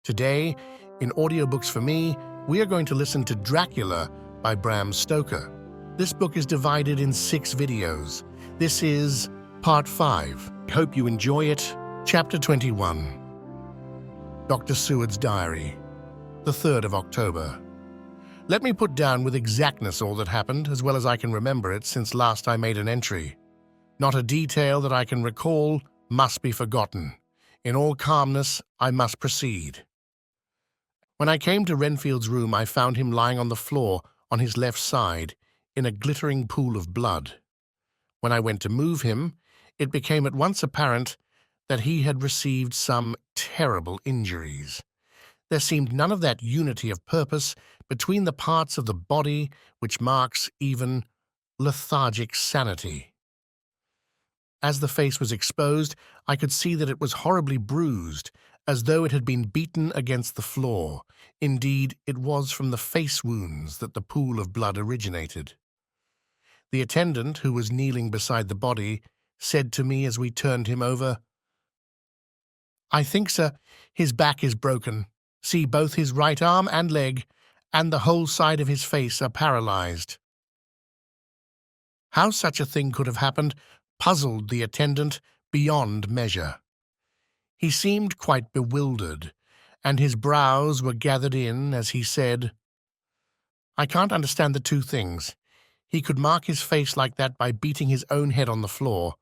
Today, in Audiobooks for Me, we are going to listen to Dracula by Bram Stoker. This book is divided in 6 videos. This is Part 5. I hope you enjoy it. Chapter 21. Dr. Seward's Diary, the 3rd of October. Let me put down with exactness all that happened, as well as I can remember it since last I made an entry. Not a detail that I can recall must be forgotten. In all calmness, I must proceed. When I came to Renfield's room, I found him lying on the floor on his left side in a glittering pool of blood. When I went to move him, it became at once apparent that he had received some terrible injuries. There seemed none of that unity of purpose between the parts of the body which marks even lethargic sanity. As the face was exposed, I could see that it was horribly bruised, as though it had been beaten against the floor. Indeed, it was from the face wounds that the pool of blood originated. The attendant, who was kneeling beside the body, said to me as we turned him over, "I think, sir, his back is broken. See, both his right arm and leg, and the whole side of his face are paralyzed." How such a thing could have happened puzzled the attendant beyond measure. He seemed quite bewildered, and his brows were gathered in as he said, "I can't understand the two things. He could mark his face like that by beating his own head on the floor.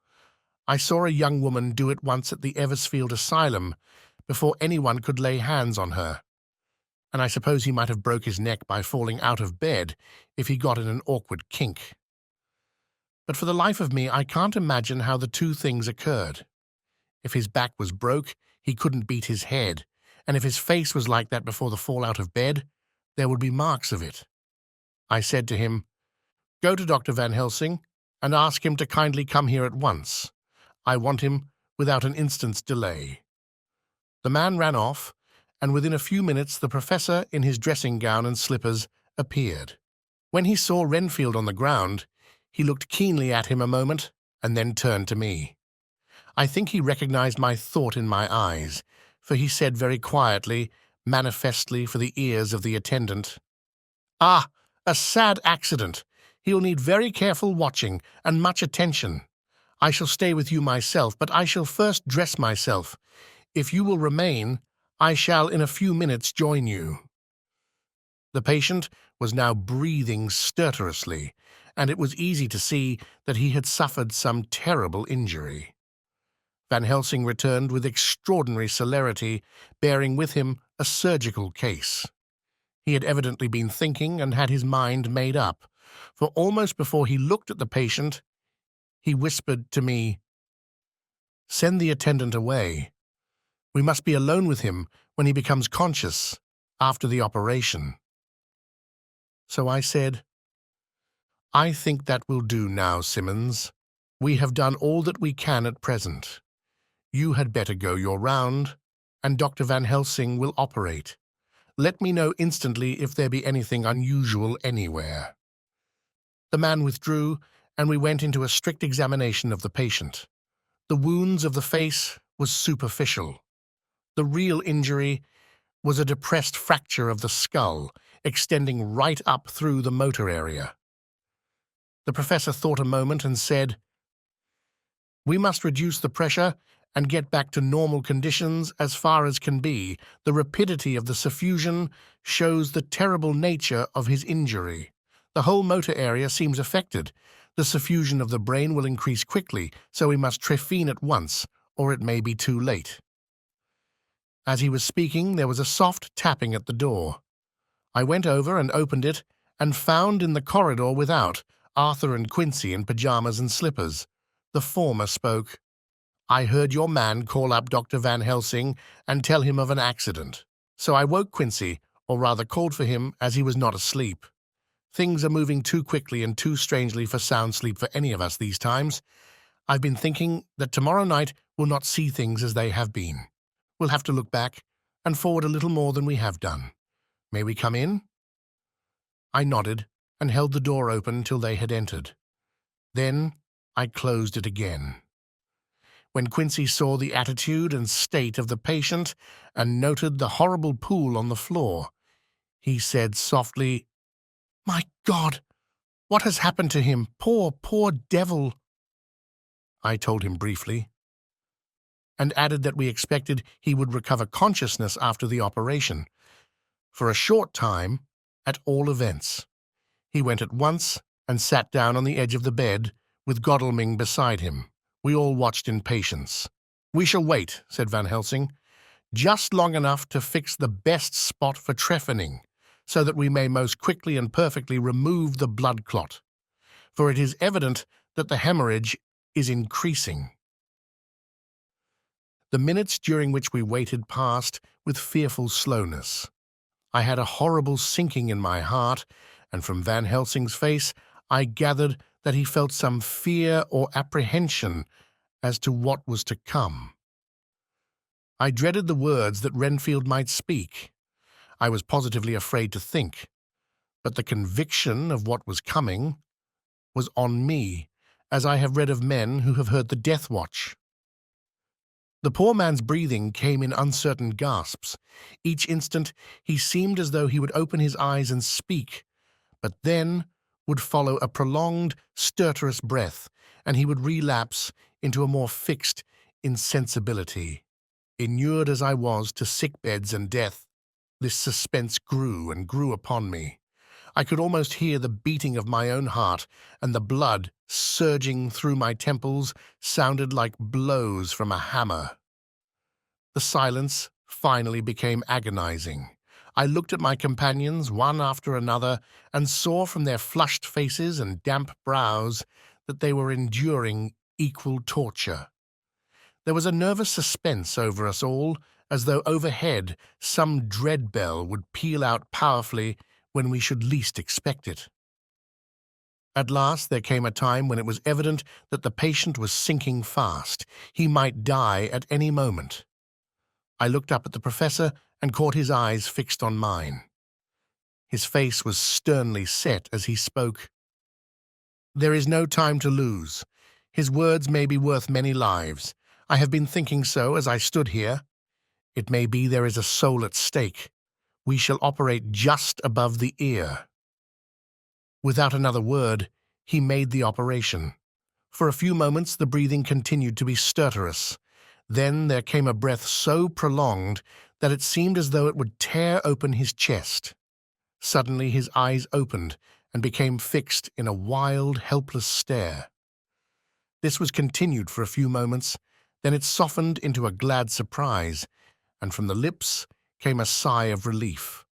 I saw a young woman do it once at the Eversfield Asylum before anyone could lay hands on her. And I suppose he might have broke his neck by falling out of bed if he got in an awkward kink. But for the life of me, I can't imagine how the two things occurred. If his back was broke, he couldn't beat his head, and if his face was like that before the fall out of bed, there would be marks of it." I said to him, "Go to Dr. Van Helsing and ask him to kindly come here at once. I want him without an instant's delay." The man ran off, and within a few minutes the professor, in his dressing gown and slippers, appeared. When he saw Renfield on the ground, he looked keenly at him a moment and then turned to me. I think he recognized my thought in my eyes, for he said very quietly, manifestly for the ears of the attendant, "Ah, a sad accident. He'll need very careful watching and much attention. I shall stay with you myself, but I shall first dress myself. If you will remain, I shall in a few minutes join you." The patient was now breathing stertorously, and it was easy to see that he had suffered some terrible injury. Van Helsing returned with extraordinary celerity, bearing with him a surgical case. He had evidently been thinking and had his mind made up, for almost before he looked at the patient, he whispered to me, "Send the attendant away. We must be alone with him when he becomes conscious after the operation." So I said, "I think that will do now, Simmons. We have done all that we can at present. You had better go your round, and Dr. Van Helsing will operate. Let me know instantly if there be anything unusual anywhere." The man withdrew, and we went into a strict examination of the patient. The wounds of the face was superficial. The real injury was a depressed fracture of the skull, extending right up through the motor area. The professor thought a moment and said, "We must reduce the pressure and get back to normal conditions as far as can be. The rapidity of the suffusion shows the terrible nature of his injury. The whole motor area seems affected. The suffusion of the brain will increase quickly, so we must trephine at once, or it may be too late." As he was speaking, there was a soft tapping at the door. I went over and opened it, and found in the corridor without Arthur and Quincy in pajamas and slippers. The former spoke. "I heard your man call up Dr. Van Helsing and tell him of an accident. So I woke Quincy, or rather called for him, as he was not asleep. Things are moving too quickly and too strangely for sound sleep for any of us these times. I've been thinking that tomorrow night we'll not see things as they have been. We'll have to look back and forward a little more than we have done. May we come in?" I nodded and held the door open till they had entered. Then I closed it again. When Quincy saw the attitude and state of the patient and noted the horrible pool on the floor, he said softly, "My God, what has happened to him? Poor, poor devil." I told him briefly, and added that we expected he would recover consciousness after the operation. For a short time, at all events. He went at once and sat down on the edge of the bed, with Godalming beside him. We all watched in patience. "We shall wait," said Van Helsing, "just long enough to fix the best spot for trephining, so that we may most quickly and perfectly remove the blood clot, for it is evident that the hemorrhage is increasing." The minutes during which we waited passed with fearful slowness. I had a horrible sinking in my heart, and from Van Helsing's face I gathered that he felt some fear or apprehension as to what was to come. I dreaded the words that Renfield might speak. I was positively afraid to think, but the conviction of what was coming was on me, as I have read of men who have heard the death watch. The poor man's breathing came in uncertain gasps. Each instant he seemed as though he would open his eyes and speak, but then would follow a prolonged, stertorous breath, and he would relapse into a more fixed insensibility. Inured as I was to sick-beds and death, this suspense grew and grew upon me. I could almost hear the beating of my own heart, and the blood surging through my temples sounded like blows from a hammer. The silence finally became agonizing. I looked at my companions one after another and saw from their flushed faces and damp brows that they were enduring equal torture. There was a nervous suspense over us all, as though overhead some dread bell would peal out powerfully when we should least expect it. At last there came a time when it was evident that the patient was sinking fast. He might die at any moment. I looked up at the professor and caught his eyes fixed on mine. His face was sternly set as he spoke. "There is no time to lose. His words may be worth many lives. I have been thinking so as I stood here. It may be there is a soul at stake. We shall operate just above the ear." Without another word, he made the operation. For a few moments the breathing continued to be stertorous. Then there came a breath so prolonged that it seemed as though it would tear open his chest. Suddenly his eyes opened and became fixed in a wild, helpless stare. This was continued for a few moments, then it softened into a glad surprise, and from the lips came a sigh of relief.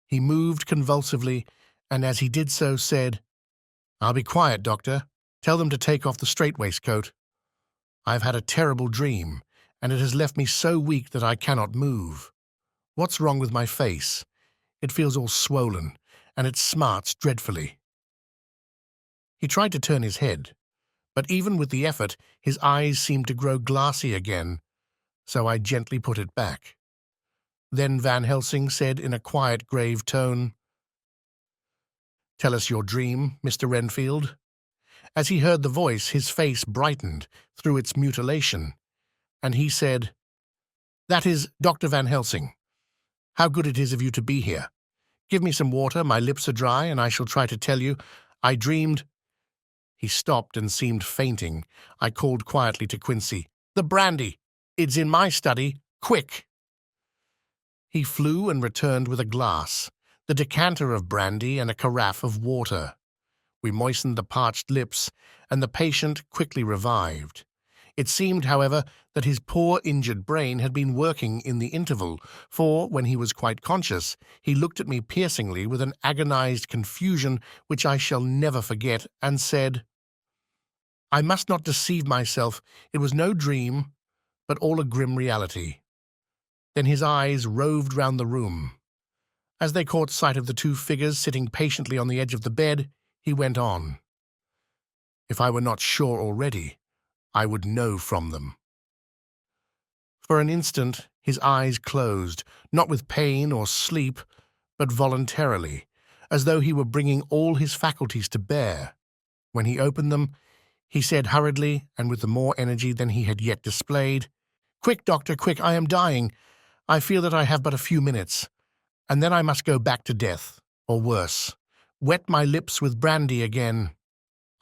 He moved convulsively, and as he did so said, "I'll be quiet, Doctor. Tell them to take off the straitwaistcoat. I've had a terrible dream, and it has left me so weak that I cannot move. What's wrong with my face? It feels all swollen, and it smarts dreadfully." He tried to turn his head, but even with the effort his eyes seemed to grow glassy again, so I gently put it back. Then Van Helsing said in a quiet, grave tone, "Tell us your dream, Mr. Renfield." As he heard the voice, his face brightened through its mutilation, and he said, "That is Dr. Van Helsing. How good it is of you to be here. Give me some water, my lips are dry, and I shall try to tell you. I dreamed—" He stopped and seemed fainting. I called quietly to Quincy, "The brandy! It's in my study. Quick!" He flew and returned with a glass, the decanter of brandy and a carafe of water. We moistened the parched lips, and the patient quickly revived. It seemed, however, that his poor injured brain had been working in the interval, for, when he was quite conscious, he looked at me piercingly with an agonized confusion which I shall never forget, and said, "I must not deceive myself. It was no dream, but all a grim reality." Then his eyes roved round the room. As they caught sight of the two figures sitting patiently on the edge of the bed, he went on. If I were not sure already, I would know from them. For an instant his eyes closed, not with pain or sleep, but voluntarily, as though he were bringing all his faculties to bear. When he opened them, He said hurriedly and with more energy than he had yet displayed, "Quick, doctor, quick, I am dying. I feel that I have but a few minutes, and then I must go back to death, or worse, wet my lips with brandy again.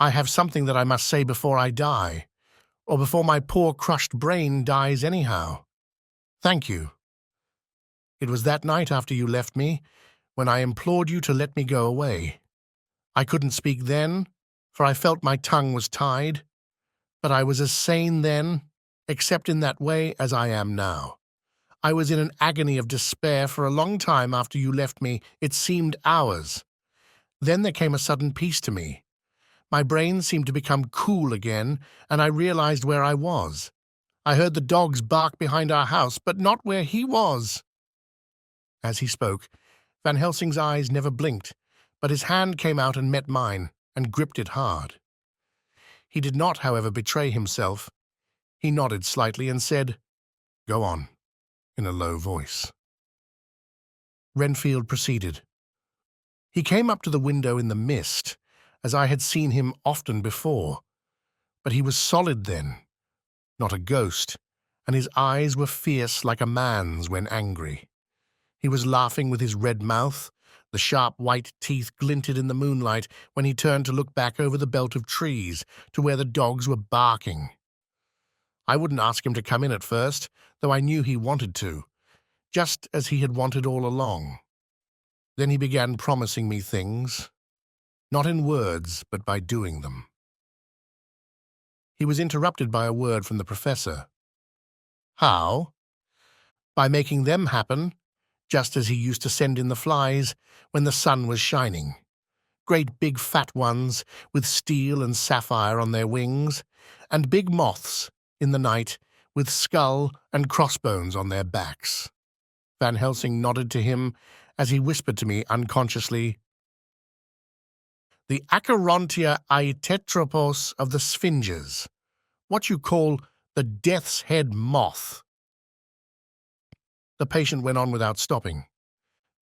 I have something that I must say before I die, or before my poor crushed brain dies anyhow. Thank you. It was that night after you left me when I implored you to let me go away. I couldn't speak then, for I felt my tongue was tied, but I was as sane then, except in that way, as I am now. I was in an agony of despair for a long time after you left me. It seemed hours. Then there came a sudden peace to me. My brain seemed to become cool again, and I realized where I was. I heard the dogs bark behind our house, but not where he was." As he spoke, Van Helsing's eyes never blinked, but his hand came out and met mine, and gripped it hard. He did not, however, betray himself. He nodded slightly and said, "Go on," in a low voice. Renfield proceeded. He came up to the window in the mist, as I had seen him often before, but he was solid then, not a ghost, and his eyes were fierce like a man's when angry. He was laughing with his red mouth. The sharp white teeth glinted in the moonlight when he turned to look back over the belt of trees to where the dogs were barking. I wouldn't ask him to come in at first, though I knew he wanted to, just as he had wanted all along. Then he began promising me things, not in words, but by doing them. He was interrupted by a word from the professor. "How?" "By making them happen, just as he used to send in the flies when the sun was shining. Great big fat ones with steel and sapphire on their wings, and big moths in the night with skull and crossbones on their backs." Van Helsing nodded to him as he whispered to me unconsciously, "The Acherontia aetetropos of the Sphinges, what you call the death's head moth." The patient went on without stopping.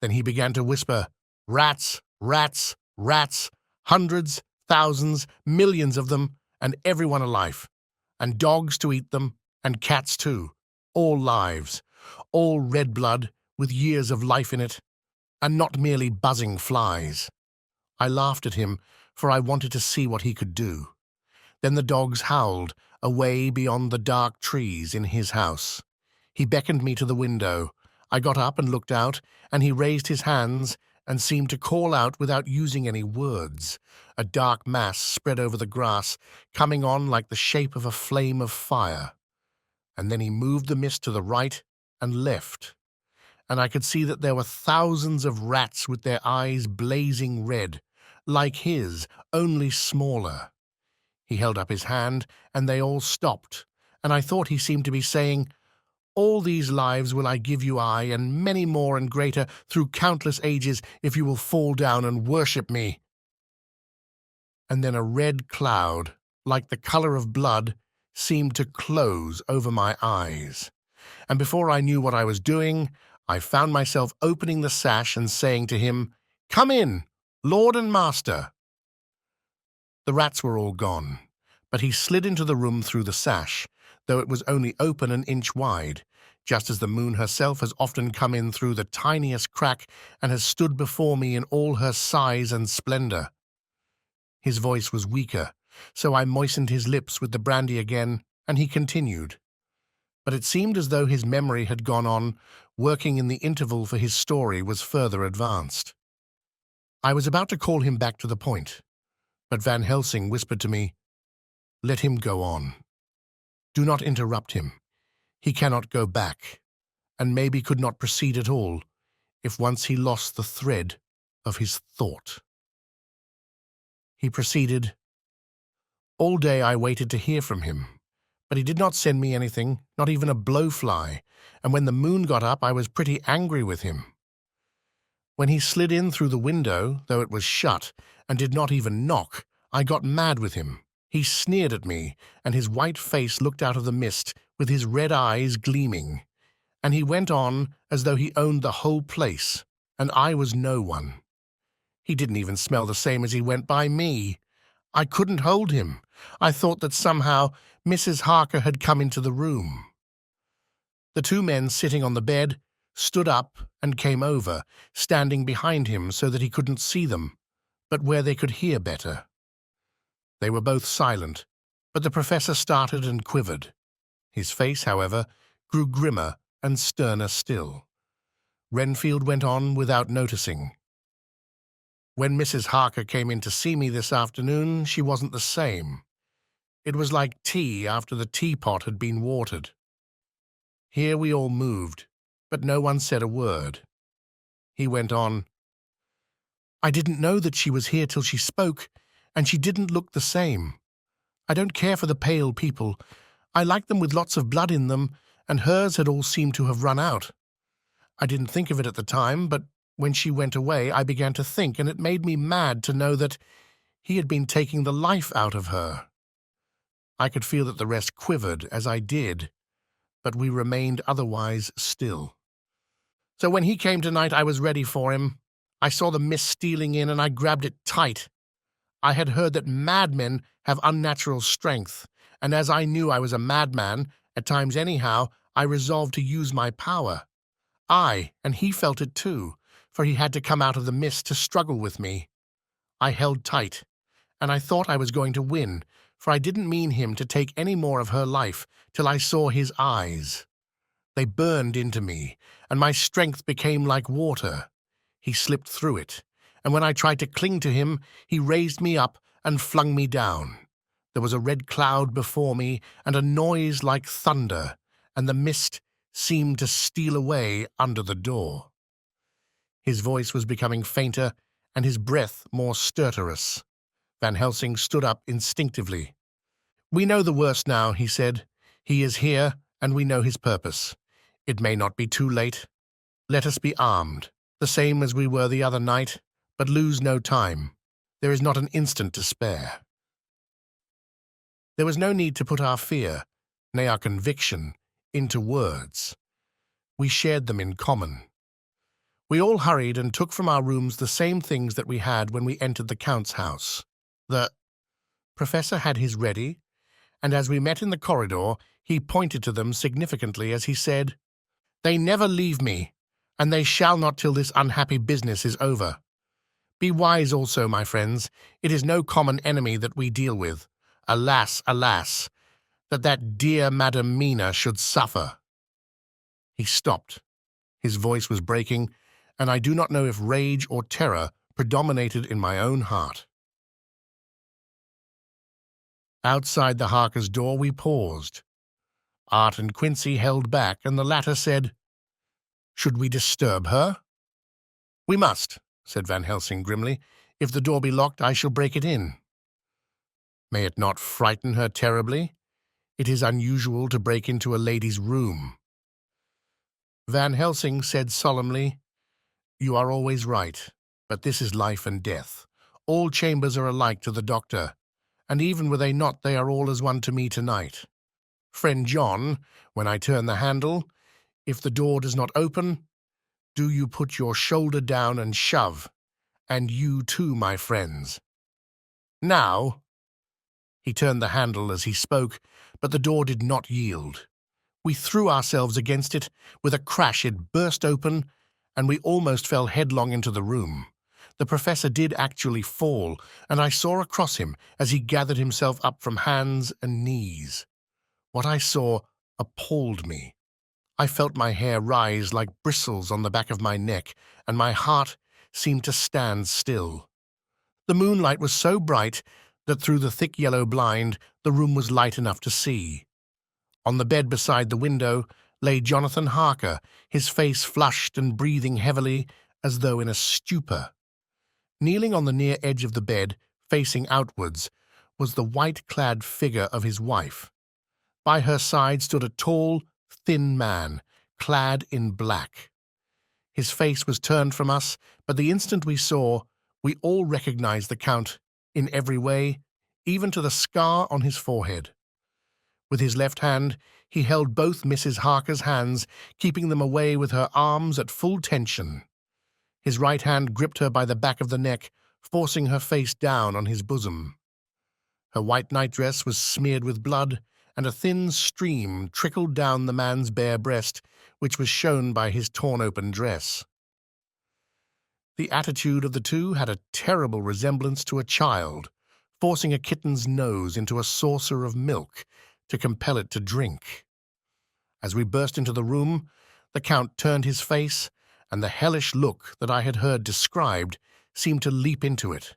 Then he began to whisper, "Rats, rats, rats, hundreds, thousands, millions of them, and everyone alive, and dogs to eat them, and cats too, all lives, all red blood with years of life in it, and not merely buzzing flies." I laughed at him, for I wanted to see what he could do. Then the dogs howled, away beyond the dark trees in his house. He beckoned me to the window. I got up and looked out, and he raised his hands and seemed to call out without using any words. A dark mass spread over the grass, coming on like the shape of a flame of fire. And then he moved the mist to the right and left, and I could see that there were thousands of rats with their eyes blazing red, like his, only smaller. He held up his hand, and they all stopped, and I thought he seemed to be saying, "All these lives will I give you, I, and many more and greater, through countless ages, if you will fall down and worship me." And then a red cloud, like the color of blood, seemed to close over my eyes. And before I knew what I was doing, I found myself opening the sash and saying to him, "Come in, Lord and Master." The rats were all gone, but he slid into the room through the sash, though it was only open an inch wide, just as the moon herself has often come in through the tiniest crack and has stood before me in all her size and splendor. His voice was weaker, so I moistened his lips with the brandy again, and he continued. But it seemed as though his memory had gone on, working in the interval for his story was further advanced. I was about to call him back to the point, but Van Helsing whispered to me, "Let him go on. Do not interrupt him. He cannot go back, and maybe could not proceed at all, if once he lost the thread of his thought." He proceeded, "All day I waited to hear from him, but he did not send me anything, not even a blowfly, and when the moon got up I was pretty angry with him. When he slid in through the window, though it was shut, and did not even knock, I got mad with him. He sneered at me, and his white face looked out of the mist, with his red eyes gleaming, and he went on as though he owned the whole place, and I was no one. He didn't even smell the same as he went by me. I couldn't hold him, I thought that somehow Mrs. Harker had come into the room. The two men sitting on the bed stood up and came over, standing behind him so that he couldn't see them, but where they could hear better. They were both silent, but the professor started and quivered. His face, however, grew grimmer and sterner still. Renfield went on without noticing. When Mrs. Harker came in to see me this afternoon, she wasn't the same. It was like tea after the teapot had been watered. Here we all moved, but no one said a word. He went on, "I didn't know that she was here till she spoke, and she didn't look the same. I don't care for the pale people. I like them with lots of blood in them, and hers had all seemed to have run out. I didn't think of it at the time, but when she went away I began to think, and it made me mad to know that he had been taking the life out of her. I could feel that the rest quivered as I did, but we remained otherwise still. So when he came tonight, I was ready for him. I saw the mist stealing in, and I grabbed it tight. I had heard that madmen have unnatural strength, and as I knew I was a madman, at times anyhow, I resolved to use my power. And he felt it too, for he had to come out of the mist to struggle with me. I held tight, and I thought I was going to win, for I didn't mean him to take any more of her life till I saw his eyes. They burned into me, and my strength became like water. He slipped through it, and when I tried to cling to him, he raised me up and flung me down. There was a red cloud before me, and a noise like thunder, and the mist seemed to steal away under the door. His voice was becoming fainter, and his breath more stertorous. Van Helsing stood up instinctively. "We know the worst now," he said. "He is here, and we know his purpose. It may not be too late. Let us be armed, the same as we were the other night, but lose no time. There is not an instant to spare." There was no need to put our fear, nay our conviction, into words. We shared them in common. We all hurried and took from our rooms the same things that we had when we entered the Count's house. The professor had his ready, and as we met in the corridor, he pointed to them significantly as he said, "They never leave me, and they shall not till this unhappy business is over. Be wise also, my friends. It is no common enemy that we deal with. Alas, alas, that dear Madam Mina should suffer." He stopped. His voice was breaking, and I do not know if rage or terror predominated in my own heart. Outside the Harkers' door we paused. Art and Quincy held back, and the latter said, "Should we disturb her?" "We must," said Van Helsing grimly. "If the door be locked, I shall break it in." "May it not frighten her terribly? It is unusual to break into a lady's room." Van Helsing said solemnly, "You are always right, but this is life and death. All chambers are alike to the doctor, and even were they not, they are all as one to me tonight. Friend John, when I turn the handle, if the door does not open, do you put your shoulder down and shove, and you too, my friends. Now—" He turned the handle as he spoke, but the door did not yield. We threw ourselves against it. With a crash it burst open, and we almost fell headlong into the room. The professor did actually fall, and I saw across him as he gathered himself up from hands and knees. What I saw appalled me. I felt my hair rise like bristles on the back of my neck, and my heart seemed to stand still. The moonlight was so bright that through the thick yellow blind the room was light enough to see. On the bed beside the window lay Johnathan Harker, his face flushed and breathing heavily as though in a stupor. Kneeling on the near edge of the bed, facing outwards, was the white-clad figure of his wife. By her side stood a tall, thin man, clad in black. His face was turned from us, but the instant we saw, we all recognized the Count in every way, even to the scar on his forehead. With his left hand, he held both Mrs. Harker's hands, keeping them away with her arms at full tension. His right hand gripped her by the back of the neck, forcing her face down on his bosom. Her white nightdress was smeared with blood, and a thin stream trickled down the man's bare breast, which was shown by his torn-open dress. The attitude of the two had a terrible resemblance to a child, forcing a kitten's nose into a saucer of milk to compel it to drink. As we burst into the room, the Count turned his face, and the hellish look that I had heard described seemed to leap into it.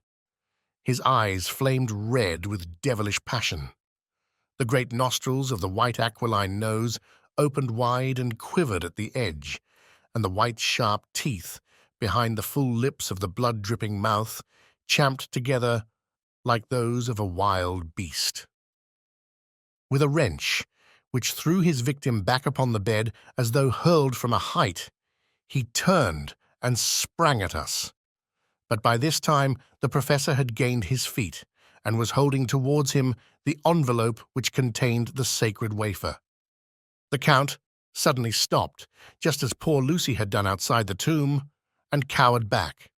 His eyes flamed red with devilish passion. The great nostrils of the white aquiline nose opened wide and quivered at the edge, and the white sharp teeth behind the full lips of the blood-dripping mouth champed together like those of a wild beast. With a wrench, which threw his victim back upon the bed as though hurled from a height, he turned and sprang at us. But by this time the professor had gained his feet and was holding towards him the envelope which contained the sacred wafer. The Count suddenly stopped, just as poor Lucy had done outside the tomb, and cowered back.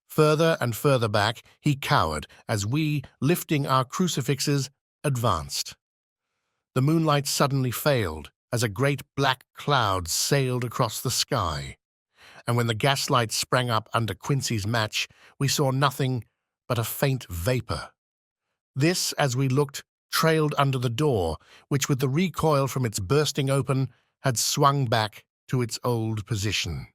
Further and further back he cowered as we, lifting our crucifixes, advanced. The moonlight suddenly failed as a great black cloud sailed across the sky, and when the gaslight sprang up under Quincy's match, we saw nothing but a faint vapor. This, as we looked, trailed under the door, which with the recoil from its bursting open had swung back to its old position.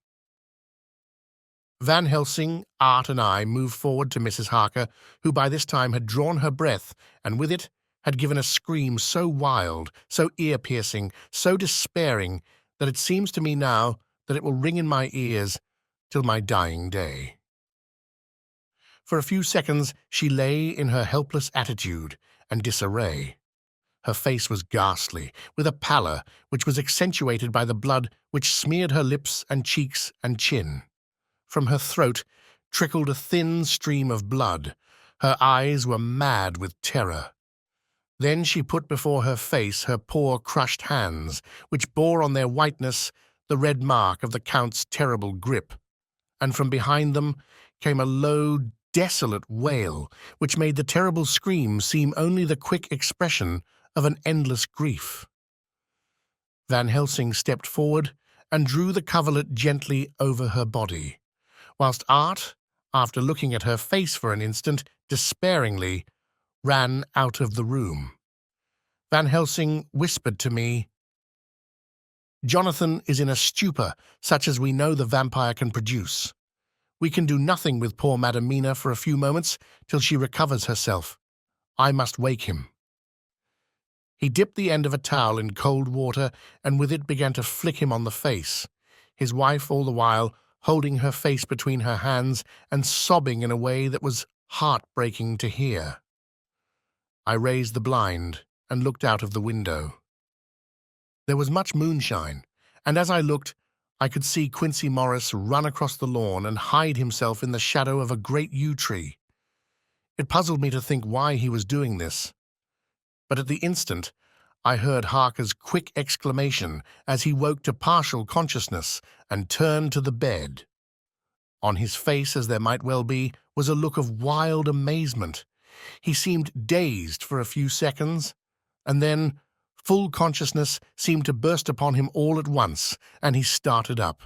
Van Helsing, Art, and I moved forward to Mrs. Harker, who by this time had drawn her breath, and with it had given a scream so wild, so ear-piercing, so despairing, that it seems to me now that it will ring in my ears till my dying day. For a few seconds she lay in her helpless attitude and disarray. Her face was ghastly, with a pallor which was accentuated by the blood which smeared her lips and cheeks and chin. From her throat trickled a thin stream of blood. Her eyes were mad with terror. Then she put before her face her poor crushed hands, which bore on their whiteness the red mark of the Count's terrible grip, and from behind them came a low, desolate wail, which made the terrible scream seem only the quick expression of an endless grief. Van Helsing stepped forward and drew the coverlet gently over her body, whilst Art, after looking at her face for an instant despairingly, ran out of the room. Van Helsing whispered to me, "Johnathan is in a stupor such as we know the vampire can produce. We can do nothing with poor Madam Mina for a few moments till she recovers herself. I must wake him." He dipped the end of a towel in cold water and with it began to flick him on the face, his wife all the while holding her face between her hands and sobbing in a way that was heart-breaking to hear. I raised the blind and looked out of the window. There was much moonshine, and as I looked, I could see Quincy Morris run across the lawn and hide himself in the shadow of a great yew tree. It puzzled me to think why he was doing this, but at the instant I heard Harker's quick exclamation as he woke to partial consciousness and turned to the bed. On his face, as there might well be, was a look of wild amazement. He seemed dazed for a few seconds, and then full consciousness seemed to burst upon him all at once, and he started up.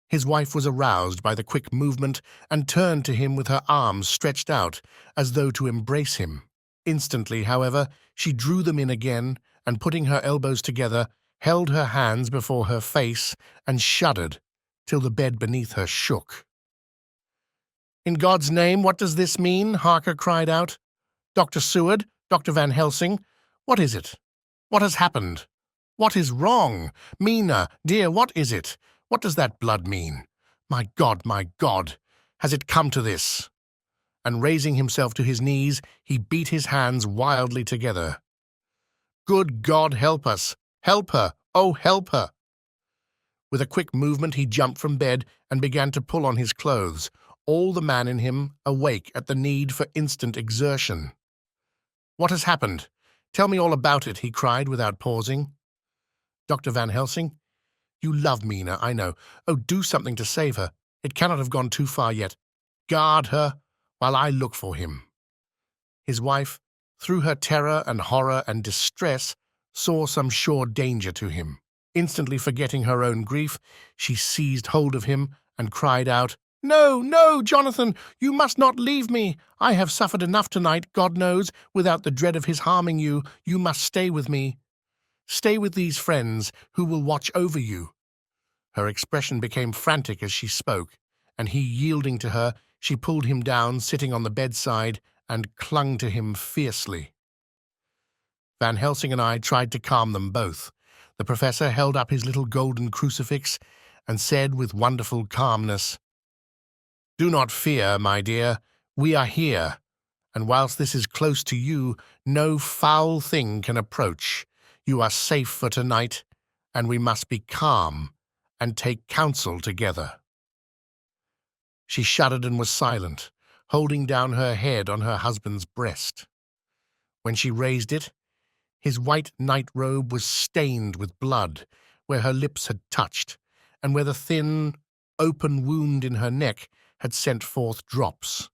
His wife was aroused by the quick movement and turned to him with her arms stretched out, as though to embrace him. Instantly, however, she drew them in again, and putting her elbows together, held her hands before her face and shuddered till the bed beneath her shook. "In God's name, what does this mean?" Harker cried out. "Dr. Seward, Dr. Van Helsing, what is it? What has happened? What is wrong? Mina, dear, what is it? What does that blood mean? My God, has it come to this?" And raising himself to his knees, he beat his hands wildly together. "Good God, help us! Help her! Oh, help her!" With a quick movement he jumped from bed and began to pull on his clothes, all the man in him awake at the need for instant exertion. "What has happened? Tell me all about it," he cried without pausing. "Dr. Van Helsing, you love Mina, I know. Oh, do something to save her. It cannot have gone too far yet. Guard her while I look for him." His wife through her terror and horror and distress, saw some sure danger to him. Instantly forgetting her own grief, she seized hold of him and cried out, "No, no, Johnathan, you must not leave me. I have suffered enough tonight, God knows, without the dread of his harming you. You must stay with me. Stay with these friends who will watch over you." Her expression became frantic as she spoke, and he, yielding to her, she pulled him down, sitting on the bedside, and clung to him fiercely. Van Helsing and I tried to calm them both. The professor held up his little golden crucifix and said with wonderful calmness, "Do not fear, my dear. We are here, and whilst this is close to you, no foul thing can approach. You are safe for tonight, and we must be calm and take counsel together." She shuddered and was silent, holding down her head on her husband's breast. When she raised it, his white night robe was stained with blood where her lips had touched, and where the thin, open wound in her neck had sent forth drops.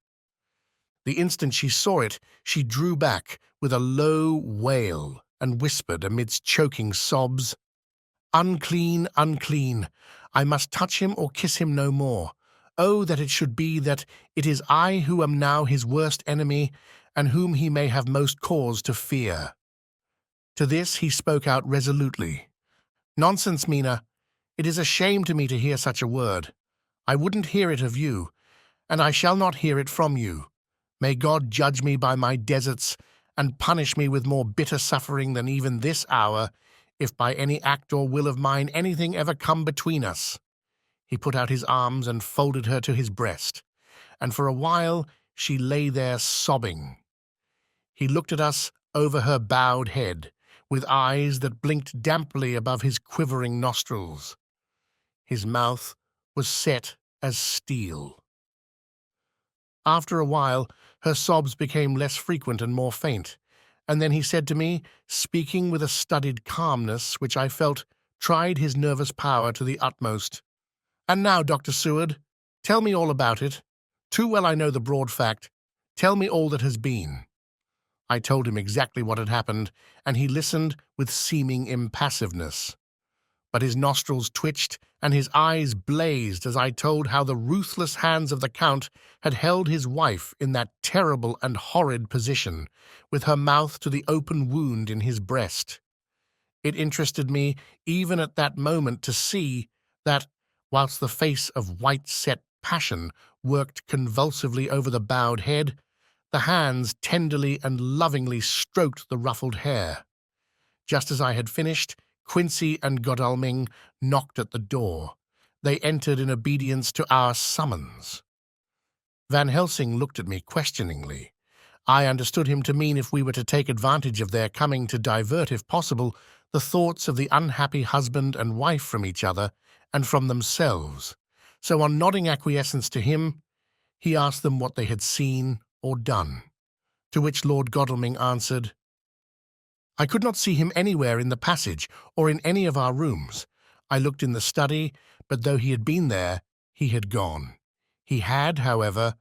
The instant she saw it, she drew back with a low wail and whispered amidst choking sobs, "Unclean, unclean! I must touch him or kiss him no more. Oh, that it should be that it is I who am now his worst enemy, and whom he may have most cause to fear." To this he spoke out resolutely. "Nonsense, Mina. It is a shame to me to hear such a word. I wouldn't hear it of you, and I shall not hear it from you. May God judge me by my deserts and punish me with more bitter suffering than even this hour, if by any act or will of mine anything ever come between us." He put out his arms and folded her to his breast, and for a while she lay there sobbing. He looked at us over her bowed head, with eyes that blinked damply above his quivering nostrils. His mouth was set as steel. After a while, her sobs became less frequent and more faint, and then he said to me, speaking with a studied calmness which I felt tried his nervous power to the utmost, "And now, Dr. Seward, tell me all about it. Too well I know the broad fact. Tell me all that has been." I told him exactly what had happened, and he listened with seeming impassiveness. But his nostrils twitched and his eyes blazed as I told how the ruthless hands of the Count had held his wife in that terrible and horrid position, with her mouth to the open wound in his breast. It interested me even at that moment to see that, whilst the face of white-set passion worked convulsively over the bowed head, the hands tenderly and lovingly stroked the ruffled hair. Just as I had finished, Quincy and Godalming knocked at the door. They entered in obedience to our summons. Van Helsing looked at me questioningly. I understood him to mean if we were to take advantage of their coming to divert, if possible, the thoughts of the unhappy husband and wife from each other and from themselves. So on nodding acquiescence to him, he asked them what they had seen or done, to which Lord Godalming answered, "I could not see him anywhere in the passage or in any of our rooms. I looked in the study, but though he had been there, he had gone. He had, however—"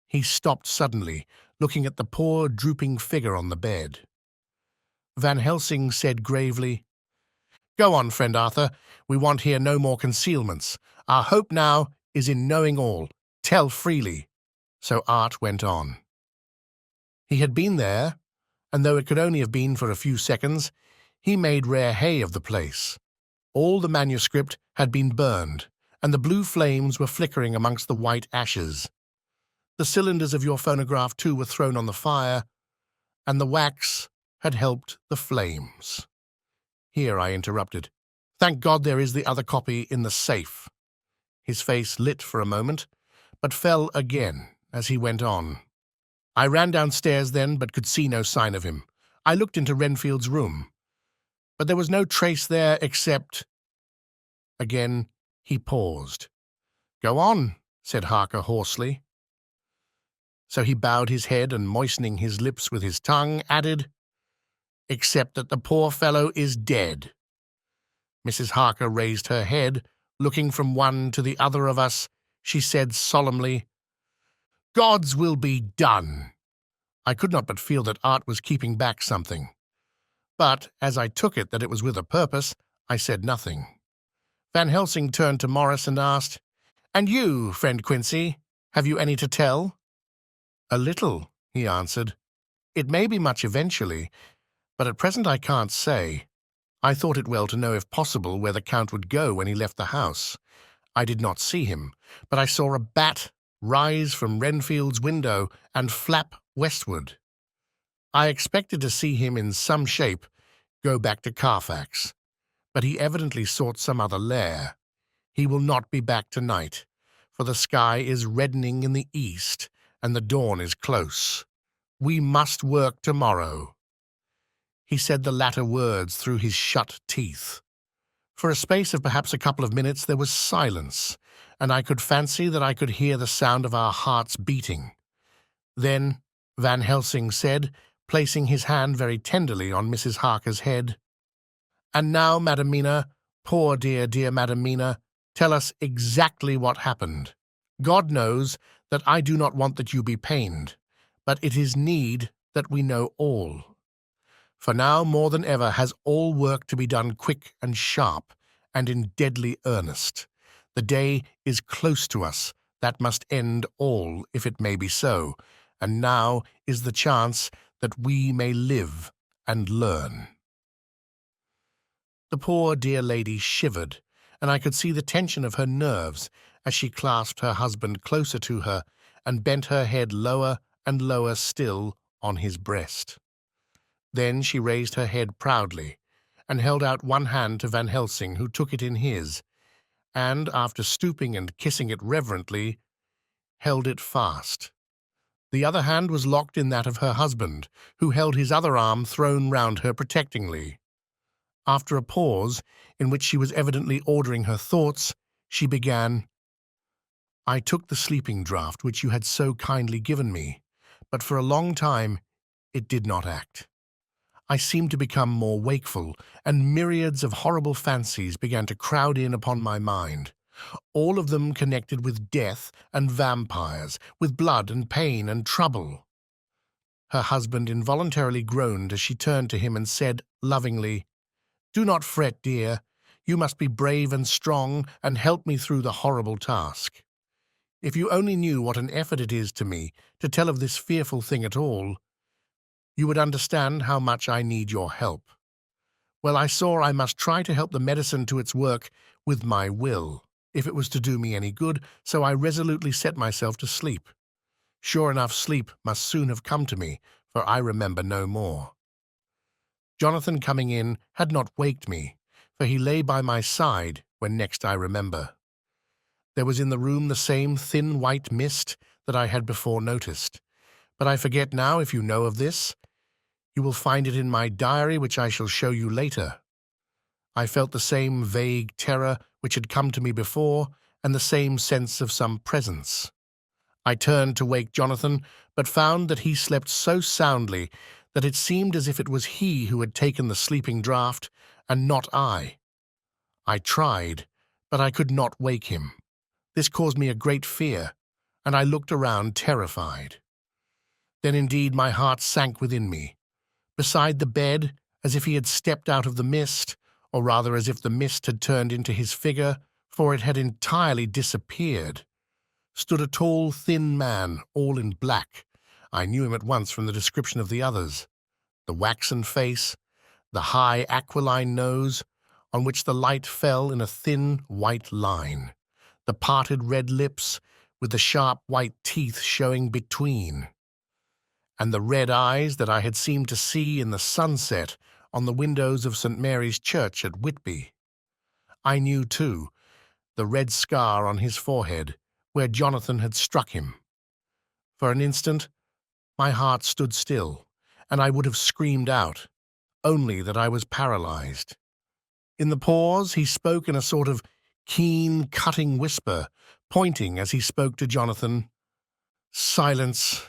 He stopped suddenly, looking at the poor, drooping figure on the bed. Van Helsing said gravely, "Go on, friend Arthur. We want here no more concealments. Our hope now is in knowing all. Tell freely." So Art went on. He had been there, and though it could only have been for a few seconds, he made rare hay of the place. All the manuscript had been burned, and the blue flames were flickering amongst the white ashes. The cylinders of your phonograph, too, were thrown on the fire, and the wax had helped the flames. Here I interrupted. "Thank God there is the other copy in the safe." His face lit for a moment, but fell again as he went on. "I ran downstairs then, but could see no sign of him. I looked into Renfield's room, but there was no trace there except—" Again he paused. "Go on," said Harker hoarsely. So he bowed his head and, moistening his lips with his tongue, added, "Except that the poor fellow is dead." Mrs. Harker raised her head, looking from one to the other of us. She said solemnly, "God's will be done. I could not but feel that Art was keeping back something. But, as I took it that it was with a purpose, I said nothing. Van Helsing turned to Morris and asked, "And you, friend Quincy, have you any to tell?" "A little," he answered. "It may be much eventually, but at present I can't say. I thought it well to know, if possible, where the Count would go when he left the house. I did not see him, but I saw a bat rise from Renfield's window and flap westward. I expected to see him in some shape go back to Carfax, but he evidently sought some other lair. He will not be back tonight, for the sky is reddening in the east and the dawn is close. We must work tomorrow." He said the latter words through his shut teeth. For a space of perhaps a couple of minutes there was silence, and I could fancy that I could hear the sound of our hearts beating. Then Van Helsing said, placing his hand very tenderly on Mrs. Harker's head, "And now, Madam Mina, poor dear, dear Madam Mina, tell us exactly what happened. God knows that I do not want that you be pained, but it is need that we know all. For now more than ever has all work to be done quick and sharp, and in deadly earnest. The day is close to us that must end all, if it may be so, and now is the chance that we may live and learn." The poor dear lady shivered, and I could see the tension of her nerves as she clasped her husband closer to her and bent her head lower and lower still on his breast. Then she raised her head proudly and held out one hand to Van Helsing, who took it in his, and, after stooping and kissing it reverently, held it fast. The other hand was locked in that of her husband, who held his other arm thrown round her protectingly. After a pause, in which she was evidently ordering her thoughts, she began, "I took the sleeping draught which you had so kindly given me, but for a long time it did not act. I seemed to become more wakeful, and myriads of horrible fancies began to crowd in upon my mind, all of them connected with death and vampires, with blood and pain and trouble." Her husband involuntarily groaned as she turned to him and said lovingly, "Do not fret, dear. You must be brave and strong and help me through the horrible task. If you only knew what an effort it is to me to tell of this fearful thing at all, you would understand how much I need your help. Well, I saw I must try to help the medicine to its work with my will, if it was to do me any good, so I resolutely set myself to sleep. Sure enough, sleep must soon have come to me, for I remember no more. Johnathan, coming in, had not waked me, for he lay by my side when next I remember. There was in the room the same thin white mist that I had before noticed, but I forget now if you know of this. You will find it in my diary, which I shall show you later. I felt the same vague terror which had come to me before, and the same sense of some presence. I turned to wake Johnathan, but found that he slept so soundly that it seemed as if it was he who had taken the sleeping draught, and not I. I tried, but I could not wake him. This caused me a great fear, and I looked around terrified. Then indeed my heart sank within me. Beside the bed, as if he had stepped out of the mist, or rather as if the mist had turned into his figure, for it had entirely disappeared, stood a tall, thin man, all in black. I knew him at once from the description of the others. The waxen face, the high aquiline nose, on which the light fell in a thin white line, the parted red lips, with the sharp white teeth showing between, and the red eyes that I had seemed to see in the sunset on the windows of St. Mary's Church at Whitby. I knew, too, the red scar on his forehead where Johnathan had struck him. For an instant my heart stood still, and I would have screamed out, only that I was paralyzed. In the pause he spoke in a sort of keen, cutting whisper, pointing as he spoke to Johnathan, "Silence!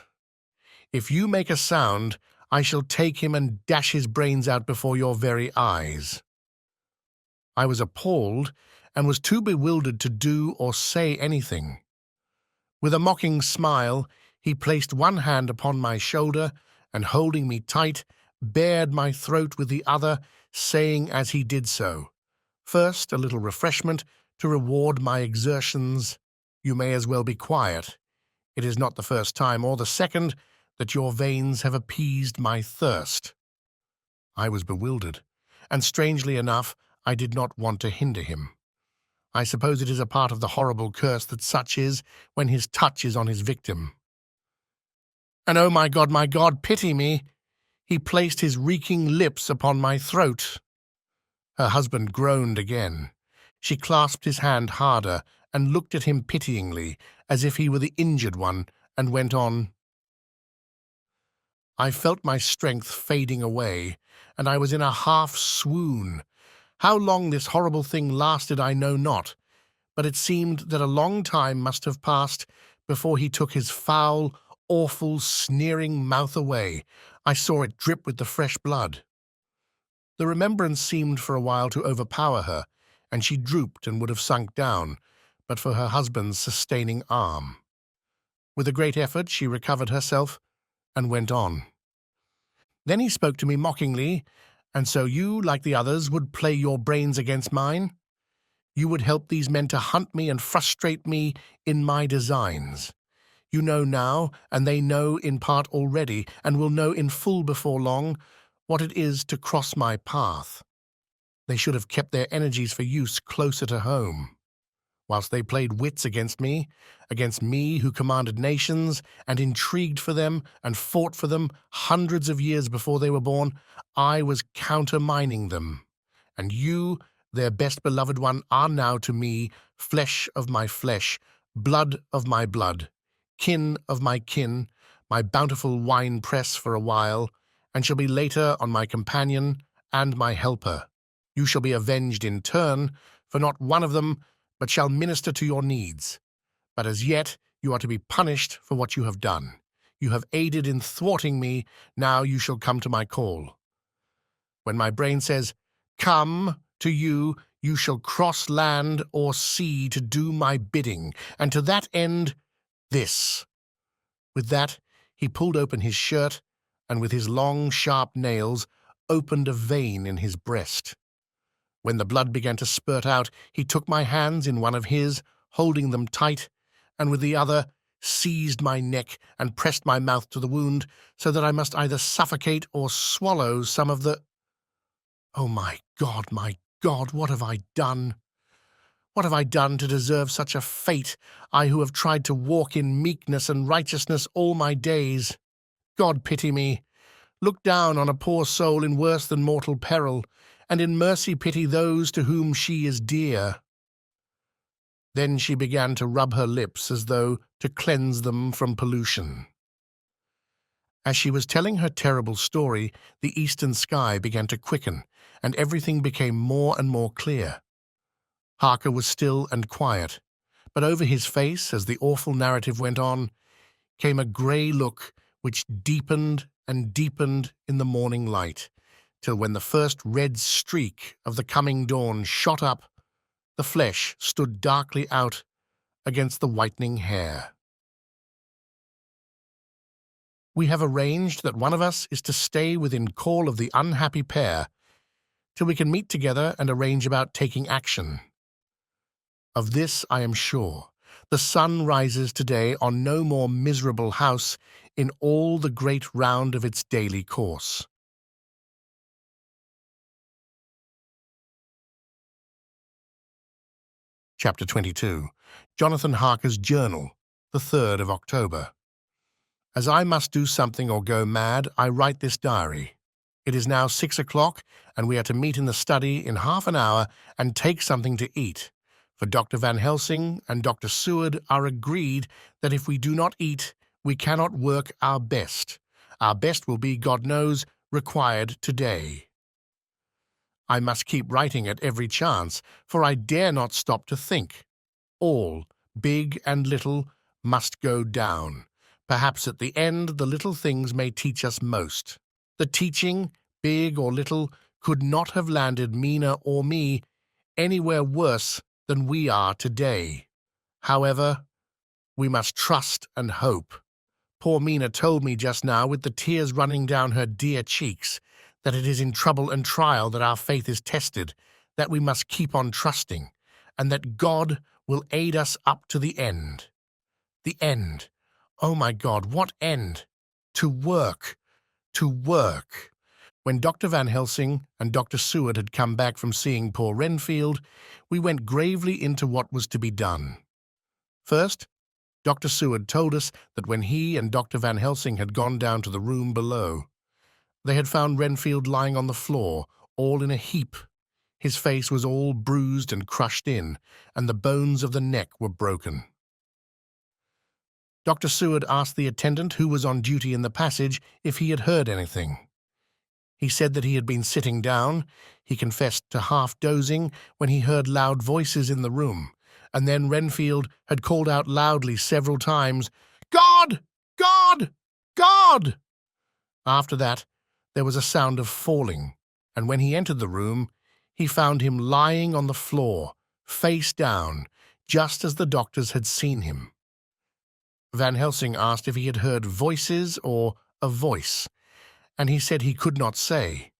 If you make a sound, I shall take him and dash his brains out before your very eyes." I was appalled and was too bewildered to do or say anything. With a mocking smile, he placed one hand upon my shoulder and holding me tight, bared my throat with the other, saying as he did so, "First, a little refreshment to reward my exertions. You may as well be quiet. It is not the first time or the second that your veins have appeased my thirst." I was bewildered, and strangely enough, I did not want to hinder him. I suppose it is a part of the horrible curse that such is when his touch is on his victim. And oh my God, pity me! He placed his reeking lips upon my throat. Her husband groaned again. She clasped his hand harder and looked at him pityingly, as if he were the injured one, and went on. I felt my strength fading away, and I was in a half-swoon. How long this horrible thing lasted I know not, but it seemed that a long time must have passed before he took his foul, awful, sneering mouth away. I saw it drip with the fresh blood. The remembrance seemed for a while to overpower her, and she drooped and would have sunk down, but for her husband's sustaining arm. With a great effort she recovered herself and went on. Then he spoke to me mockingly, "And so you, like the others, would play your brains against mine? You would help these men to hunt me and frustrate me in my designs. You know now, and they know in part already, and will know in full before long, what it is to cross my path. They should have kept their energies for use closer to home. Whilst they played wits against me who commanded nations, and intrigued for them, and fought for them hundreds of years before they were born, I was countermining them. And you, their best beloved one, are now to me flesh of my flesh, blood of my blood, kin of my kin, my bountiful wine-press for a while, and shall be later on my companion and my helper. You shall be avenged in turn, for not one of them but shall minister to your needs. But as yet you are to be punished for what you have done. You have aided in thwarting me, now you shall come to my call. When my brain says, 'Come,' to you, you shall cross land or sea to do my bidding, and to that end, this." With that, he pulled open his shirt, and with his long, sharp nails, opened a vein in his breast. When the blood began to spurt out, he took my hands in one of his, holding them tight, and with the other seized my neck and pressed my mouth to the wound, so that I must either suffocate or swallow some of the— Oh, my God, what have I done? What have I done to deserve such a fate, I who have tried to walk in meekness and righteousness all my days? God pity me. Look down on a poor soul in worse than mortal peril, and in mercy pity those to whom she is dear." Then she began to rub her lips as though to cleanse them from pollution. As she was telling her terrible story, the eastern sky began to quicken, and everything became more and more clear. Harker was still and quiet, but over his face, as the awful narrative went on, came a grey look which deepened and deepened in the morning light, till when the first red streak of the coming dawn shot up, the flesh stood darkly out against the whitening hair. We have arranged that one of us is to stay within call of the unhappy pair till we can meet together and arrange about taking action. Of this I am sure. The sun rises today on no more miserable house in all the great round of its daily course. Chapter 22. Johnathan Harker's Journal, the 3rd of October. As I must do something or go mad, I write this diary. It is now 6 o'clock, and we are to meet in the study in half an hour and take something to eat, for Dr. Van Helsing and Dr. Seward are agreed that if we do not eat, we cannot work our best. Our best will be, God knows, required today. I must keep writing at every chance, for I dare not stop to think. All, big and little, must go down. Perhaps at the end the little things may teach us most. The teaching, big or little, could not have landed Mina or me anywhere worse than we are today. However, we must trust and hope. Poor Mina told me just now, with the tears running down her dear cheeks, that it is in trouble and trial that our faith is tested, that we must keep on trusting, and that God will aid us up to the end. The end. Oh my God, what end? To work. To work. When Dr. Van Helsing and Dr. Seward had come back from seeing poor Renfield, we went gravely into what was to be done. First, Dr. Seward told us that when he and Dr. Van Helsing had gone down to the room below, they had found Renfield lying on the floor, all in a heap. His face was all bruised and crushed in, and the bones of the neck were broken. Dr. Seward asked the attendant who was on duty in the passage if he had heard anything. He said that he had been sitting down. He confessed to half-dozing when he heard loud voices in the room, and then Renfield had called out loudly several times, "God! God! God!" After that, there was a sound of falling, and when he entered the room, he found him lying on the floor, face down, just as the doctors had seen him. Van Helsing asked if he had heard voices or a voice, and he said he could not say,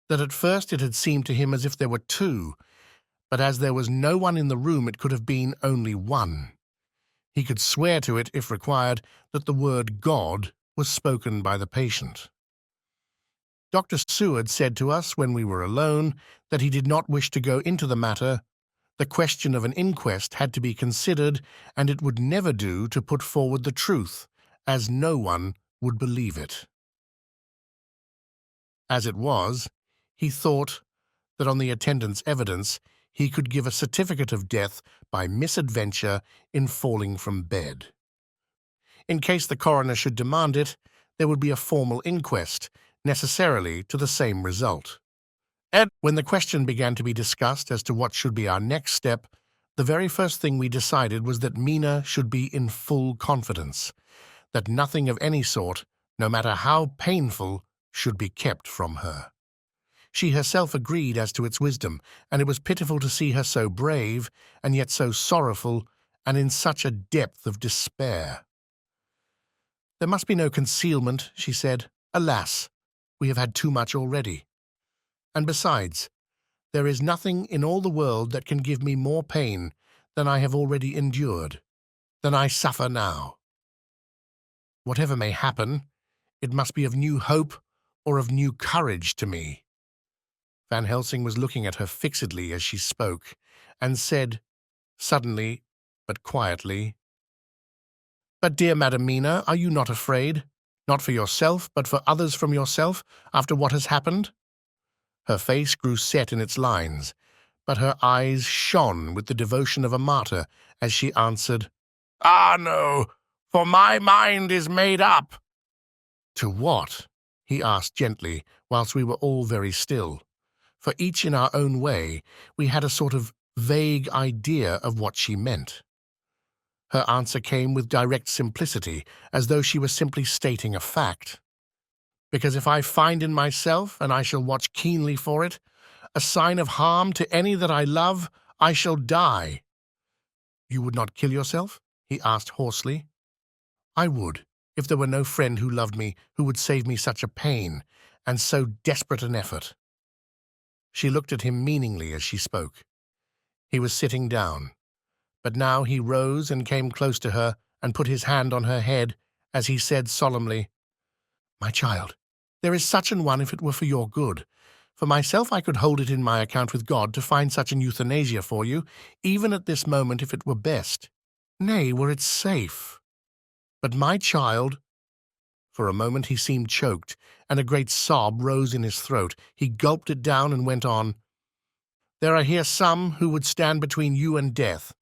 that at first it had seemed to him as if there were two, but as there was no one in the room it could have been only one. He could swear to it, if required, that the word God was spoken by the patient. Dr. Seward said to us when we were alone that he did not wish to go into the matter. The question of an inquest had to be considered, and it would never do to put forward the truth, as no one would believe it. As it was, he thought that on the attendant's evidence he could give a certificate of death by misadventure in falling from bed. In case the coroner should demand it, there would be a formal inquest, necessarily to the same result. And when the question began to be discussed as to what should be our next step, the very first thing we decided was that Mina should be in full confidence, that nothing of any sort, no matter how painful, should be kept from her. She herself agreed as to its wisdom, and it was pitiful to see her so brave, and yet so sorrowful, and in such a depth of despair. "There must be no concealment," she said. "Alas, we have had too much already. And besides, there is nothing in all the world that can give me more pain than I have already endured, than I suffer now. Whatever may happen, it must be of new hope or of new courage to me." Van Helsing was looking at her fixedly as she spoke, and said, suddenly but quietly, "But, dear Madam Mina, are you not afraid? Not for yourself, but for others from yourself, after what has happened?" Her face grew set in its lines, but her eyes shone with the devotion of a martyr as she answered, "Ah, no, for my mind is made up." "To what?" he asked gently, whilst we were all very still. For each in our own way, we had a sort of vague idea of what she meant. Her answer came with direct simplicity, as though she was simply stating a fact. "Because if I find in myself, and I shall watch keenly for it, a sign of harm to any that I love, I shall die." "You would not kill yourself?" he asked hoarsely. "I would, if there were no friend who loved me, who would save me such a pain, and so desperate an effort." She looked at him meaningly as she spoke. He was sitting down, but now he rose and came close to her and put his hand on her head as he said solemnly, "My child, there is such an one if it were for your good. For myself I could hold it in my account with God to find such an euthanasia for you, even at this moment if it were best. Nay, were it safe. But my child—" For a moment he seemed choked, and a great sob rose in his throat. He gulped it down and went on, "There are here some who would stand between you and death.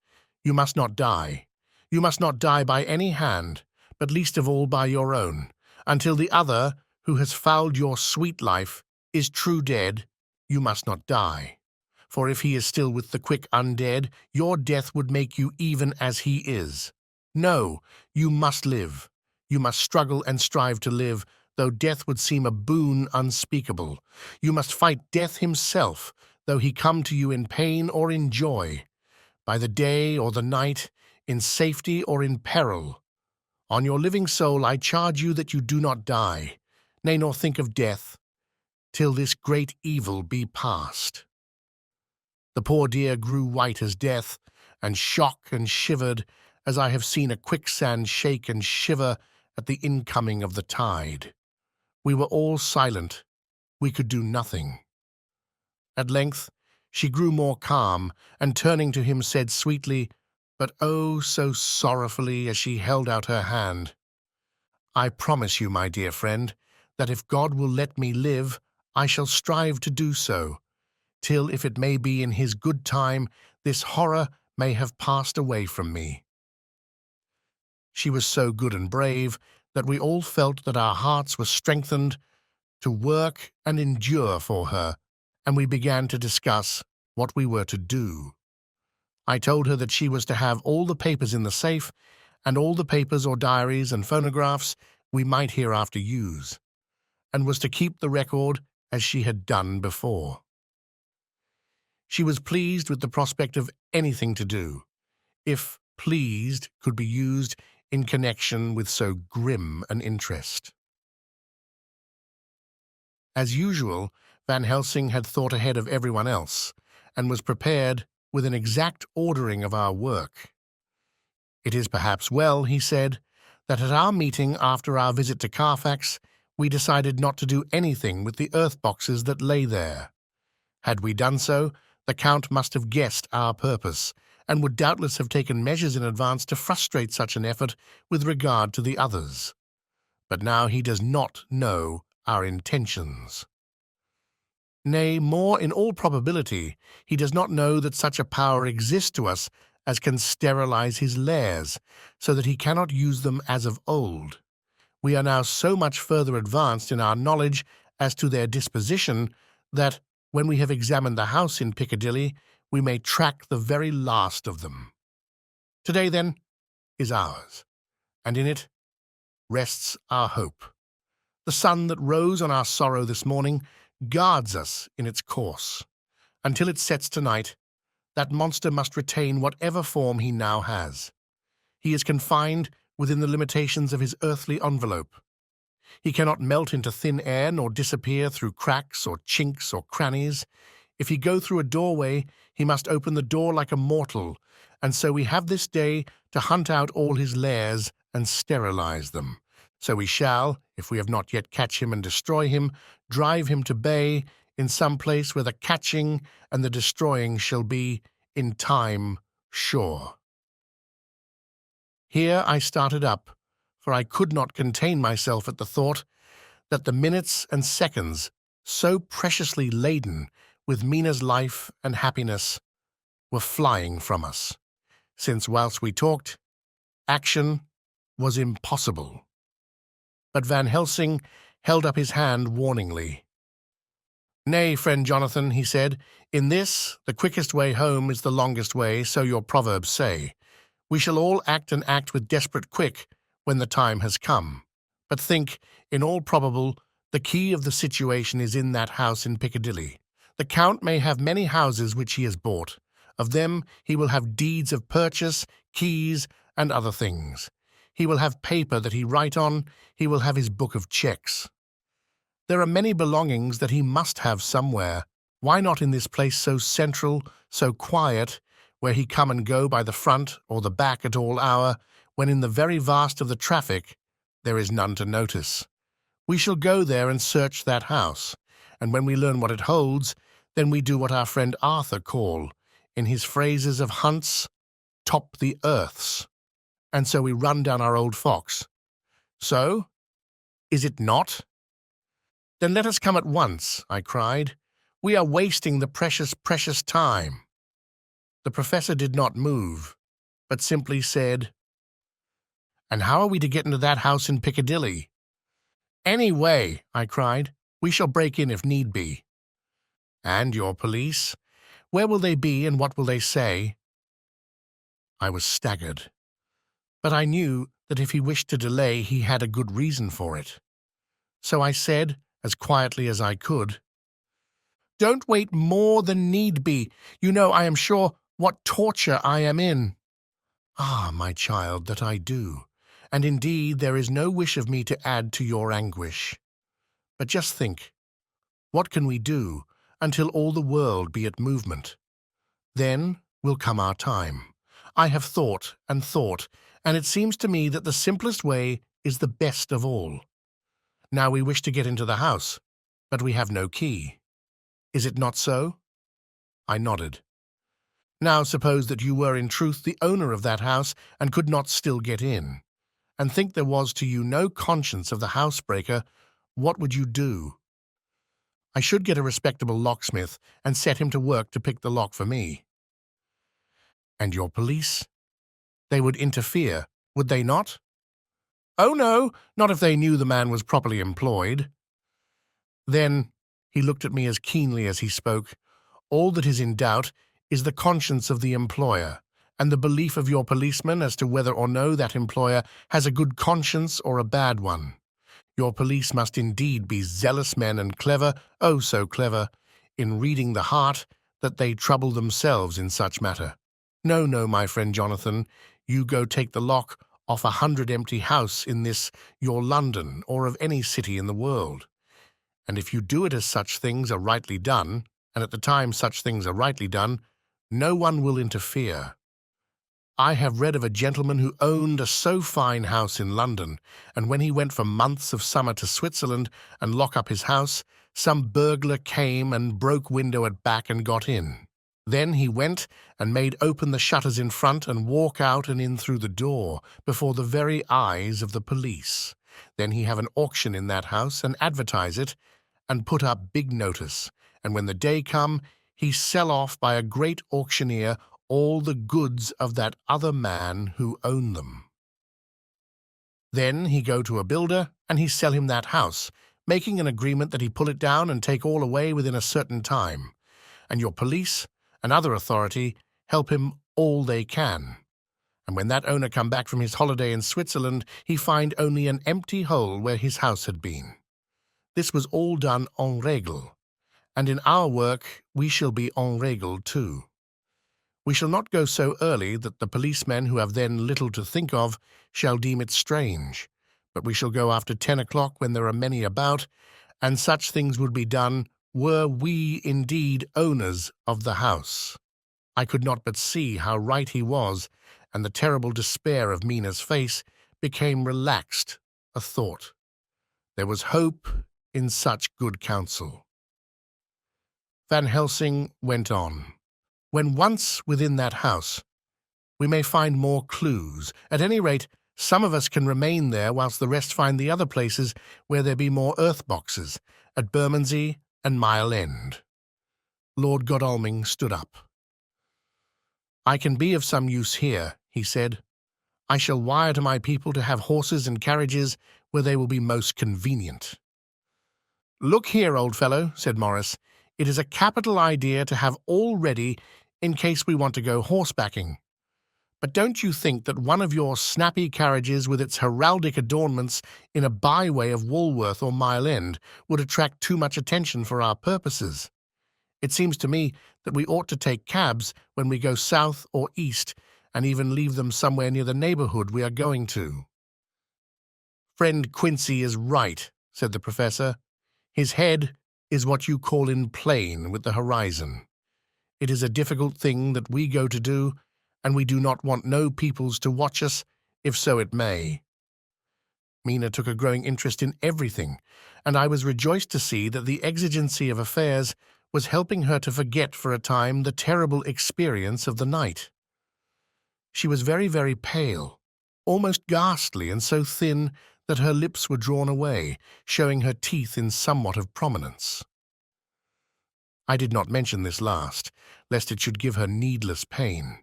You must not die. You must not die by any hand, but least of all by your own, until the other, who has fouled your sweet life, is true dead. You must not die. For if he is still with the quick undead, your death would make you even as he is. No, you must live. You must struggle and strive to live, though death would seem a boon unspeakable. You must fight death himself, though he come to you in pain or in joy, by the day or the night, in safety or in peril. On your living soul I charge you that you do not die, nay, nor think of death, till this great evil be past." The poor dear grew white as death, and shook and shivered as I have seen a quicksand shake and shiver at the incoming of the tide. We were all silent. We could do nothing. At length she grew more calm, and turning to him said sweetly, but oh so sorrowfully as she held out her hand, "I promise you, my dear friend, that if God will let me live, I shall strive to do so, till, if it may be in his good time, this horror may have passed away from me." She was so good and brave that we all felt that our hearts were strengthened to work and endure for her, and we began to discuss what we were to do. I told her that she was to have all the papers in the safe, and all the papers or diaries and phonographs we might hereafter use, and was to keep the record as she had done before. She was pleased with the prospect of anything to do, if pleased could be used in connection with so grim an interest. As usual, Van Helsing had thought ahead of everyone else, and was prepared with an exact ordering of our work. "It is perhaps well," he said, "that at our meeting after our visit to Carfax, we decided not to do anything with the earth boxes that lay there. Had we done so, the Count must have guessed our purpose, and would doubtless have taken measures in advance to frustrate such an effort with regard to the others. But now he does not know our intentions. Nay, more in all probability, he does not know that such a power exists to us as can sterilize his lairs, so that he cannot use them as of old. We are now so much further advanced in our knowledge as to their disposition that, when we have examined the house in Piccadilly, we may track the very last of them. Today, then, is ours, and in it rests our hope. The sun that rose on our sorrow this morning guards us in its course. Until it sets tonight, that monster must retain whatever form he now has. He is confined within the limitations of his earthly envelope. He cannot melt into thin air nor disappear through cracks or chinks or crannies. If he go through a doorway, he must open the door like a mortal, and so we have this day to hunt out all his lairs and sterilize them. So we shall, if we have not yet catch him and destroy him, drive him to bay in some place where the catching and the destroying shall be, in time, sure. Here I started up, for I could not contain myself at the thought that the minutes and seconds, so preciously laden with Mina's life and happiness, were flying from us, since whilst we talked, action was impossible. But Van Helsing held up his hand warningly. "Nay, friend Johnathan," he said, "in this, the quickest way home is the longest way, so your proverbs say. We shall all act and act with desperate quick when the time has come. But think, in all probable, the key of the situation is in that house in Piccadilly. The Count may have many houses which he has bought. Of them he will have deeds of purchase, keys, and other things. He will have paper that he write on, he will have his book of checks. There are many belongings that he must have somewhere. Why not in this place so central, so quiet, where he come and go by the front or the back at all hour, when in the very vast of the traffic there is none to notice? We shall go there and search that house, and when we learn what it holds, then we do what our friend Arthur call, in his phrases of hunts, top the earths. And so we run down our old fox. So, is it not? Then let us come at once, I cried. We are wasting the precious, precious time. The professor did not move, but simply said, "And how are we to get into that house in Piccadilly?" "Any way," I cried. "We shall break in if need be." "And your police? Where will they be and what will they say?" I was staggered. But I knew that if he wished to delay, he had a good reason for it. So I said, as quietly as I could, "Don't wait more than need be. You know, I am sure, what torture I am in." "Ah, my child, that I do. and indeed there is no wish of me to add to your anguish. But just think, what can we do until all the world be at movement? Then will come our time. I have thought, and it seems to me that the simplest way is the best of all. Now we wish to get into the house, but we have no key. Is it not so?" I nodded. "Now suppose that you were in truth the owner of that house and could not still get in, and think there was to you no conscience of the housebreaker, what would you do?" "I should get a respectable locksmith and set him to work to pick the lock for me." "And your police? They would interfere, would they not?" "Oh, no, not if they knew the man was properly employed." "Then," he looked at me as keenly as he spoke, "all that is in doubt is the conscience of the employer, and the belief of your policeman as to whether or no that employer has a good conscience or a bad one. Your police must indeed be zealous men and clever, oh so clever, in reading the heart, that they trouble themselves in such matter. No, no, my friend Johnathan, you go take the lock off 100 empty house in this your London, or of any city in the world. And if you do it as such things are rightly done, and at the time such things are rightly done, no one will interfere. I have read of a gentleman who owned a so fine house in London, and when he went for months of summer to Switzerland and lock up his house, some burglar came and broke window at back and got in. Then he went and made open the shutters in front and walk out and in through the door before the very eyes of the police. Then he have an auction in that house and advertise it and put up big notice, and when the day come, he sell off by a great auctioneer all the goods of that other man who owned them. Then he go to a builder and he sell him that house, making an agreement that he pull it down and take all away within a certain time, and your police and other authority help him all they can. And when that owner come back from his holiday in Switzerland, he find only an empty hole where his house had been. This was all done en règle, and in our work we shall be en règle too. We shall not go so early that the policemen who have then little to think of shall deem it strange, but we shall go after 10 o'clock when there are many about, and such things would be done were we indeed owners of the house." I could not but see how right he was, and the terrible despair of Mina's face became relaxed a thought. There was hope in such good counsel. Van Helsing went on. "When once within that house, we may find more clues. At any rate, some of us can remain there whilst the rest find the other places where there be more earth-boxes, at Bermondsey and Mile End." Lord Godalming stood up. "I can be of some use here," he said. "I shall wire to my people to have horses and carriages where they will be most convenient." "Look here, old fellow," said Morris, "it is a capital idea to have all ready in case we want to go horsebacking. But don't you think that one of your snappy carriages with its heraldic adornments in a byway of Walworth or Mile End would attract too much attention for our purposes? It seems to me that we ought to take cabs when we go south or east, and even leave them somewhere near the neighbourhood we are going to." "Friend Quincy is right," said the professor. "His head is what you call in plane with the horizon. It is a difficult thing that we go to do, and we do not want no peoples to watch us, if so it may." Mina took a growing interest in everything, and I was rejoiced to see that the exigency of affairs was helping her to forget for a time the terrible experience of the night. She was very, very pale, almost ghastly, and so thin that her lips were drawn away, showing her teeth in somewhat of prominence. I did not mention this last, lest it should give her needless pain,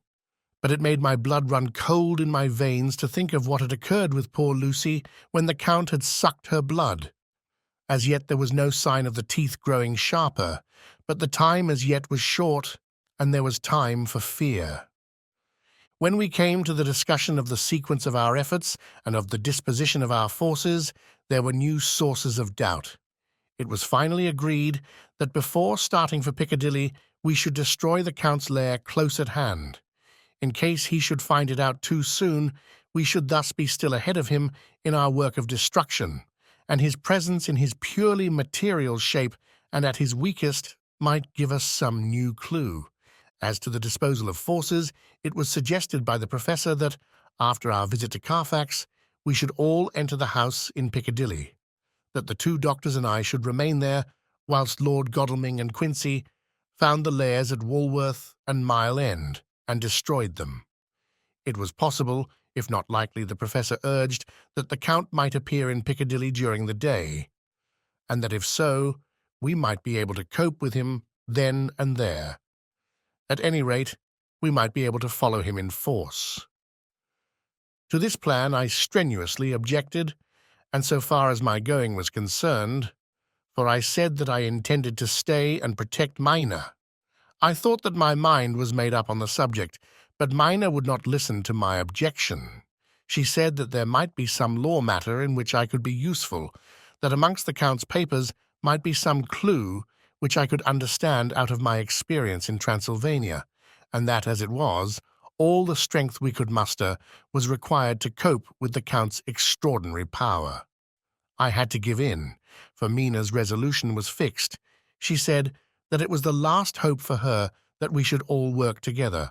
but it made my blood run cold in my veins to think of what had occurred with poor Lucy when the Count had sucked her blood. As yet there was no sign of the teeth growing sharper, but the time as yet was short, and there was time for fear. When we came to the discussion of the sequence of our efforts and of the disposition of our forces, there were new sources of doubt. It was finally agreed that before starting for Piccadilly we should destroy the Count's lair close at hand. In case he should find it out too soon, We should thus be still ahead of him in our work of destruction, and his presence in his purely material shape and at his weakest might give us some new clue. As to the disposal of forces, it was suggested by the professor that, after our visit to Carfax, we should all enter the house in Piccadilly, that the two doctors and I should remain there, whilst Lord Godalming and Quincy found the lairs at Walworth and Mile End and destroyed them. It was possible, if not likely, the professor urged, that the Count might appear in Piccadilly during the day, and that if so, we might be able to cope with him then and there. At any rate, we might be able to follow him in force. To this plan I strenuously objected, and so far as my going was concerned, for I said that I intended to stay and protect Mina. I thought that my mind was made up on the subject, but Mina would not listen to my objection. She said that there might be some law matter in which I could be useful, that amongst the Count's papers might be some clue which I could understand out of my experience in Transylvania, and that, as it was, all the strength we could muster was required to cope with the Count's extraordinary power. I had to give in, for Mina's resolution was fixed. She said that it was the last hope for her that we should all work together.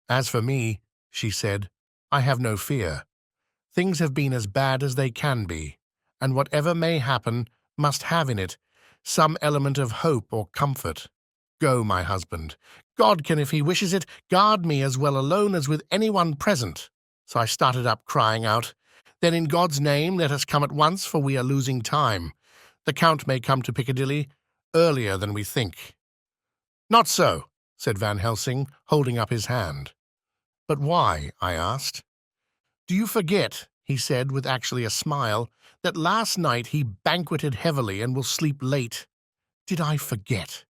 As for me, she said, I have no fear. Things have been as bad as they can be, and whatever may happen must have in it some element of hope or comfort. Go, my husband. God can, if he wishes it, guard me as well alone as with anyone present. So I started up, crying out, Then in God's name let us come at once, for we are losing time. The Count may come to Piccadilly earlier than we think. Not so, said Van Helsing, holding up his hand. But why? I asked. Do you forget, he said with actually a smile, that last night he banqueted heavily and will sleep late? Did I forget?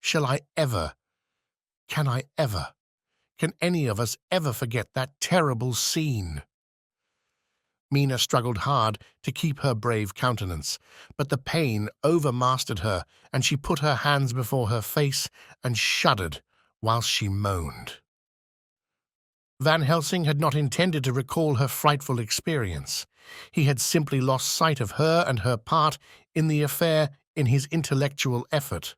Shall I ever? Can I ever? Can any of us ever forget that terrible scene? Mina struggled hard to keep her brave countenance, but the pain overmastered her, and she put her hands before her face and shuddered whilst she moaned. Van Helsing had not intended to recall her frightful experience. He had simply lost sight of her and her part in the affair in his intellectual effort.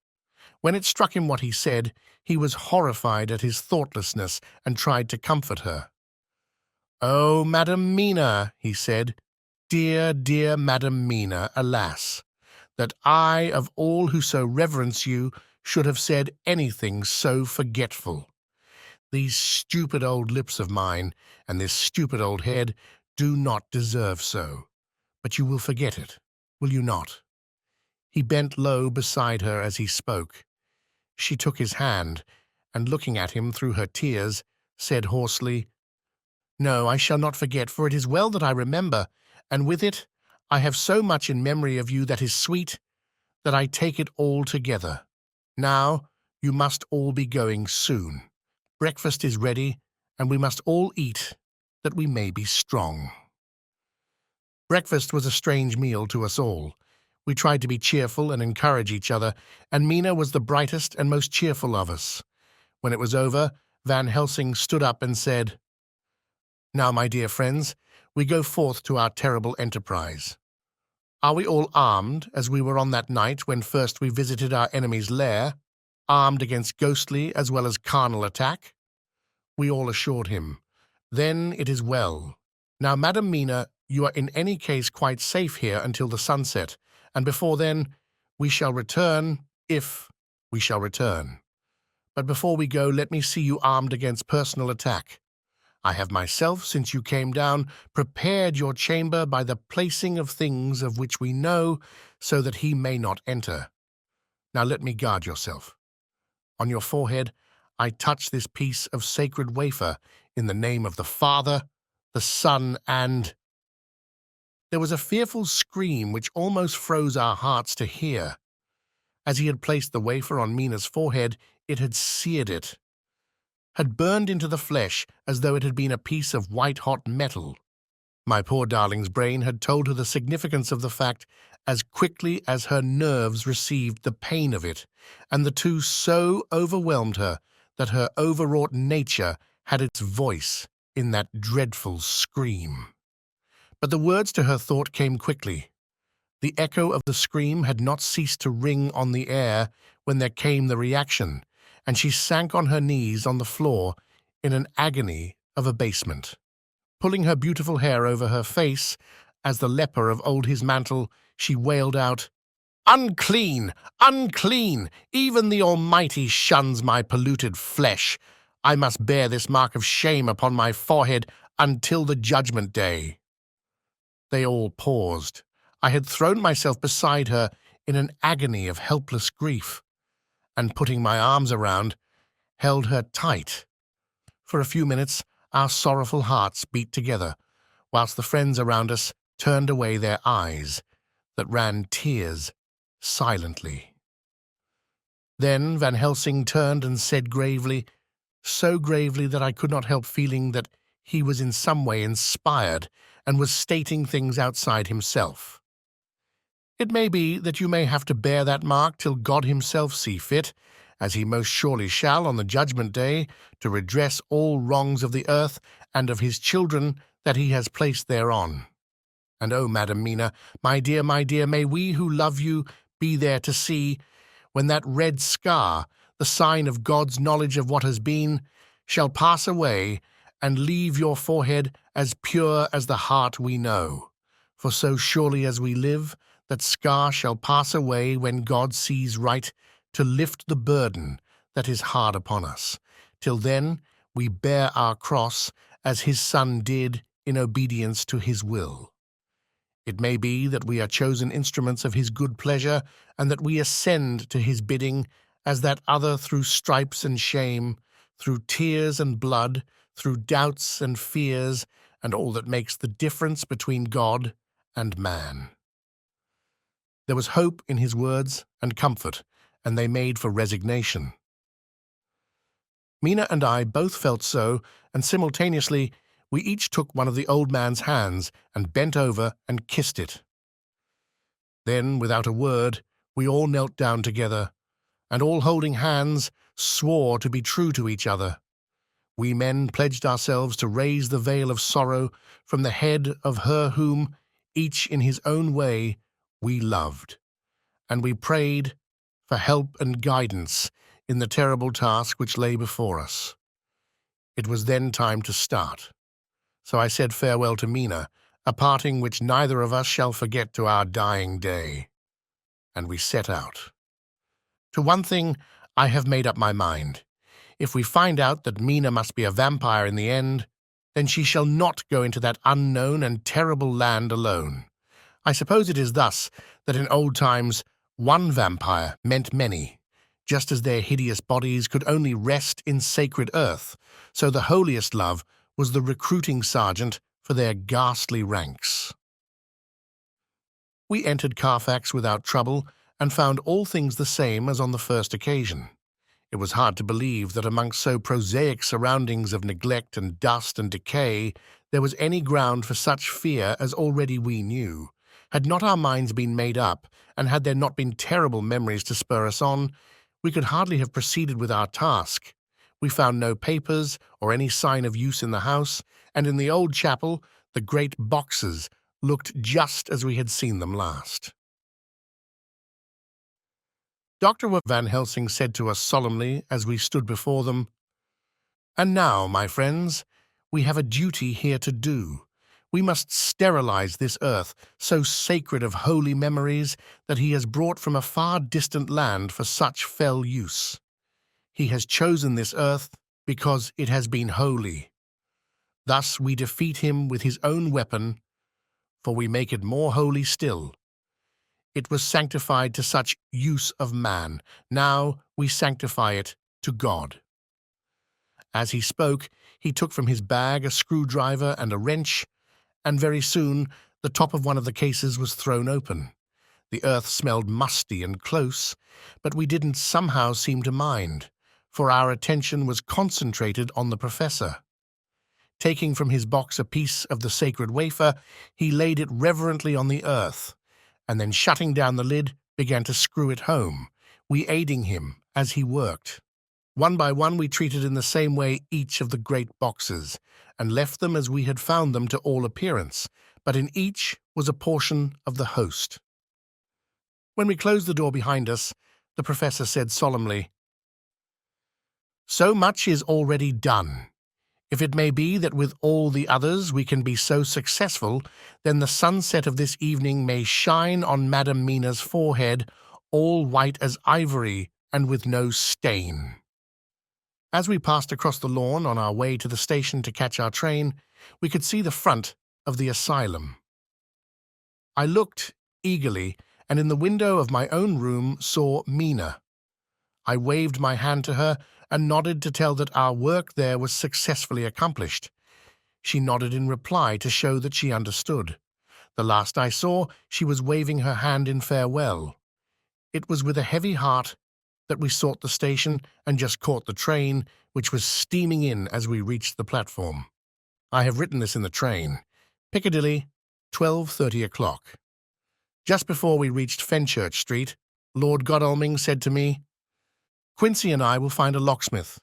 When it struck him what he said, he was horrified at his thoughtlessness and tried to comfort her. "Oh, Madam Mina," he said, "dear, dear Madam Mina, alas, that I, of all who so reverence you, should have said anything so forgetful. These stupid old lips of mine and this stupid old head do not deserve so. But you will forget it, will you not?" He bent low beside her as he spoke. She took his hand, and looking at him through her tears, said hoarsely, "No, I shall not forget, for it is well that I remember, and with it I have so much in memory of you that is sweet, that I take it all together. Now you must all be going soon. Breakfast is ready, and we must all eat, that we may be strong." Breakfast was a strange meal to us all. We tried to be cheerful and encourage each other, and Mina was the brightest and most cheerful of us. When it was over, Van Helsing stood up and said, "Now, my dear friends, we go forth to our terrible enterprise. Are we all armed, as we were on that night when first we visited our enemy's lair, armed against ghostly as well as carnal attack?" We all assured him. "Then it is well. Now, Madam Mina, you are in any case quite safe here until the sunset, and before then we shall return, if we shall return. But before we go, let me see you armed against personal attack. I have myself, since you came down, prepared your chamber by the placing of things of which we know, so that he may not enter. Now let me guard yourself. On your forehead I touch this piece of sacred wafer in the name of the Father, the Son, and—" There was a fearful scream which almost froze our hearts to hear. As he had placed the wafer on Mina's forehead, it had seared it, had burned into the flesh as though it had been a piece of white-hot metal. My poor darling's brain had told her the significance of the fact as quickly as her nerves received the pain of it, and the two so overwhelmed her that her overwrought nature had its voice in that dreadful scream. But the words to her thought came quickly. The echo of the scream had not ceased to ring on the air when there came the reaction, and she sank on her knees on the floor in an agony of abasement. Pulling her beautiful hair over her face, as the leper of old his mantle, she wailed out, "Unclean! Unclean! Even the Almighty shuns my polluted flesh. I must bear this mark of shame upon my forehead until the judgment day." They all paused. I had thrown myself beside her in an agony of helpless grief, and putting my arms around, held her tight. For a few minutes our sorrowful hearts beat together, whilst the friends around us turned away their eyes, that ran tears silently. Then Van Helsing turned and said gravely, so gravely that I could not help feeling that he was in some way inspired and was stating things outside himself. "It may be that you may have to bear that mark till God himself see fit, as he most surely shall on the judgment day, to redress all wrongs of the earth and of his children that he has placed thereon. And oh, Madam Mina, my dear, may we who love you be there to see, when that red scar, the sign of God's knowledge of what has been, shall pass away and leave your forehead as pure as the heart we know. For so surely as we live, that scar shall pass away when God sees right to lift the burden that is hard upon us. Till then we bear our cross as his Son did in obedience to his will. It may be that we are chosen instruments of his good pleasure, and that we ascend to his bidding as that other through stripes and shame, through tears and blood, through doubts and fears, and all that makes the difference between God and man." There was hope in his words and comfort, and they made for resignation. Mina and I both felt so, and simultaneously we each took one of the old man's hands and bent over and kissed it. Then, without a word, we all knelt down together, and all holding hands, swore to be true to each other. We men pledged ourselves to raise the veil of sorrow from the head of her whom, each in his own way, we loved, and we prayed for help and guidance in the terrible task which lay before us. It was then time to start. So I said farewell to Mina, a parting which neither of us shall forget to our dying day. And we set out. To one thing I have made up my mind. If we find out that Mina must be a vampire in the end, then she shall not go into that unknown and terrible land alone. I suppose it is thus that in old times one vampire meant many. Just as their hideous bodies could only rest in sacred earth, so the holiest love was the recruiting sergeant for their ghastly ranks. We entered Carfax without trouble and found all things the same as on the first occasion. It was hard to believe that amongst so prosaic surroundings of neglect and dust and decay there was any ground for such fear as already we knew. Had not our minds been made up, and had there not been terrible memories to spur us on, we could hardly have proceeded with our task. We found no papers or any sign of use in the house, and in the old chapel the great boxes looked just as we had seen them last. Dr. Van Helsing said to us solemnly as we stood before them, "And now, my friends, we have a duty here to do. We must sterilize this earth, so sacred of holy memories that he has brought from a far distant land for such fell use. He has chosen this earth because it has been holy. Thus we defeat him with his own weapon, for we make it more holy still. It was sanctified to such use of man. Now we sanctify it to God." As he spoke, he took from his bag a screwdriver and a wrench, and very soon the top of one of the cases was thrown open. The earth smelled musty and close, but we didn't somehow seem to mind, for our attention was concentrated on the professor. Taking from his box a piece of the sacred wafer, he laid it reverently on the earth, and then shutting down the lid, began to screw it home, we aiding him as he worked. One by one we treated in the same way each of the great boxes, and left them as we had found them to all appearance, but in each was a portion of the host. When we closed the door behind us, the professor said solemnly, "So much is already done. If it may be that with all the others we can be so successful, then the sunset of this evening may shine on Madam Mina's forehead, all white as ivory and with no stain." As we passed across the lawn on our way to the station to catch our train, we could see the front of the asylum. I looked eagerly, and in the window of my own room saw Mina. I waved my hand to her and nodded to tell that our work there was successfully accomplished. She nodded in reply to show that she understood. The last I saw, she was waving her hand in farewell. It was with a heavy heart that we sought the station and just caught the train, which was steaming in as we reached the platform. I have written this in the train. Piccadilly, 12:30 o'clock. Just before we reached Fenchurch Street, Lord Godalming said to me, "Quincy and I will find a locksmith.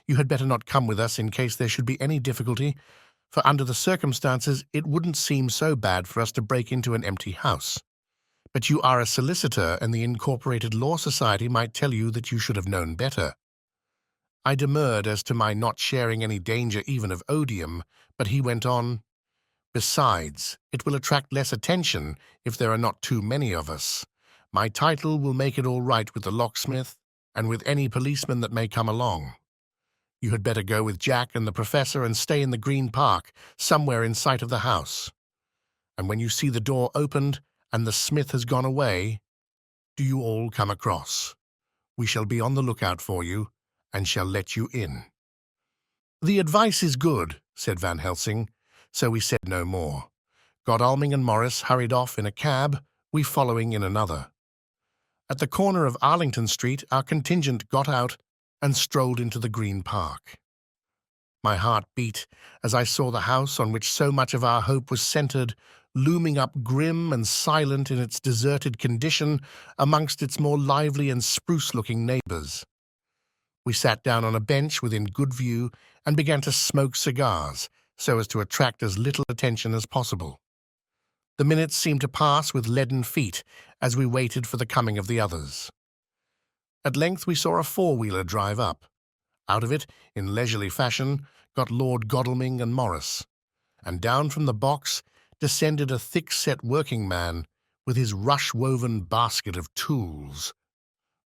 You had better not come with us in case there should be any difficulty, for under the circumstances it wouldn't seem so bad for us to break into an empty house. But you are a solicitor, and the Incorporated Law Society might tell you that you should have known better." I demurred as to my not sharing any danger even of odium, but he went on, "Besides, it will attract less attention if there are not too many of us. My title will make it all right with the locksmith and with any policeman that may come along. You had better go with Jack and the professor and stay in the Green Park, somewhere in sight of the house. And when you see the door opened and the smith has gone away, do you all come across. We shall be on the lookout for you and shall let you in." "The advice is good," said Van Helsing, so we said no more. Godalming and Morris hurried off in a cab, we following in another. At the corner of Arlington Street, our contingent got out and strolled into the Green Park. My heart beat as I saw the house on which so much of our hope was centered, looming up grim and silent in its deserted condition amongst its more lively and spruce-looking neighbors. We sat down on a bench within good view and began to smoke cigars, so as to attract as little attention as possible. The minutes seemed to pass with leaden feet as we waited for the coming of the others. At length we saw a four-wheeler drive up. Out of it, in leisurely fashion, got Lord Godalming and Morris, and down from the box descended a thick-set working man with his rush-woven basket of tools.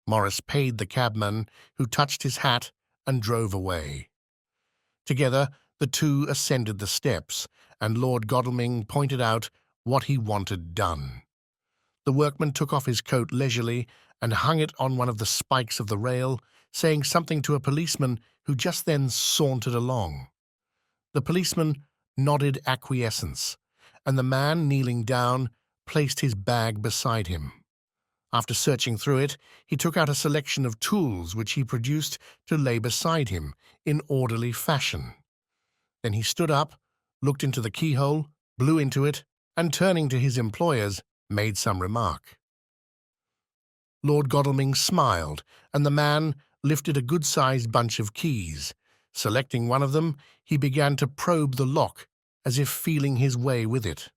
Morris paid the cabman, who touched his hat and drove away. Together, the two ascended the steps, and Lord Godalming pointed out what he wanted done. The workman took off his coat leisurely and hung it on one of the spikes of the rail, saying something to a policeman who just then sauntered along. The policeman nodded acquiescence, and the man, kneeling down, placed his bag beside him. After searching through it, he took out a selection of tools which he produced to lay beside him in orderly fashion. Then he stood up, looked into the keyhole, blew into it, and turning to his employers, made some remark. Lord Godalming smiled, and the man lifted a good-sized bunch of keys. Selecting one of them, he began to probe the lock, as if feeling his way with it.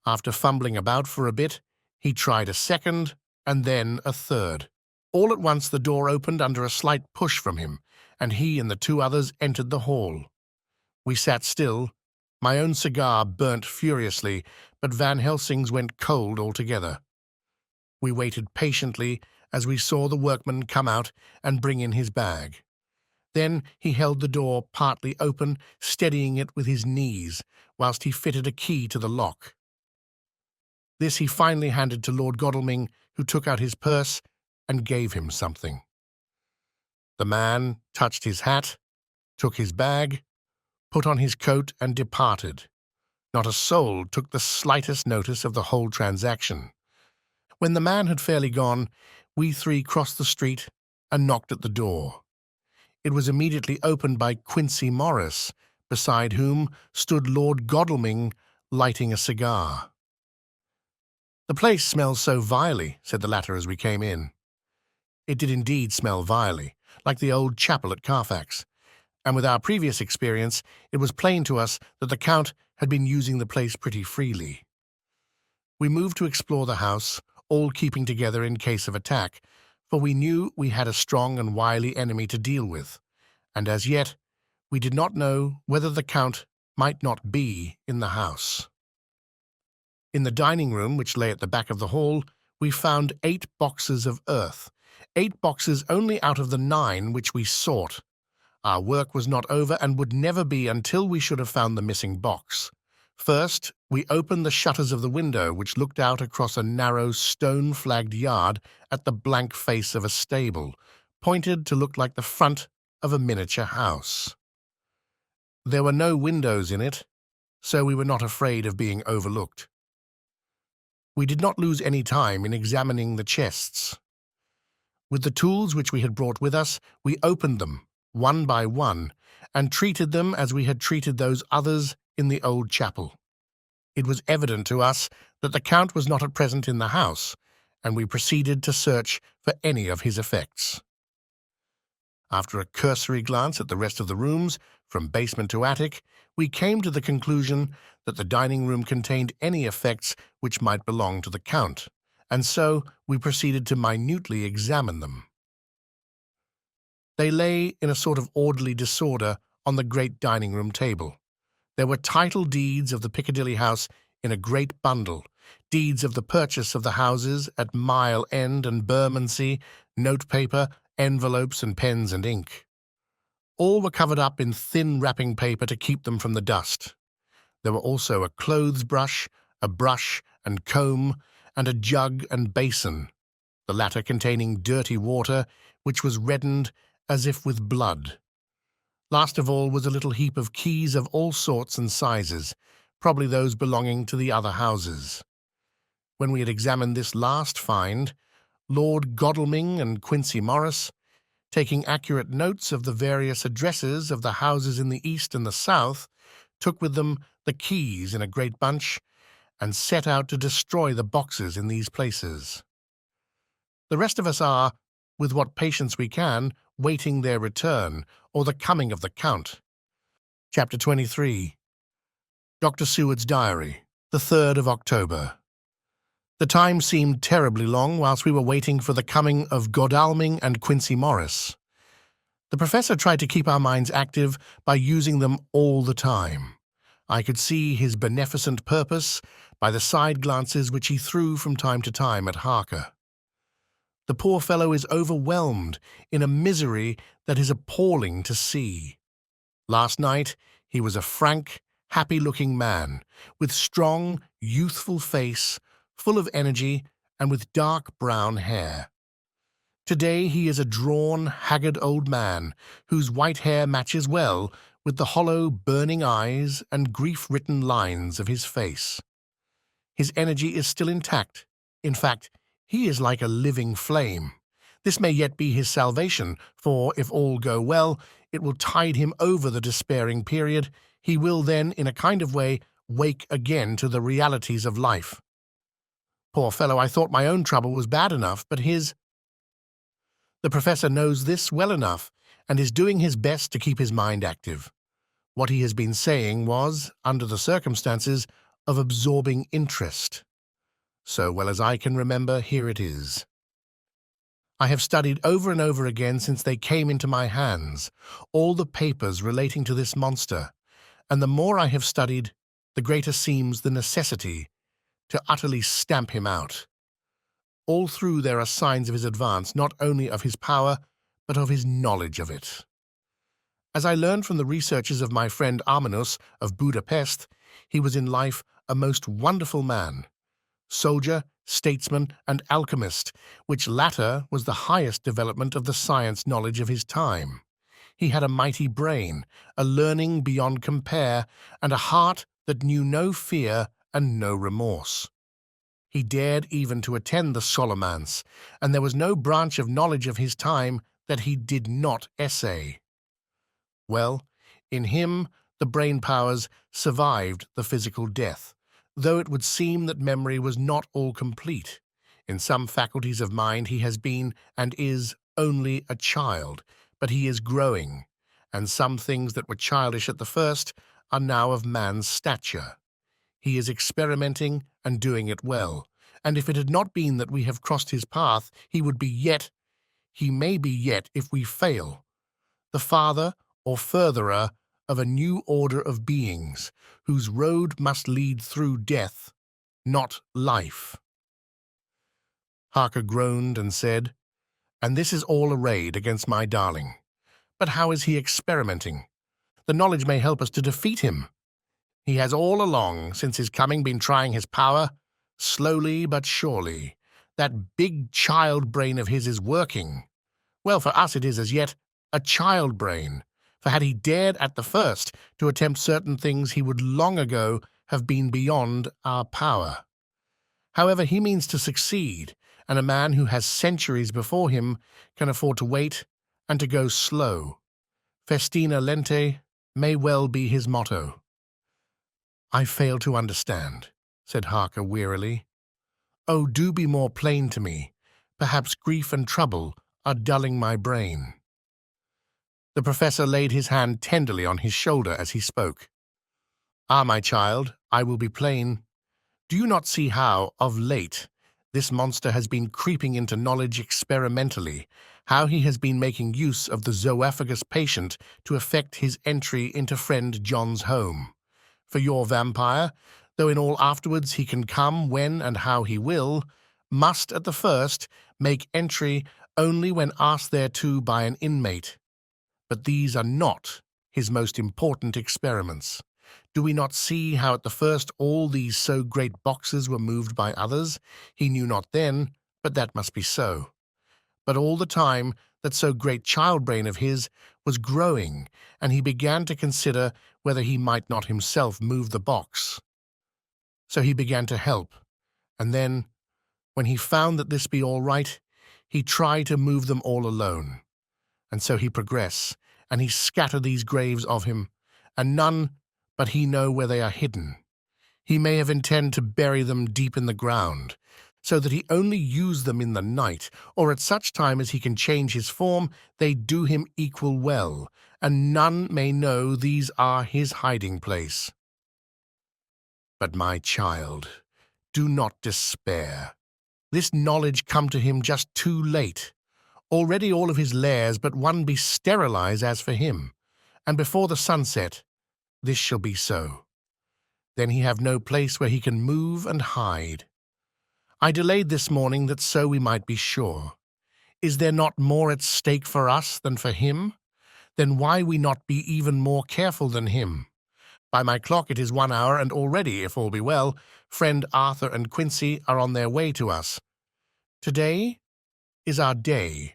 After fumbling about for a bit, he tried a second, and then a third. All at once the door opened under a slight push from him, and he and the two others entered the hall. We sat still. My own cigar burnt furiously, but Van Helsing's went cold altogether. We waited patiently as we saw the workman come out and bring in his bag. Then he held the door partly open, steadying it with his knees, whilst he fitted a key to the lock. This he finally handed to Lord Godalming, who took out his purse and gave him something. The man touched his hat, took his bag, put on his coat and departed. Not a soul took the slightest notice of the whole transaction. When the man had fairly gone, we three crossed the street and knocked at the door. It was immediately opened by Quincy Morris, beside whom stood Lord Godalming lighting a cigar. "The place smells so vilely," said the latter as we came in. It did indeed smell vilely, like the old chapel at Carfax, and with our previous experience, it was plain to us that the Count had been using the place pretty freely. We moved to explore the house, all keeping together in case of attack, for we knew we had a strong and wily enemy to deal with, and as yet we did not know whether the Count might not be in the house. In the dining room, which lay at the back of the hall, we found 8 boxes of earth, 8 boxes only out of the 9 which we sought. Our work was not over and would never be until we should have found the missing box. First, we opened the shutters of the window, which looked out across a narrow, stone-flagged yard at the blank face of a stable, pointed to look like the front of a miniature house. There were no windows in it, so we were not afraid of being overlooked. We did not lose any time in examining the chests. With the tools which we had brought with us, we opened them, one by one, and treated them as we had treated those others in the old chapel. It was evident to us that the Count was not at present in the house, and we proceeded to search for any of his effects. After a cursory glance at the rest of the rooms, from basement to attic, we came to the conclusion that the dining room contained any effects which might belong to the Count, and so we proceeded to minutely examine them. They lay in a sort of orderly disorder on the great dining room table. There were title deeds of the Piccadilly house in a great bundle, deeds of the purchase of the houses at Mile End and Bermondsey, notepaper, envelopes and pens and ink. All were covered up in thin wrapping paper to keep them from the dust. There were also a clothes brush, a brush and comb, and a jug and basin, the latter containing dirty water, which was reddened as if with blood. Last of all was a little heap of keys of all sorts and sizes, probably those belonging to the other houses. When we had examined this last find, Lord Godalming and Quincy Morris, taking accurate notes of the various addresses of the houses in the east and the south, took with them the keys in a great bunch and set out to destroy the boxes in these places. The rest of us are, with what patience we can, waiting their return, or the coming of the Count. Chapter 23. Dr. Seward's Diary, the 3rd of October. The time seemed terribly long whilst we were waiting for the coming of Godalming and Quincy Morris. The professor tried to keep our minds active by using them all the time. I could see his beneficent purpose by the side glances which he threw from time to time at Harker. The poor fellow is overwhelmed in a misery that is appalling to see. Last night he was a frank, happy-looking man, with strong, youthful face, full of energy, and with dark brown hair. Today he is a drawn, haggard old man, whose white hair matches well with the hollow, burning eyes and grief-written lines of his face. His energy is still intact. In fact, he is like a living flame. This may yet be his salvation, for if all go well, it will tide him over the despairing period. He will then, in a kind of way, wake again to the realities of life. Poor fellow, I thought my own trouble was bad enough, but his— The professor knows this well enough, and is doing his best to keep his mind active. What he has been saying was, under the circumstances, of absorbing interest. So well as I can remember, here it is. I have studied over and over again since they came into my hands all the papers relating to this monster, and the more I have studied, the greater seems the necessity to utterly stamp him out. All through there are signs of his advance, not only of his power, but of his knowledge of it. As I learned from the researches of my friend Arminus of Budapest, he was in life a most wonderful man. Soldier, statesman, and alchemist, which latter was the highest development of the science knowledge of his time. He had a mighty brain, a learning beyond compare, and a heart that knew no fear and no remorse. He dared even to attend the Solomance, and there was no branch of knowledge of his time that he did not essay. Well, in him the brain powers survived the physical death, though it would seem that memory was not all complete. In some faculties of mind he has been and is only a child, but he is growing, and some things that were childish at the first are now of man's stature. He is experimenting and doing it well, and if it had not been that we have crossed his path, he may be yet, if we fail, the father or furtherer of a new order of beings, whose road must lead through death, not life. Harker groaned and said, "And this is all arrayed against my darling. But how is he experimenting? The knowledge may help us to defeat him. He has all along, since his coming, been trying his power, slowly but surely. That big child brain of his is working. Well, for us it is as yet a child brain, for had he dared at the first to attempt certain things, he would long ago have been beyond our power. However, he means to succeed, and a man who has centuries before him can afford to wait and to go slow. Festina lente may well be his motto." "I fail to understand," said Harker wearily. "Oh, do be more plain to me. Perhaps grief and trouble are dulling my brain." The professor laid his hand tenderly on his shoulder as he spoke. "Ah, my child, I will be plain. Do you not see how, of late, this monster has been creeping into knowledge experimentally, how he has been making use of the zoophagous patient to effect his entry into friend John's home? For your vampire, though in all afterwards he can come when and how he will, must at the first make entry only when asked thereto by an inmate. But these are not his most important experiments. Do we not see how at the first all these so great boxes were moved by others? He knew not then, but that must be so. But all the time that so great child-brain of his was growing, and he began to consider whether he might not himself move the box. So he began to help, and then, when he found that this be all right, he tried to move them all alone. And so he progress, and he scatter these graves of him, and none but he know where they are hidden. He may have intend to bury them deep in the ground, so that he only use them in the night, or at such time as he can change his form, they do him equal well, and none may know these are his hiding place. But my child, do not despair. This knowledge come to him just too late. Already all of his lairs but one be sterilized as for him, and before the sunset this shall be so. Then he have no place where he can move and hide. I delayed this morning that so we might be sure. Is there not more at stake for us than for him? Then why we not be even more careful than him? By my clock it is 1 hour, and already, if all be well, friend Arthur and Quincy are on their way to us. Today is our day,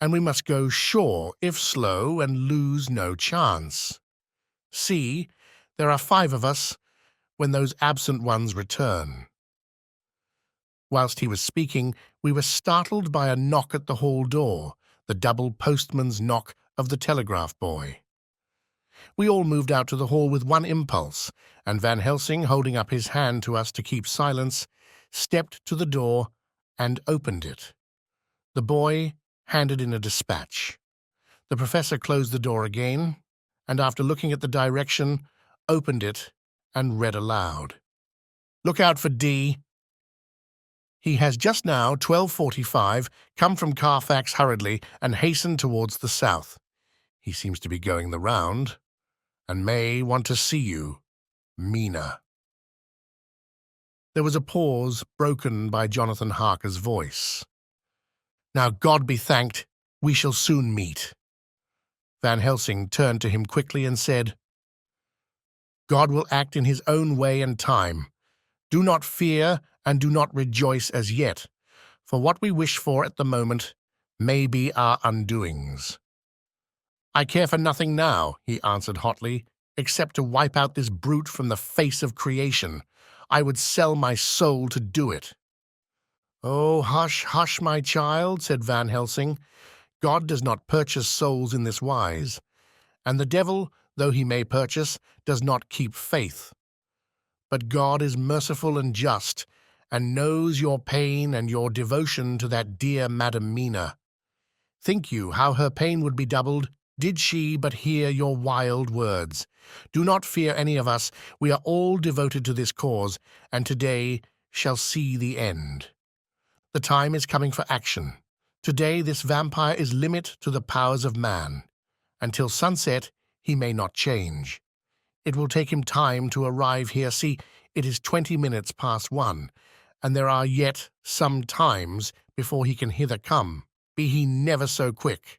and we must go sure if slow and lose no chance. See, there are 5 of us when those absent ones return." Whilst he was speaking, we were startled by a knock at the hall door, the double postman's knock of the telegraph boy. We all moved out to the hall with one impulse, and Van Helsing, holding up his hand to us to keep silence, stepped to the door and opened it. The boy handed in a dispatch. The professor closed the door again, and after looking at the direction, opened it and read aloud. "Look out for D. He has just now, 12:45, come from Carfax hurriedly and hastened towards the south. He seems to be going the round, and may want to see you. Mina." There was a pause broken by Johnathan Harker's voice. "Now God be thanked, we shall soon meet." Van Helsing turned to him quickly and said, "God will act in his own way and time. Do not fear and do not rejoice as yet, for what we wish for at the moment may be our undoings." "I care for nothing now," he answered hotly, "except to wipe out this brute from the face of creation. I would sell my soul to do it." "Oh, hush, hush, my child," said Van Helsing. "God does not purchase souls in this wise, and the devil, though he may purchase, does not keep faith. But God is merciful and just, and knows your pain and your devotion to that dear Madam Mina. Think you how her pain would be doubled Did she but hear your wild words? Do not fear any of us. We are all devoted to this cause, and today shall see the end. The time is coming for action. Today this vampire is limit to the powers of man. Until sunset, he may not change. It will take him time to arrive here. See, it is 20 minutes past 1, and there are yet some times before he can hither come, be he never so quick.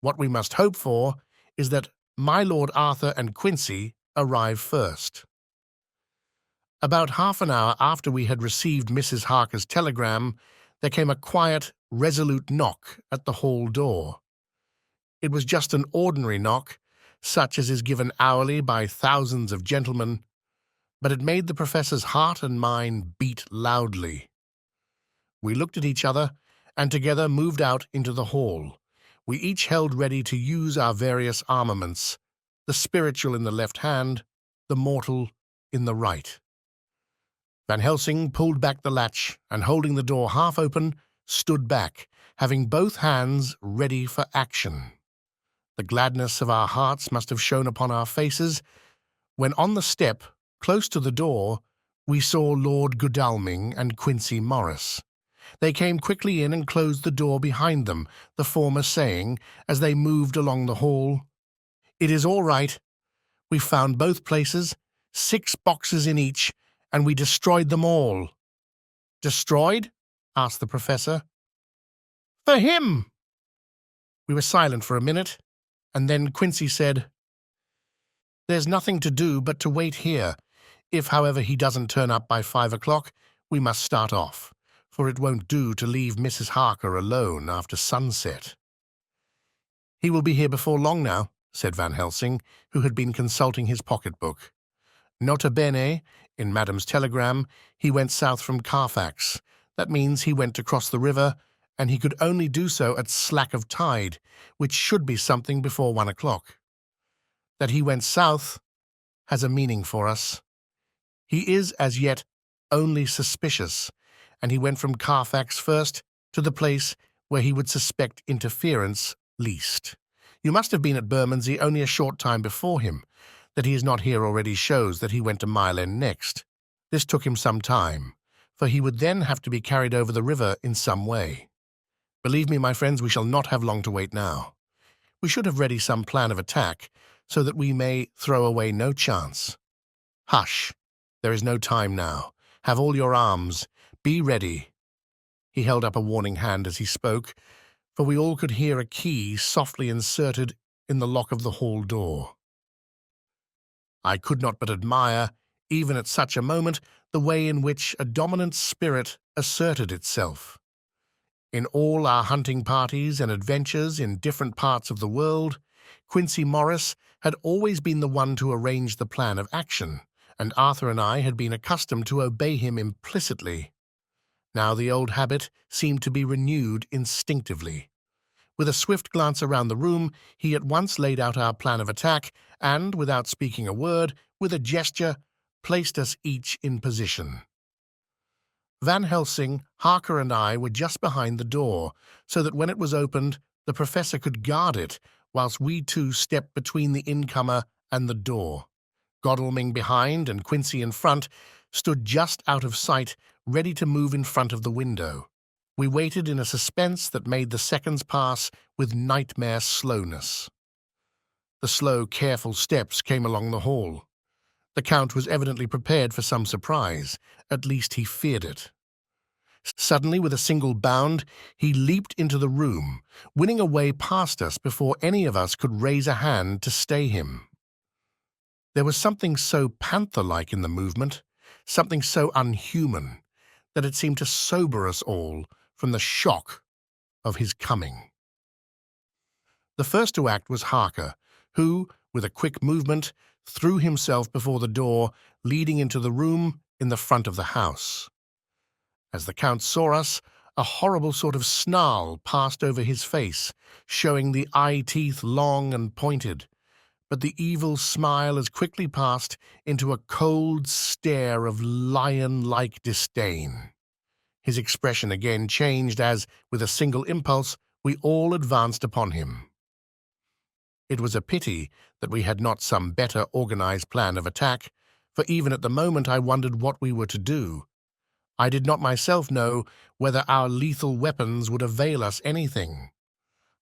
What we must hope for is that my Lord Arthur and Quincy arrive first. About half an hour after we had received Mrs. Harker's telegram, there came a quiet, resolute knock at the hall door. It was just an ordinary knock, such as is given hourly by thousands of gentlemen, but it made the professor's heart and mine beat loudly. We looked at each other, and together moved out into the hall. We each held ready to use our various armaments, the spiritual in the left hand, the mortal in the right. Van Helsing pulled back the latch, and holding the door half open, stood back, having both hands ready for action. The gladness of our hearts must have shone upon our faces, when on the step, close to the door, we saw Lord Godalming and Quincy Morris. They came quickly in and closed the door behind them, the former saying, as they moved along the hall, "It is all right. We found both places, 6 boxes in each, and we destroyed them all." "Destroyed?" asked the professor. "For him!" We were silent for a minute, and then Quincy said, "There's nothing to do but to wait here. If, however, he doesn't turn up by 5 o'clock, we must start off, for it won't do to leave Mrs. Harker alone after sunset." "He will be here before long now," said Van Helsing, who had been consulting his pocketbook. "Nota bene, in Madam's telegram, he went south from Carfax. That means he went to cross the river, and he could only do so at slack of tide, which should be something before 1 o'clock. That he went south has a meaning for us. He is, as yet, only suspicious, and he went from Carfax first to the place where he would suspect interference least. You must have been at Bermondsey only a short time before him. That he is not here already shows that he went to Mile End next. This took him some time, for he would then have to be carried over the river in some way. Believe me, my friends, we shall not have long to wait now. We should have ready some plan of attack, so that we may throw away no chance. Hush! There is no time now. Have all your arms. Be ready." He held up a warning hand as he spoke, for we all could hear a key softly inserted in the lock of the hall door. I could not but admire, even at such a moment, the way in which a dominant spirit asserted itself. In all our hunting parties and adventures in different parts of the world, Quincy Morris had always been the one to arrange the plan of action, and Arthur and I had been accustomed to obey him implicitly. Now the old habit seemed to be renewed instinctively. With a swift glance around the room, he at once laid out our plan of attack and, without speaking a word, with a gesture, placed us each in position. Van Helsing, Harker, and I were just behind the door, so that when it was opened, the professor could guard it, whilst we two stepped between the incomer and the door. Godalming behind and Quincy in front stood just out of sight, ready to move in front of the window. We waited in a suspense that made the seconds pass with nightmare slowness. The slow, careful steps came along the hall. The Count was evidently prepared for some surprise. At least he feared it. Suddenly, with a single bound, he leaped into the room, winning a way past us before any of us could raise a hand to stay him. There was something so panther-like in the movement, something so unhuman, that it seemed to sober us all from the shock of his coming. The first to act was Harker, who, with a quick movement, threw himself before the door leading into the room in the front of the house. As the Count saw us, a horrible sort of snarl passed over his face, showing the eye-teeth long and pointed, but the evil smile as quickly passed into a cold stare of lion-like disdain. His expression again changed as, with a single impulse, we all advanced upon him. It was a pity that we had not some better organized plan of attack, for even at the moment I wondered what we were to do. I did not myself know whether our lethal weapons would avail us anything.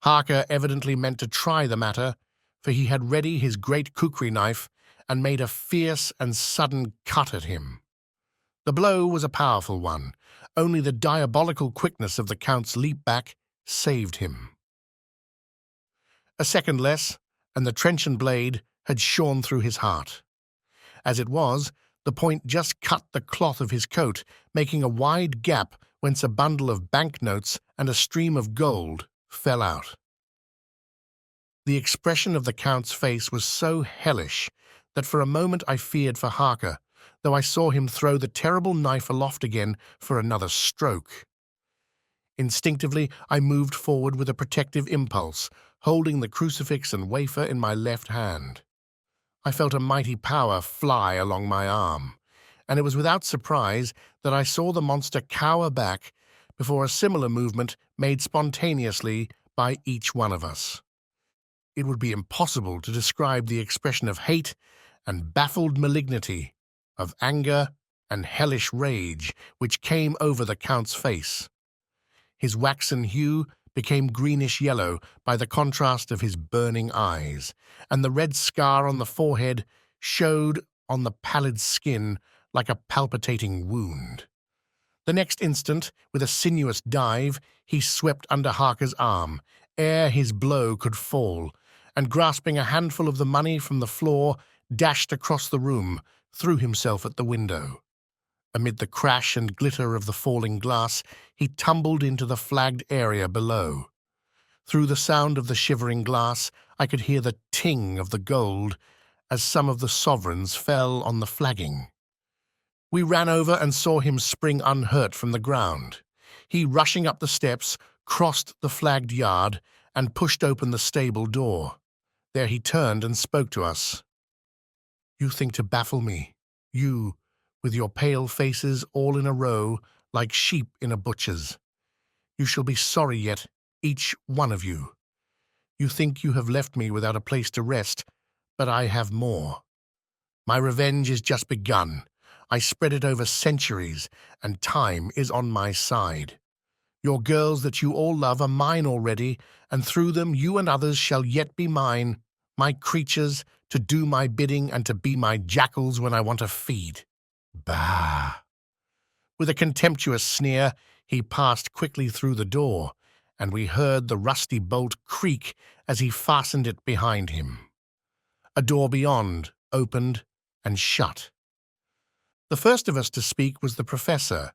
Harker evidently meant to try the matter, for he had ready his great kukri knife and made a fierce and sudden cut at him. The blow was a powerful one. Only the diabolical quickness of the Count's leap back saved him. A second less, and the truncheon blade had shorn through his heart. As it was, the point just cut the cloth of his coat, making a wide gap whence a bundle of banknotes and a stream of gold fell out. The expression of the Count's face was so hellish that for a moment I feared for Harker, though I saw him throw the terrible knife aloft again for another stroke. Instinctively, I moved forward with a protective impulse, holding the crucifix and wafer in my left hand. I felt a mighty power fly along my arm, and it was without surprise that I saw the monster cower back before a similar movement made spontaneously by each one of us. It would be impossible to describe the expression of hate and baffled malignity, of anger and hellish rage which came over the Count's face. His waxen hue became greenish-yellow by the contrast of his burning eyes, and the red scar on the forehead showed on the pallid skin like a palpitating wound. The next instant, with a sinuous dive, he swept under Harker's arm, ere his blow could fall, and grasping a handful of the money from the floor, dashed across the room, threw himself at the window. Amid the crash and glitter of the falling glass, he tumbled into the flagged area below. Through the sound of the shivering glass, I could hear the ting of the gold as some of the sovereigns fell on the flagging. We ran over and saw him spring unhurt from the ground. He, rushing up the steps, crossed the flagged yard and pushed open the stable door. There he turned and spoke to us. "You think to baffle me, you, with your pale faces all in a row, like sheep in a butcher's. You shall be sorry yet, each one of you. You think you have left me without a place to rest, but I have more. My revenge is just begun. I spread it over centuries, and time is on my side. Your girls that you all love are mine already, and through them you and others shall yet be mine, my creatures, to do my bidding and to be my jackals when I want to feed." Bah! With a contemptuous sneer, he passed quickly through the door, and we heard the rusty bolt creak as he fastened it behind him. A door beyond opened and shut. The first of us to speak was the professor,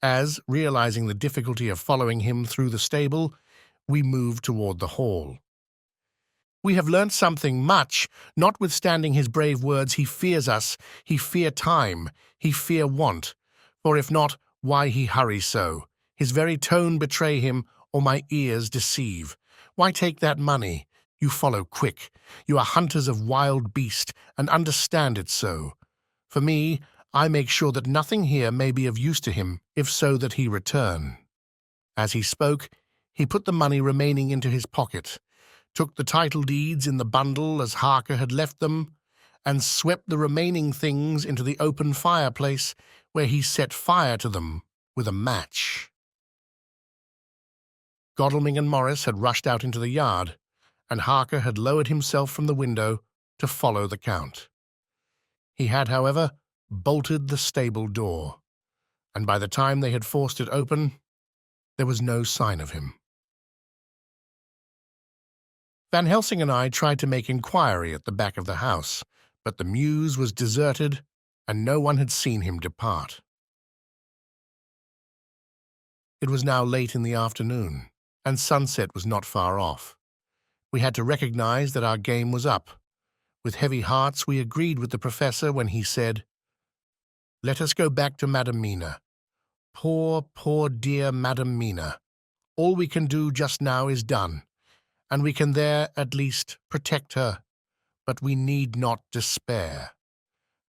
as, realizing the difficulty of following him through the stable, we moved toward the hall. "We have learnt something much. Notwithstanding his brave words, he fears us, he fear time, he fear want. For if not, why he hurry so? His very tone betray him, or my ears deceive. Why take that money? You follow quick. You are hunters of wild beast, and understand it so. For me, I make sure that nothing here may be of use to him, if so that he return." As he spoke, he put the money remaining into his pocket, took the title deeds in the bundle as Harker had left them, and swept the remaining things into the open fireplace, where he set fire to them with a match. Godalming and Morris had rushed out into the yard, and Harker had lowered himself from the window to follow the Count. He had, however, bolted the stable door, and by the time they had forced it open, there was no sign of him. Van Helsing and I tried to make inquiry at the back of the house, but the mews was deserted, and no one had seen him depart. It was now late in the afternoon, and sunset was not far off. We had to recognize that our game was up. With heavy hearts we agreed with the professor when he said, "Let us go back to Madam Mina. Poor, poor dear Madam Mina. All we can do just now is done, and we can there, at least, protect her. But we need not despair.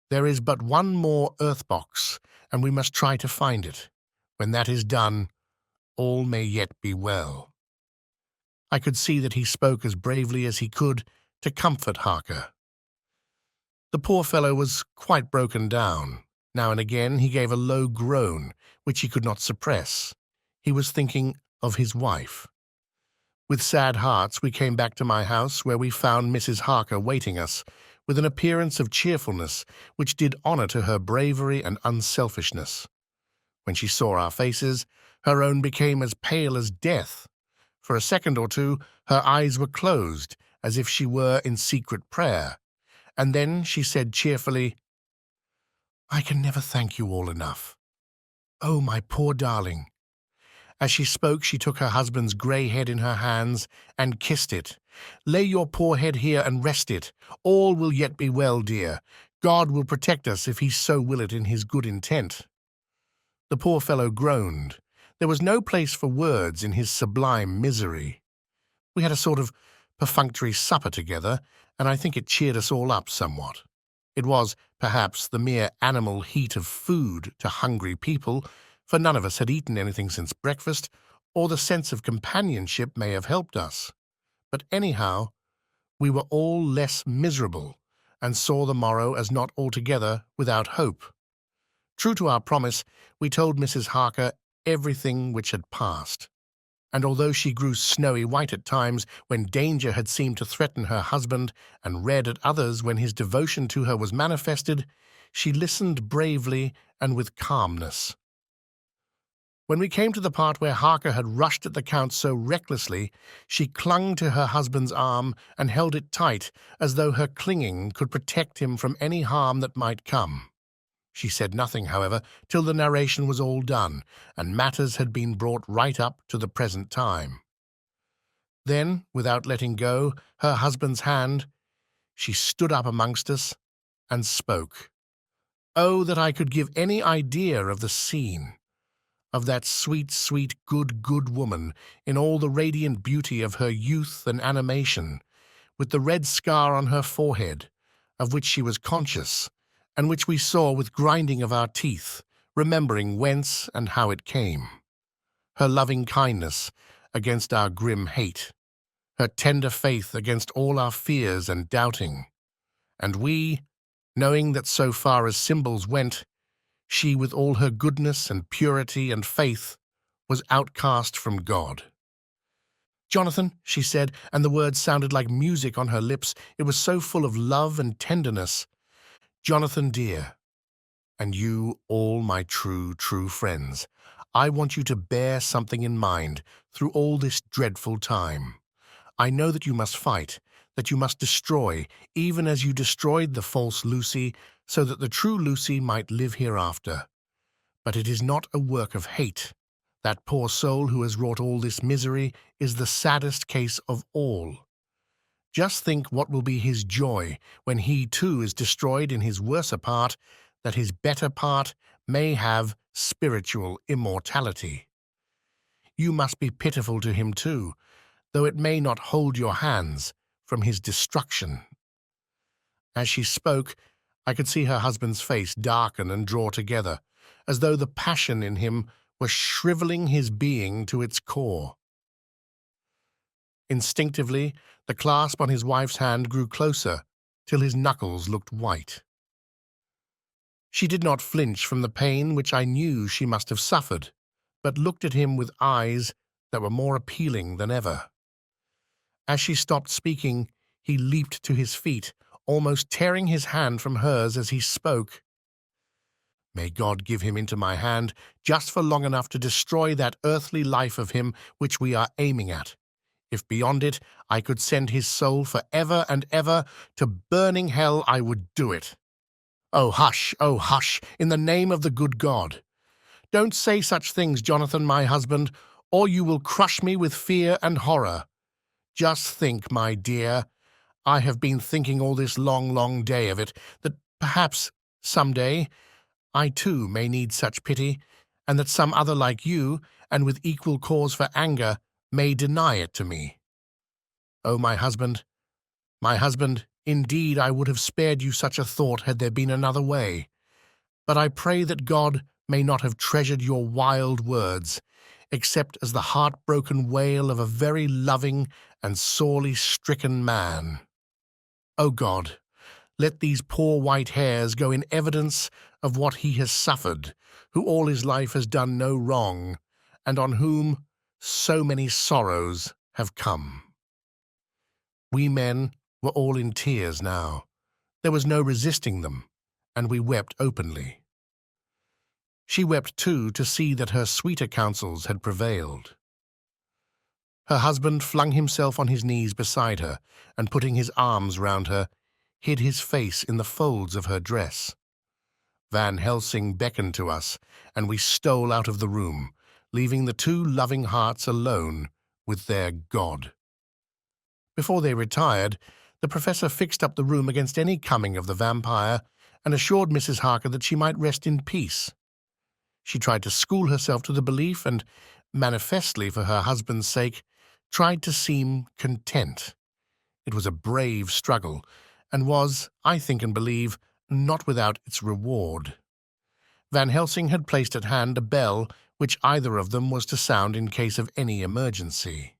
There is but one more earth-box, and we must try to find it. When that is done, all may yet be well." I could see that he spoke as bravely as he could to comfort Harker. The poor fellow was quite broken down. Now and again he gave a low groan, which he could not suppress. He was thinking of his wife. With sad hearts we came back to my house, where we found Mrs. Harker waiting us, with an appearance of cheerfulness which did honour to her bravery and unselfishness. When she saw our faces, her own became as pale as death. For a second or two her eyes were closed, as if she were in secret prayer, and then she said cheerfully, "I can never thank you all enough. Oh, my poor darling." As she spoke, she took her husband's grey head in her hands and kissed it. "Lay your poor head here and rest it. All will yet be well, dear. God will protect us if he so will it in his good intent." The poor fellow groaned. There was no place for words in his sublime misery. We had a sort of perfunctory supper together, and I think it cheered us all up somewhat. It was, perhaps, the mere animal heat of food to hungry people, for none of us had eaten anything since breakfast, or the sense of companionship may have helped us. But anyhow, we were all less miserable, and saw the morrow as not altogether without hope. True to our promise, we told Mrs. Harker everything which had passed, and although she grew snowy white at times when danger had seemed to threaten her husband, and red at others when his devotion to her was manifested, she listened bravely and with calmness. When we came to the part where Harker had rushed at the Count so recklessly, she clung to her husband's arm and held it tight, as though her clinging could protect him from any harm that might come. She said nothing, however, till the narration was all done, and matters had been brought right up to the present time. Then, without letting go her husband's hand, she stood up amongst us and spoke. Oh, that I could give any idea of the scene, of that sweet, sweet, good woman, in all the radiant beauty of her youth and animation, with the red scar on her forehead, of which she was conscious, and which we saw with grinding of our teeth, remembering whence and how it came. Her loving kindness against our grim hate, her tender faith against all our fears and doubting. And we, knowing that so far as symbols went, she with all her goodness and purity and faith was outcast from God. "Johnathan," she said, and the words sounded like music on her lips, it was so full of love and tenderness. "Johnathan, dear, and you, all my true friends, I want you to bear something in mind through all this dreadful time. I know that you must fight, that you must destroy, even as you destroyed the false Lucy, so that the true Lucy might live hereafter. But it is not a work of hate. That poor soul who has wrought all this misery is the saddest case of all. Just think what will be his joy when he too is destroyed in his worser part, that his better part may have spiritual immortality. You must be pitiful to him too, though it may not hold your hands from his destruction." As she spoke, I could see her husband's face darken and draw together, as though the passion in him were shrivelling his being to its core. Instinctively, the clasp on his wife's hand grew closer, till his knuckles looked white. She did not flinch from the pain which I knew she must have suffered, but looked at him with eyes that were more appealing than ever. As she stopped speaking, he leaped to his feet, almost tearing his hand from hers as he spoke. "May God give him into my hand just for long enough to destroy that earthly life of him which we are aiming at. If beyond it I could send his soul for ever and ever to burning hell, I would do it. Oh, hush, in the name of the good God. Don't say such things, Johnathan, my husband, or you will crush me with fear and horror. Just think, my dear, I have been thinking all this long day of it, that perhaps some day I too may need such pity, and that some other like you, and with equal cause for anger, may deny it to me. Oh, my husband, indeed I would have spared you such a thought had there been another way. But I pray that God may not have treasured your wild words, except as the heart-broken wail of a very loving and sorely stricken man." O God, let these poor white hairs go in evidence of what he has suffered, who all his life has done no wrong, and on whom so many sorrows have come. We men were all in tears now. There was no resisting them, and we wept openly. She wept too to see that her sweeter counsels had prevailed. Her husband flung himself on his knees beside her, and putting his arms round her, hid his face in the folds of her dress. Van Helsing beckoned to us, and we stole out of the room, leaving the two loving hearts alone with their God. Before they retired, the professor fixed up the room against any coming of the vampire and assured Mrs. Harker that she might rest in peace. She tried to school herself to the belief and, manifestly for her husband's sake, tried to seem content. It was a brave struggle, and was, I think and believe, not without its reward. Van Helsing had placed at hand a bell which either of them was to sound in case of any emergency.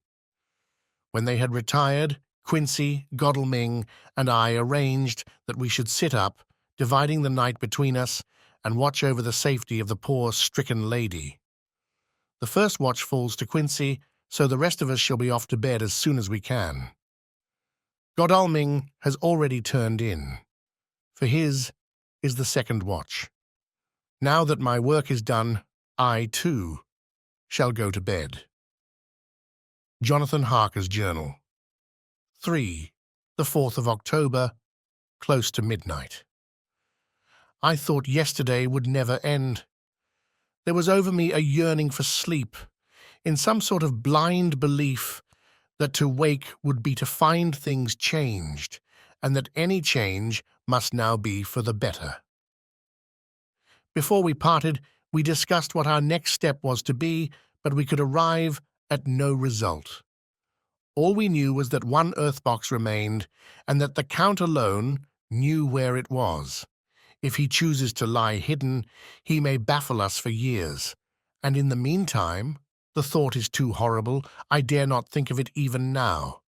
When they had retired, Quincy, Godalming, and I arranged that we should sit up, dividing the night between us, and watch over the safety of the poor stricken lady. The first watch falls to Quincy, so the rest of us shall be off to bed as soon as we can. Godalming has already turned in. For his is the second watch. Now that my work is done, I, too, shall go to bed. Johnathan Harker's Journal. 3. The 4th of October, close to midnight. I thought yesterday would never end. There was over me a yearning for sleep, in some sort of blind belief that to wake would be to find things changed, and that any change must now be for the better. Before we parted, we discussed what our next step was to be, but we could arrive at no result. All we knew was that one earth-box remained, and that the Count alone knew where it was. If he chooses to lie hidden, he may baffle us for years, and in the meantime, the thought is too horrible, I dare not think of it even now.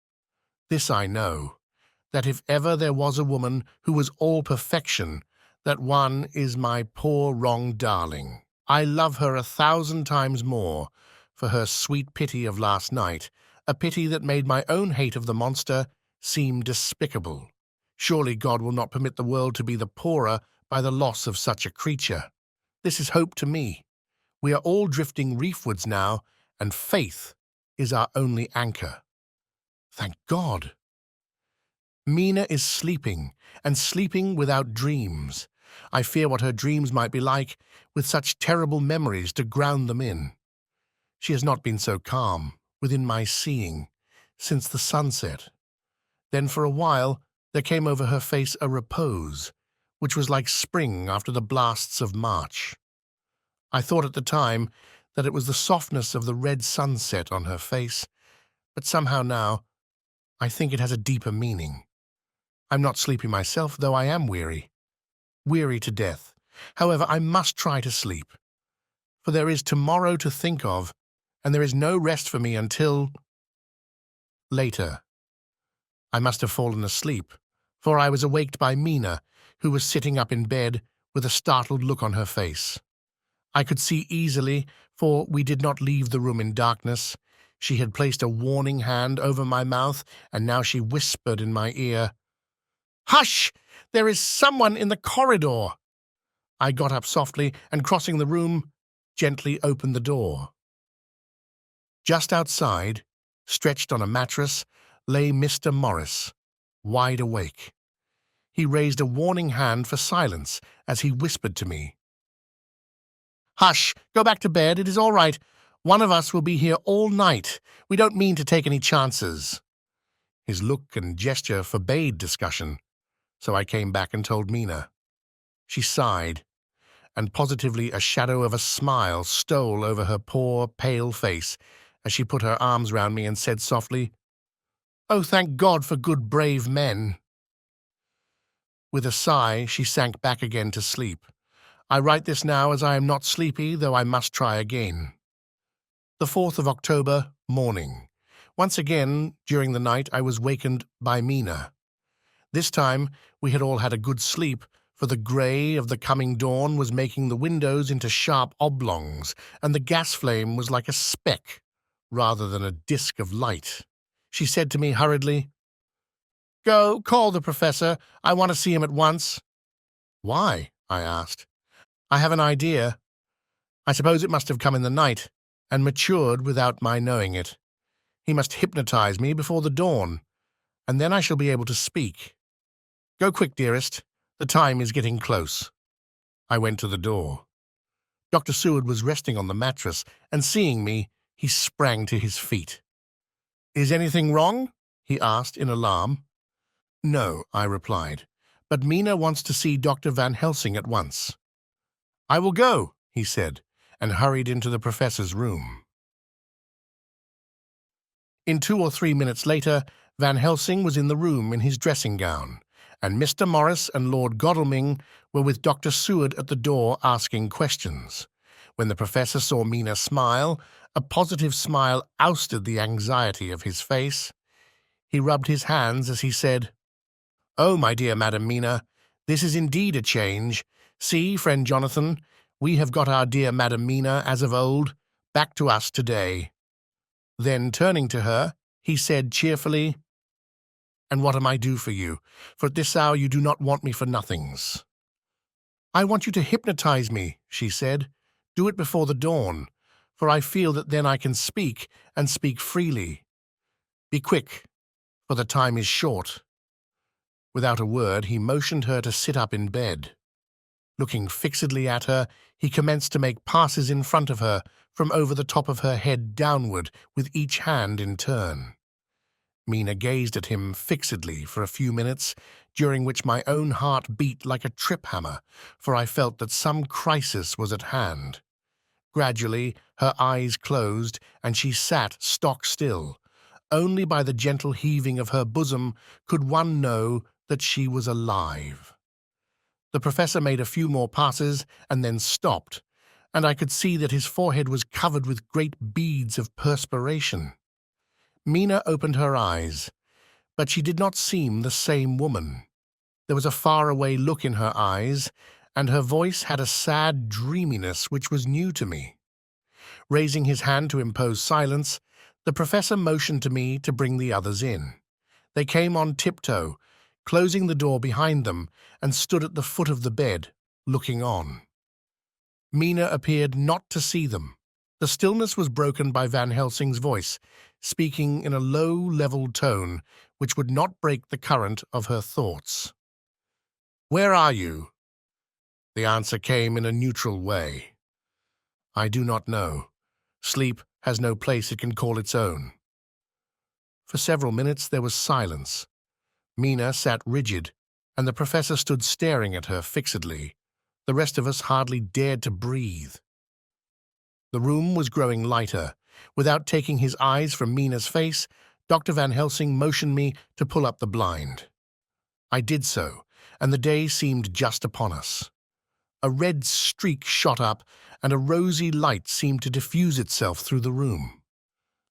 This I know, that if ever there was a woman who was all perfection, that one is my poor wrong darling. I love her 1,000 times more for her sweet pity of last night, a pity that made my own hate of the monster seem despicable. Surely God will not permit the world to be the poorer by the loss of such a creature. This is hope to me. We are all drifting reefwards now, and faith is our only anchor. Thank God. Mina is sleeping, and sleeping without dreams. I fear what her dreams might be like, with such terrible memories to ground them in. She has not been so calm, within my seeing, since the sunset. Then for a while there came over her face a repose, which was like spring after the blasts of March. I thought at the time that it was the softness of the red sunset on her face, but somehow now I think it has a deeper meaning. I'm not sleepy myself, though I am weary. Weary to death. However, I must try to sleep. For there is tomorrow to think of, and there is no rest for me until... later. I must have fallen asleep, for I was awaked by Mina, who was sitting up in bed with a startled look on her face. I could see easily, for we did not leave the room in darkness. She had placed a warning hand over my mouth, and now she whispered in my ear, "Hush! There is someone in the corridor!" I got up softly, and crossing the room, gently opened the door. Just outside, stretched on a mattress, lay Mr. Morris, wide awake. He raised a warning hand for silence as he whispered to me, "Hush! Go back to bed. It is all right. One of us will be here all night. We don't mean to take any chances." His look and gesture forbade discussion, so I came back and told Mina. She sighed, and positively a shadow of a smile stole over her poor, pale face as she put her arms round me and said softly, "Oh, thank God for good, brave men." With a sigh, she sank back again to sleep. I write this now as I am not sleepy, though I must try again. The 4th of October, morning. Once again, during the night, I was wakened by Mina. This time we had all had a good sleep, for the grey of the coming dawn was making the windows into sharp oblongs, and the gas flame was like a speck rather than a disk of light. She said to me hurriedly, "Go, call the professor. I want to see him at once." "Why?" I asked. "I have an idea. I suppose it must have come in the night, and matured without my knowing it. He must hypnotize me before the dawn, and then I shall be able to speak. Go quick, dearest. The time is getting close." I went to the door. Dr. Seward was resting on the mattress, and seeing me, he sprang to his feet. "Is anything wrong?" he asked in alarm. "No," I replied, "but Mina wants to see Dr. Van Helsing at once." "I will go," he said, and hurried into the professor's room. In 2 or 3 minutes later, Van Helsing was in the room in his dressing gown, and Mr. Morris and Lord Godalming were with Dr. Seward at the door asking questions. When the professor saw Mina smile, a positive smile ousted the anxiety of his face. He rubbed his hands as he said, "Oh, my dear Madam Mina, this is indeed a change. See, friend Johnathan, we have got our dear Madam Mina, as of old, back to us today." Then, turning to her, he said cheerfully, "And what am I do for you? For at this hour you do not want me for nothings." "I want you to hypnotize me," she said. "Do it before the dawn, for I feel that then I can speak, and speak freely. Be quick, for the time is short." Without a word, he motioned her to sit up in bed. Looking fixedly at her, he commenced to make passes in front of her, from over the top of her head downward, with each hand in turn. Mina gazed at him fixedly for a few minutes, during which my own heart beat like a trip-hammer, for I felt that some crisis was at hand. Gradually, her eyes closed, and she sat stock-still. Only by the gentle heaving of her bosom could one know that she was alive. The professor made a few more passes and then stopped, and I could see that his forehead was covered with great beads of perspiration. Mina opened her eyes, but she did not seem the same woman. There was a far-away look in her eyes, and her voice had a sad dreaminess which was new to me. Raising his hand to impose silence, the professor motioned to me to bring the others in. They came on tiptoe, closing the door behind them, and stood at the foot of the bed, looking on. Mina appeared not to see them. The stillness was broken by Van Helsing's voice, speaking in a low, level tone which would not break the current of her thoughts. "Where are you?" The answer came in a neutral way. "I do not know. Sleep has no place it can call its own." For several minutes there was silence. Mina sat rigid, and the professor stood staring at her fixedly. The rest of us hardly dared to breathe. The room was growing lighter. Without taking his eyes from Mina's face, Dr. Van Helsing motioned me to pull up the blind. I did so, and the day seemed just upon us. A red streak shot up, and a rosy light seemed to diffuse itself through the room.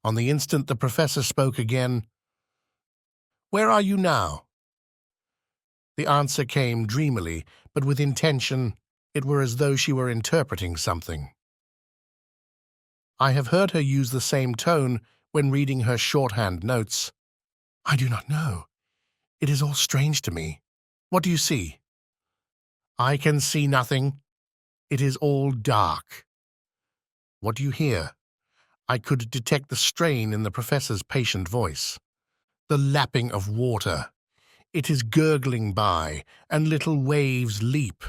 On the instant the professor spoke again. "Where are you now?" The answer came dreamily, but with intention. It were as though she were interpreting something. I have heard her use the same tone when reading her shorthand notes. "I do not know. It is all strange to me. What do you see?" "I can see nothing. It is all dark." "What do you hear?" I could detect the strain in the professor's patient voice. "The lapping of water. It is gurgling by, and little waves leap.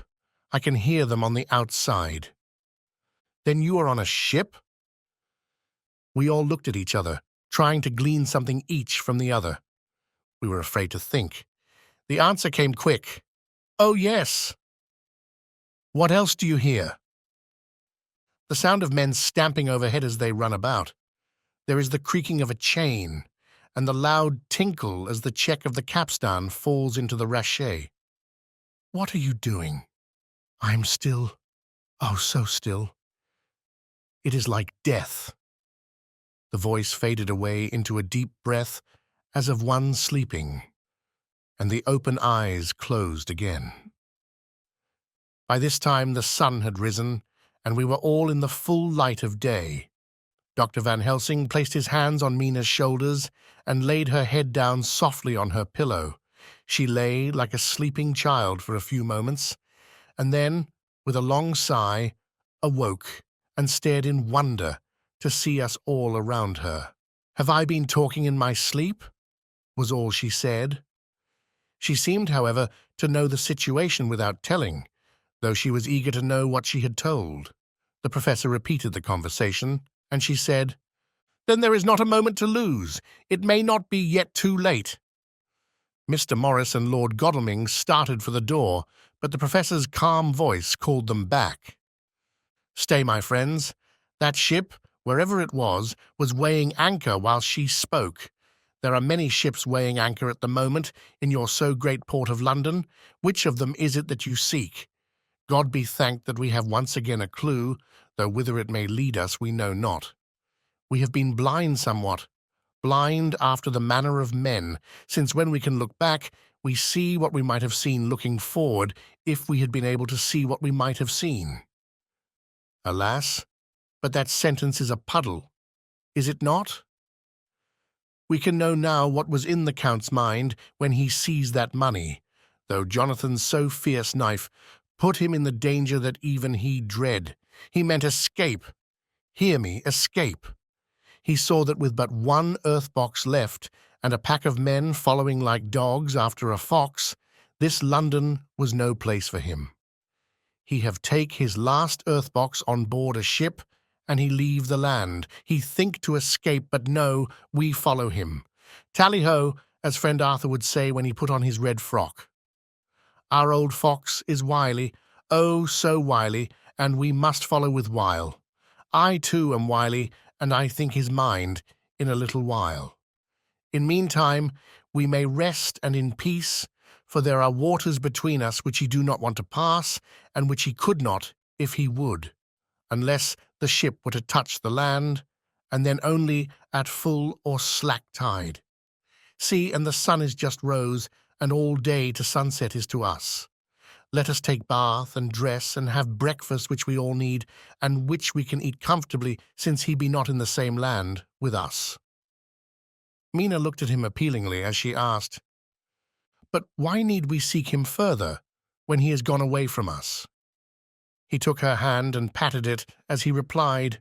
I can hear them on the outside." "Then you are on a ship?" We all looked at each other, trying to glean something each from the other. We were afraid to think. The answer came quick. "Oh, yes." "What else do you hear?" "The sound of men stamping overhead as they run about. There is the creaking of a chain, and the loud tinkle as the check of the capstan falls into the rachet." "What are you doing?" "I am still. Oh, so still. It is like death." The voice faded away into a deep breath, as of one sleeping. and the open eyes closed again. By this time the sun had risen, and we were all in the full light of day. Dr. Van Helsing placed his hands on Mina's shoulders and laid her head down softly on her pillow. She lay like a sleeping child for a few moments, and then, with a long sigh, awoke and stared in wonder to see us all around her. "Have I been talking in my sleep?" was all she said. She seemed, however, to know the situation without telling, though she was eager to know what she had told. The professor repeated the conversation, and she said, "Then there is not a moment to lose. It may not be yet too late." Mr. Morris and Lord Godalming started for the door, but the professor's calm voice called them back. "Stay, my friends. That ship, wherever it was weighing anchor while she spoke. There are many ships weighing anchor at the moment in your so great port of London. Which of them is it that you seek? God be thanked that we have once again a clue, though whither it may lead us we know not. We have been blind somewhat, blind after the manner of men, since when we can look back, we see what we might have seen looking forward if we had been able to see what we might have seen. Alas, but that sentence is a puddle, is it not? We can know now what was in the Count's mind when he seized that money, though Johnathan's so fierce knife put him in the danger that even he dread. He meant escape. Hear me, escape. He saw that with but one earth box left, and a pack of men following like dogs after a fox, this London was no place for him. He have take his last earth box on board a ship, and he leave the land. He think to escape, but no, we follow him. Tally-ho, as friend Arthur would say when he put on his red frock. Our old fox is wily, oh, so wily, and we must follow with wile. I, too, am wily, and I think his mind in a little while. In meantime, we may rest and in peace, for there are waters between us which he do not want to pass, and which he could not if he would, unless the ship were to touch the land, and then only at full or slack tide. See, and the sun is just rose, and all day to sunset is to us. Let us take bath and dress and have breakfast which we all need, and which we can eat comfortably, since he be not in the same land with us." Mina looked at him appealingly as she asked, "But why need we seek him further, when he has gone away from us?" He took her hand and patted it as he replied,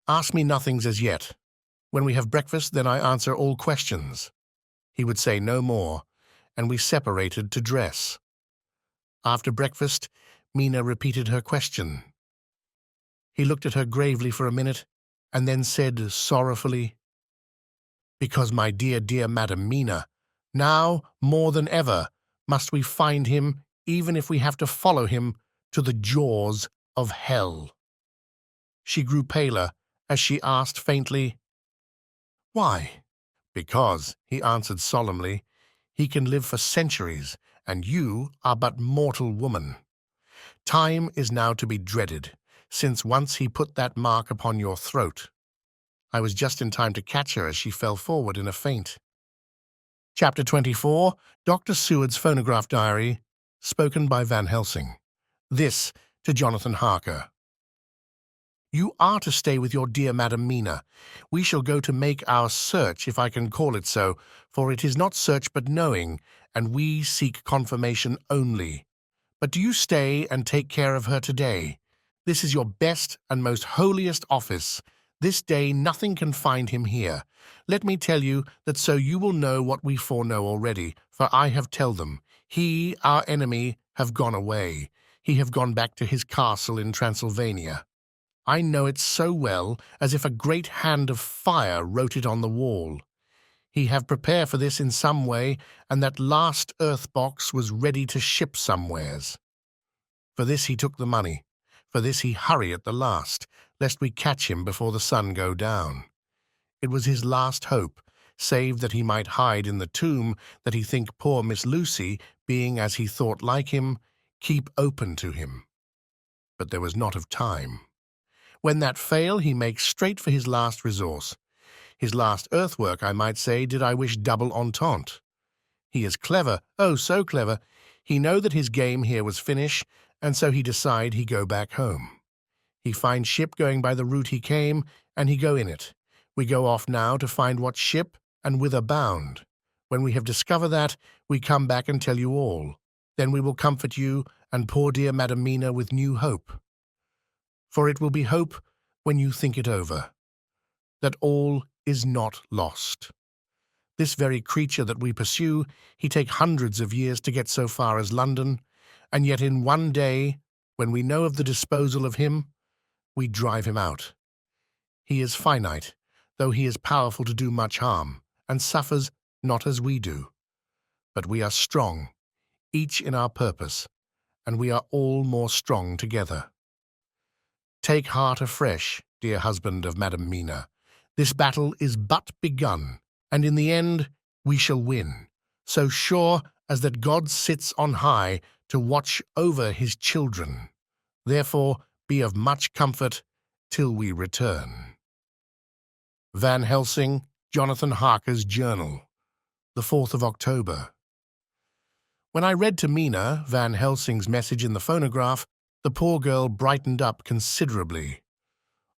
"Ask me nothings as yet. When we have breakfast, then I answer all questions." He would say no more, and we separated to dress. After breakfast, Mina repeated her question. He looked at her gravely for a minute, and then said sorrowfully, "Because, my dear, dear Madam Mina, now, more than ever, must we find him, even if we have to follow him to the jaws of hell." She grew paler as she asked faintly, "Why?" "Because," he answered solemnly, "he can live for centuries, and you are but mortal woman. Time is now to be dreaded, since once he put that mark upon your throat." I was just in time to catch her as she fell forward in a faint. Chapter 24, Dr. Seward's Phonograph Diary, spoken by Van Helsing. This to Johnathan Harker. "You are to stay with your dear Madam Mina. We shall go to make our search, if I can call it so, for it is not search but knowing, and we seek confirmation only. But do you stay and take care of her today. This is your best and most holiest office. This day nothing can find him here. Let me tell you that so you will know what we foreknow already, for I have tell them. He, our enemy, have gone away. He have gone back to his castle in Transylvania. I know it so well, as if a great hand of fire wrote it on the wall. He have prepared for this in some way, and that last earth box was ready to ship somewheres. For this he took the money. For this he hurry at the last, lest we catch him before the sun go down. It was his last hope, save that he might hide in the tomb, that he think poor Miss Lucy, being as he thought like him, keep open to him. But there was not of time. When that fail, he makes straight for his last resource. His last earthwork, I might say, did I wish double entente. He is clever, oh, so clever. He know that his game here was finish, and so he decide he go back home. He find ship going by the route he came, and he go in it. We go off now to find what ship and whither bound. When we have discovered that, we come back and tell you all. Then we will comfort you and poor dear Madam Mina with new hope. For it will be hope when you think it over, that all is not lost. This very creature that we pursue, he take hundreds of years to get so far as London, and yet in one day, when we know of the disposal of him, we drive him out. He is finite, though he is powerful to do much harm, and suffers not as we do. But we are strong, each in our purpose, and we are all more strong together. Take heart afresh, dear husband of Madam Mina. This battle is but begun, and in the end we shall win, so sure as that God sits on high to watch over his children. Therefore be of much comfort till we return. Van Helsing, Johnathan Harker's Journal, the 4th of October. When I read to Mina Van Helsing's message in the phonograph, the poor girl brightened up considerably.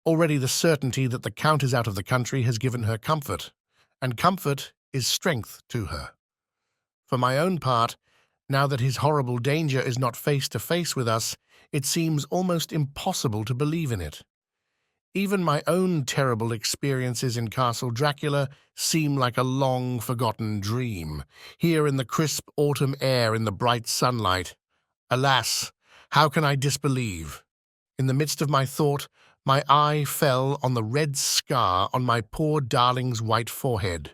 Already the certainty that the Count is out of the country has given her comfort, and comfort is strength to her. For my own part, now that his horrible danger is not face to face with us, it seems almost impossible to believe in it. Even my own terrible experiences in Castle Dracula seem like a long-forgotten dream, here in the crisp autumn air in the bright sunlight. Alas, how can I disbelieve? In the midst of my thought, my eye fell on the red scar on my poor darling's white forehead.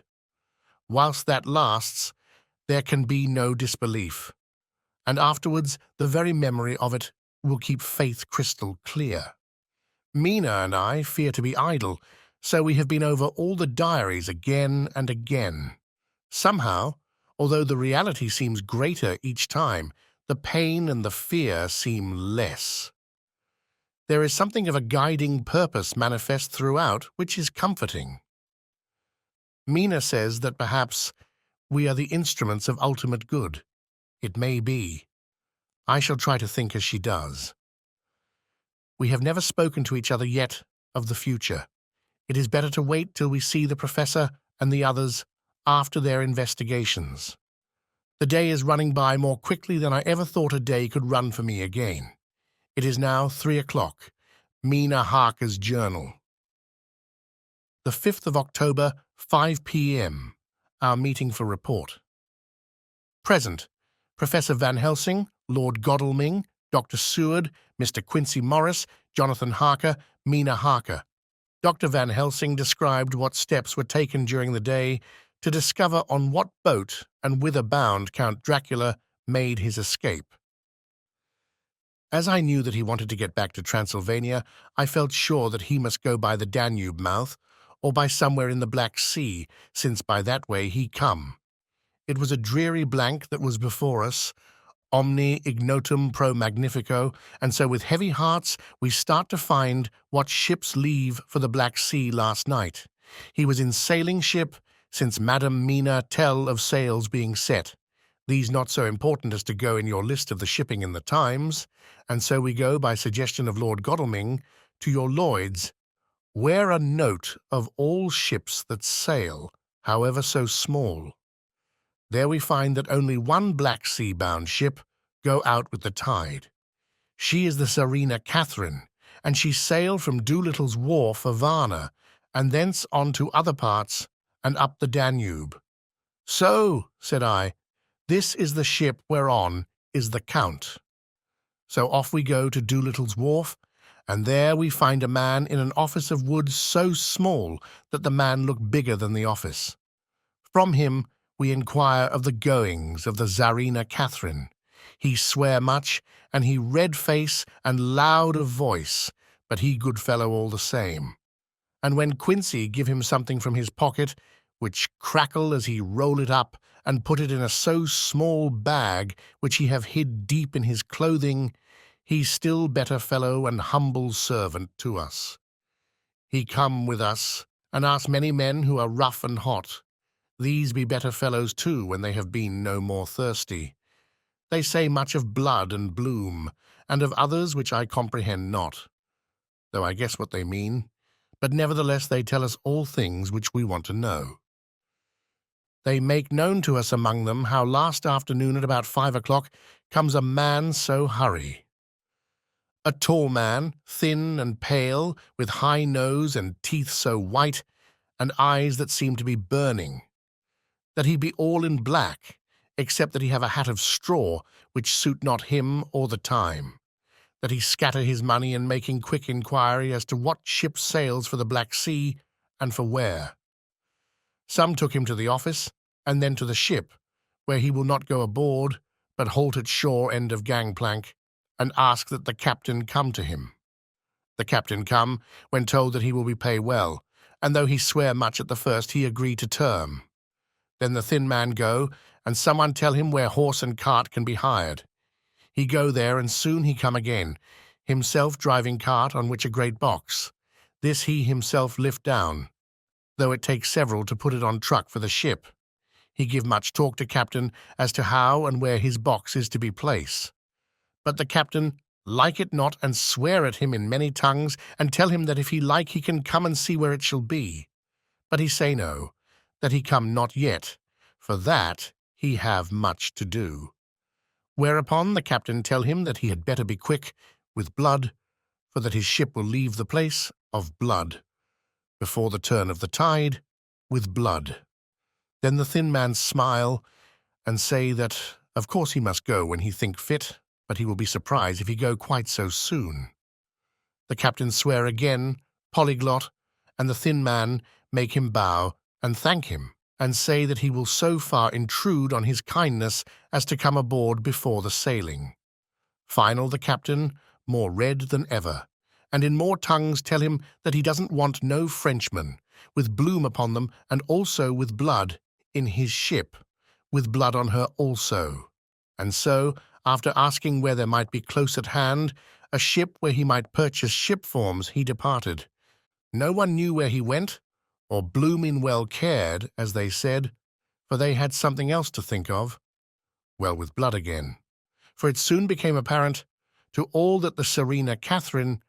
Whilst that lasts, there can be no disbelief, and afterwards the very memory of it will keep faith crystal clear. Mina and I fear to be idle, so we have been over all the diaries again and again. Somehow, although the reality seems greater each time, the pain and the fear seem less. There is something of a guiding purpose manifest throughout, which is comforting. Mina says that perhaps we are the instruments of ultimate good. It may be. I shall try to think as she does. We have never spoken to each other yet of the future. It is better to wait till we see the Professor and the others after their investigations. The day is running by more quickly than I ever thought a day could run for me again. It is now 3 o'clock. Mina Harker's Journal. The 5th of October, 5 p.m. Our meeting for report. Present: Professor Van Helsing, Lord Godalming, Dr. Seward, Mr. Quincy Morris, Johnathan Harker, Mina Harker. Dr. Van Helsing described what steps were taken during the day to discover on what boat and whither bound Count Dracula made his escape. As I knew that he wanted to get back to Transylvania, I felt sure that he must go by the Danube mouth or by somewhere in the Black Sea, since by that way he come. It was a dreary blank that was before us, omni ignotum pro magnifico, and so with heavy hearts we start to find what ships leave for the Black Sea last night. He was in sailing ship, since Madam Mina tell of sails being set. These not so important as to go in your list of the shipping in the Times, and so we go by suggestion of Lord Godalming to your Lloyd's, where a note of all ships that sail, however so small. There we find that only one Black Sea-bound ship go out with the tide. She is the Tsarina Catherine, and she sailed from Doolittle's wharf for Varna, and thence on to other parts, and up the Danube. So, said I, this is the ship whereon is the Count. So off we go to Doolittle's wharf, and there we find a man in an office of wood so small that the man looked bigger than the office. From him we inquire of the goings of the Tsarina Catherine. He swear much, and he red face and loud of voice, but he good fellow all the same. And when Quincy give him something from his pocket, which crackle as he roll it up, and put it in a so small bag which he have hid deep in his clothing, he still better fellow and humble servant to us. He come with us, and ask many men who are rough and hot. These be better fellows too when they have been no more thirsty. They say much of blood and bloom, and of others which I comprehend not, though I guess what they mean, but nevertheless they tell us all things which we want to know. They make known to us among them how last afternoon at about 5 o'clock comes a man so hurry. A tall man, thin and pale, with high nose and teeth so white, and eyes that seem to be burning, that he be all in black, except that he have a hat of straw, which suit not him or the time, that he scatter his money in making quick inquiry as to what ship sails for the Black Sea, and for where. Some took him to the office, and then to the ship, where he will not go aboard, but halt at shore end of gangplank, and ask that the captain come to him. The captain come, when told that he will be pay well, and though he swear much at the first, he agree to term. Then the thin man go, and someone tell him where horse and cart can be hired. He go there, and soon he come again, himself driving cart on which a great box. This he himself lift down, though it takes several to put it on truck for the ship. He give much talk to captain as to how and where his box is to be placed. But the captain like it not, and swear at him in many tongues, and tell him that if he like he can come and see where it shall be. But he say no, that he come not yet, for that he have much to do. Whereupon the captain tell him that he had better be quick with blood, for that his ship will leave the place of blood, before the turn of the tide, with blood. Then the thin man smile, and say that of course he must go when he think fit, but he will be surprised if he go quite so soon. The captain swear again, polyglot, and the thin man make him bow and thank him, and say that he will so far intrude on his kindness as to come aboard before the sailing. Final the captain, more red than ever, and in more tongues tell him that he doesn't want no Frenchmen, with bloom upon them, and also with blood, in his ship, with blood on her also. And so, after asking where there might be close at hand a ship where he might purchase ship forms, he departed. No one knew where he went, or bloomin' well cared, as they said, for they had something else to think of. Well, with blood again, for it soon became apparent to all that the Serena Catherine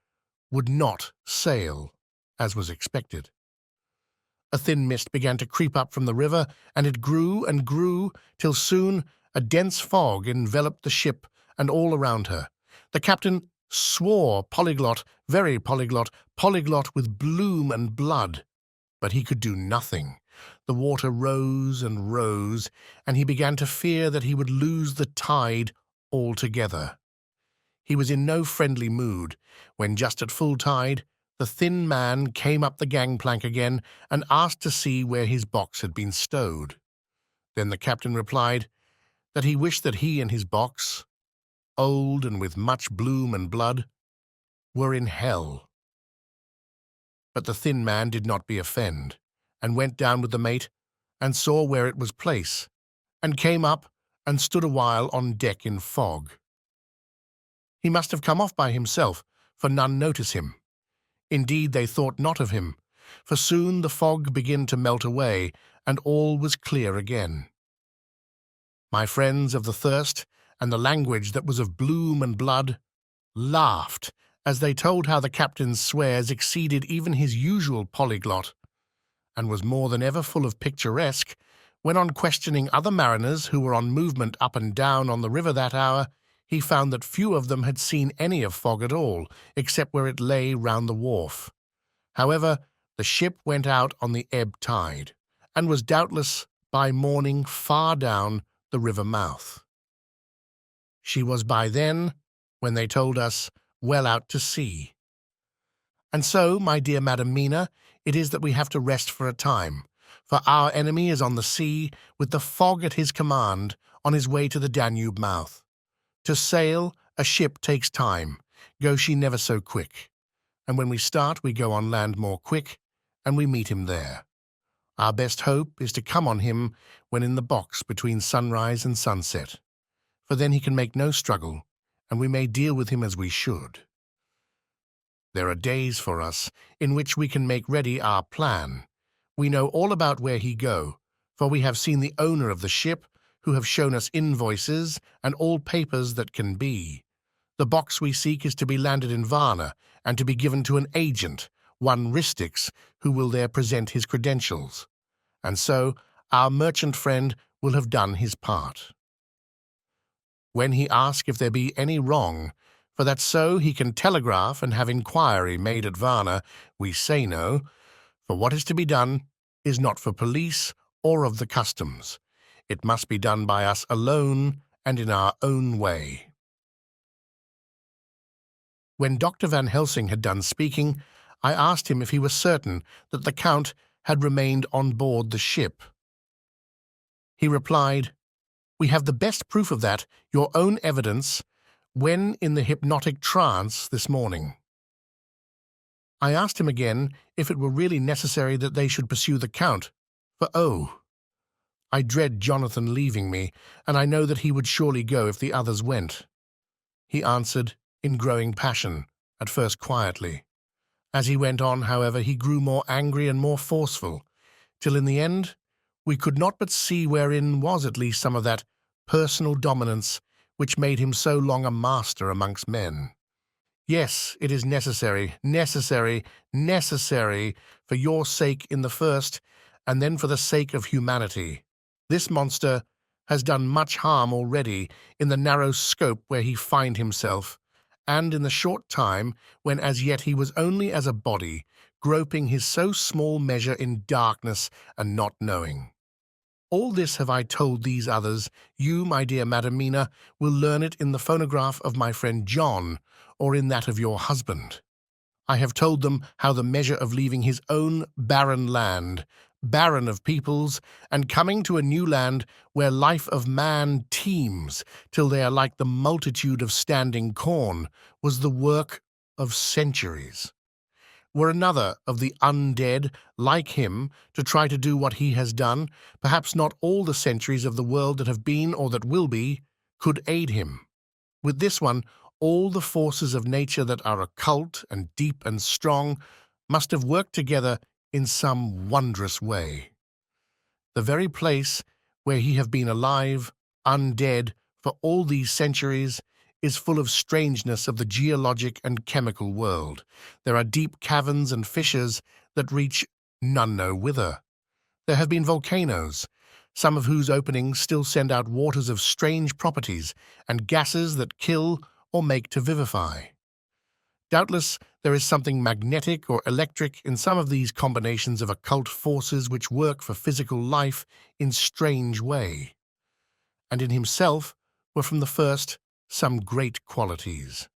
would not sail, as was expected. A thin mist began to creep up from the river, and it grew and grew, till soon a dense fog enveloped the ship and all around her. The captain swore polyglot, very polyglot, polyglot with bloom and blood, but he could do nothing. The water rose and rose, and he began to fear that he would lose the tide altogether. He was in no friendly mood, when just at full tide, the thin man came up the gangplank again and asked to see where his box had been stowed. Then the captain replied that he wished that he and his box, old and with much bloom and blood, were in hell. But the thin man did not be offend, and went down with the mate, and saw where it was placed, and came up and stood a while on deck in fog. He must have come off by himself, for none notice him. Indeed, they thought not of him, for soon the fog began to melt away, and all was clear again. My friends of the thirst, and the language that was of bloom and blood, laughed as they told how the captain's swears exceeded even his usual polyglot, and was more than ever full of picturesque, when on questioning other mariners who were on movement up and down on the river that hour, he found that few of them had seen any of fog at all, except where it lay round the wharf. However, the ship went out on the ebb tide, and was doubtless by morning far down the river mouth. She was by then, when they told us, well out to sea. And so, my dear Madam Mina, it is that we have to rest for a time, for our enemy is on the sea, with the fog at his command, on his way to the Danube mouth. To sail, a ship takes time, go she never so quick, and when we start we go on land more quick, and we meet him there. Our best hope is to come on him when in the box between sunrise and sunset, for then he can make no struggle, and we may deal with him as we should. There are days for us in which we can make ready our plan. We know all about where he go, for we have seen the owner of the ship, who have shown us invoices and all papers that can be. The box we seek is to be landed in Varna and to be given to an agent, one Ristix, who will there present his credentials. And so our merchant friend will have done his part. When he asks if there be any wrong, for that so he can telegraph and have inquiry made at Varna, we say no, for what is to be done is not for police or of the customs. It must be done by us alone and in our own way. When Dr. Van Helsing had done speaking, I asked him if he was certain that the Count had remained on board the ship. He replied, "We have the best proof of that, your own evidence, when in the hypnotic trance this morning." I asked him again if it were really necessary that they should pursue the Count, for I dread Johnathan leaving me, and I know that he would surely go if the others went. He answered, in growing passion, at first quietly. As he went on, however, he grew more angry and more forceful, till in the end we could not but see wherein was at least some of that personal dominance which made him so long a master amongst men. Yes, it is necessary for your sake in the first, and then for the sake of humanity. This monster has done much harm already in the narrow scope where he find himself, and in the short time when as yet he was only as a body, groping his so small measure in darkness and not knowing. All this have I told these others. You, my dear Madam Mina, will learn it in the phonograph of my friend John, or in that of your husband. I have told them how the measure of leaving his own barren land, barren of peoples, and coming to a new land where life of man teems till they are like the multitude of standing corn, was the work of centuries. Were another of the undead, like him, to try to do what he has done, perhaps not all the centuries of the world that have been or that will be could aid him. With this one, all the forces of nature that are occult and deep and strong must have worked together in some wondrous way. The very place where he have been alive, undead, for all these centuries, is full of strangeness of the geologic and chemical world. There are deep caverns and fissures that reach none know whither. There have been volcanoes, some of whose openings still send out waters of strange properties and gases that kill or make to vivify. Doubtless there is something magnetic or electric in some of these combinations of occult forces which work for physical life in strange way. And in himself were from the first some great qualities.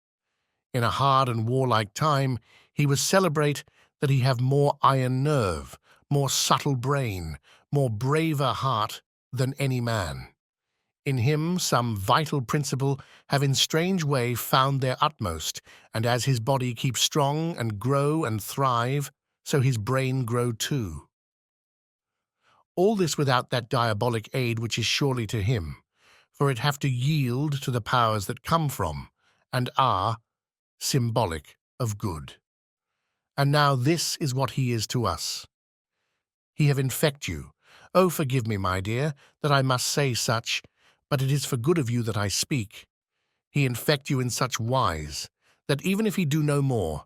In a hard and warlike time, he was celebrate that he have more iron nerve, more subtle brain, more braver heart than any man. In him some vital principle have in strange way found their utmost, and as his body keeps strong and grow and thrive, so his brain grow too. All this without that diabolic aid which is surely to him, for it have to yield to the powers that come from, and are, symbolic of good. And now this is what he is to us. He have infect you. Oh, forgive me, my dear, that I must say such, but it is for good of you that I speak. He infect you in such wise, that even if he do no more,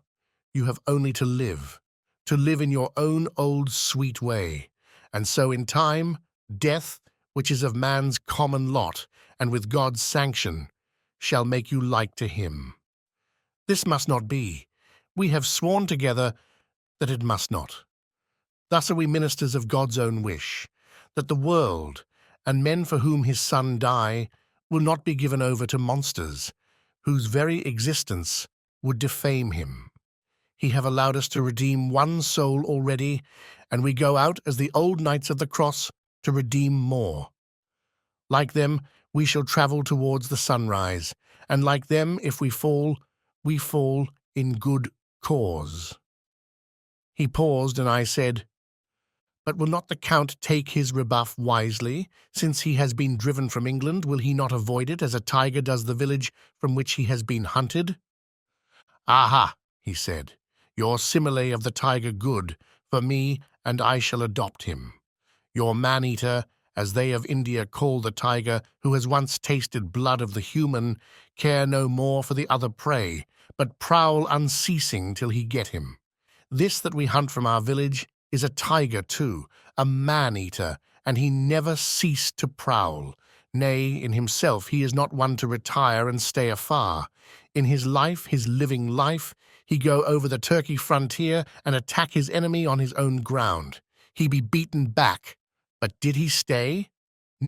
you have only to live in your own old sweet way, and so in time, death, which is of man's common lot, and with God's sanction, shall make you like to him. This must not be. We have sworn together that it must not. Thus are we ministers of God's own wish, that the world, and men for whom his Son die, will not be given over to monsters, whose very existence would defame him. He have allowed us to redeem one soul already, and we go out as the old knights of the cross to redeem more. Like them, we shall travel towards the sunrise, and like them, if we fall in good cause. He paused, and I said, "But will not the Count take his rebuff wisely? Since he has been driven from England, will he not avoid it as a tiger does the village from which he has been hunted?" "Aha," he said, "your simile of the tiger good, for me, and I shall adopt him. Your man-eater, as they of India call the tiger, who has once tasted blood of the human, care no more for the other prey, but prowl unceasing till he get him. This that we hunt from our village is a tiger too, a man-eater, and he never ceased to prowl. Nay, in himself he is not one to retire and stay afar. In his life, his living life, he go over the Turkey frontier and attack his enemy on his own ground. He be beaten back. But did he stay?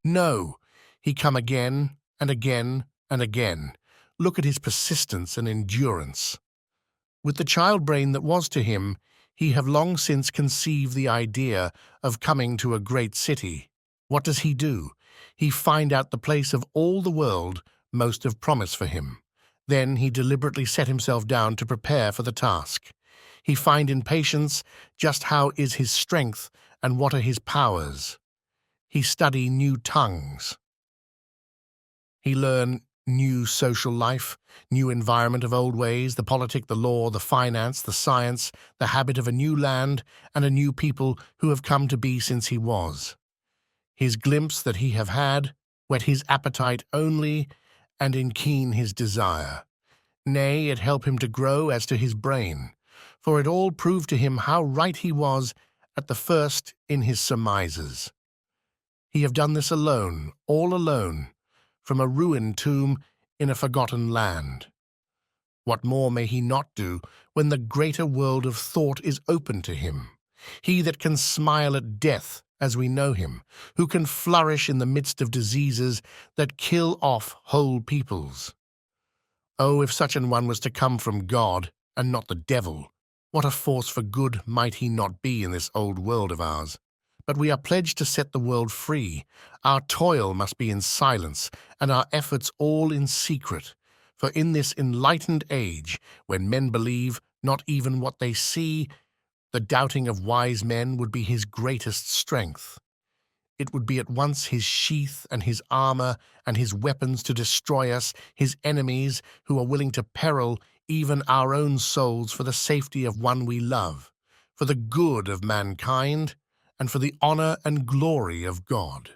No. He come again and again and again. Look at his persistence and endurance. With the child brain that was to him, he have long since conceived the idea of coming to a great city. What does he do? He find out the place of all the world most of promise for him. Then he deliberately set himself down to prepare for the task. He find in patience just how is his strength and what are his powers. He study new tongues. He learn new social life, new environment of old ways, the politic, the law, the finance, the science, the habit of a new land and a new people who have come to be since he was. His glimpse that he have had, whet his appetite only, and enkeen his desire. Nay, it help him to grow as to his brain, for it all proved to him how right he was at the first in his surmises. He have done this alone, all alone, from a ruined tomb in a forgotten land. What more may he not do when the greater world of thought is open to him? He that can smile at death as we know him, who can flourish in the midst of diseases that kill off whole peoples. Oh, if such an one was to come from God and not the devil, what a force for good might he not be in this old world of ours? But we are pledged to set the world free. Our toil must be in silence, and our efforts all in secret. For in this enlightened age, when men believe not even what they see, the doubting of wise men would be his greatest strength. It would be at once his sheath and his armor and his weapons to destroy us, his enemies, who are willing to peril even our own souls for the safety of one we love, for the good of mankind, and for the honor and glory of God.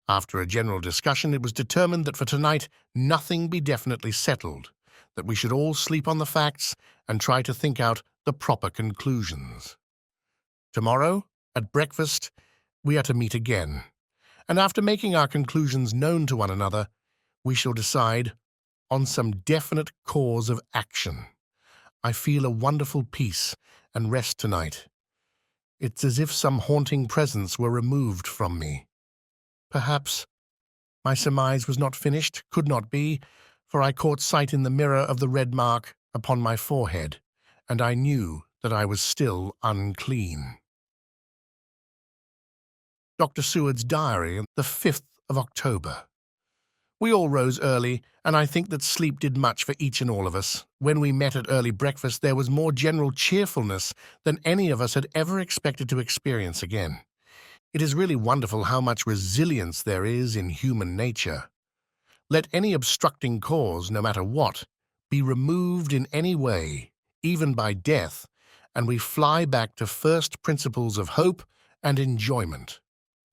After a general discussion, it was determined that for tonight nothing be definitely settled, that we should all sleep on the facts and try to think out the proper conclusions. Tomorrow, at breakfast, we are to meet again, and after making our conclusions known to one another, we shall decide on some definite cause of action. I feel a wonderful peace and rest tonight. It's as if some haunting presence were removed from me. Perhaps my surmise was not finished, could not be, for I caught sight in the mirror of the red mark upon my forehead, and I knew that I was still unclean. Dr. Seward's Diary, the 5th of October. We all rose early, and I think that sleep did much for each and all of us. When we met at early breakfast, there was more general cheerfulness than any of us had ever expected to experience again. It is really wonderful how much resilience there is in human nature. Let any obstructing cause, no matter what, be removed in any way, even by death, and we fly back to first principles of hope and enjoyment.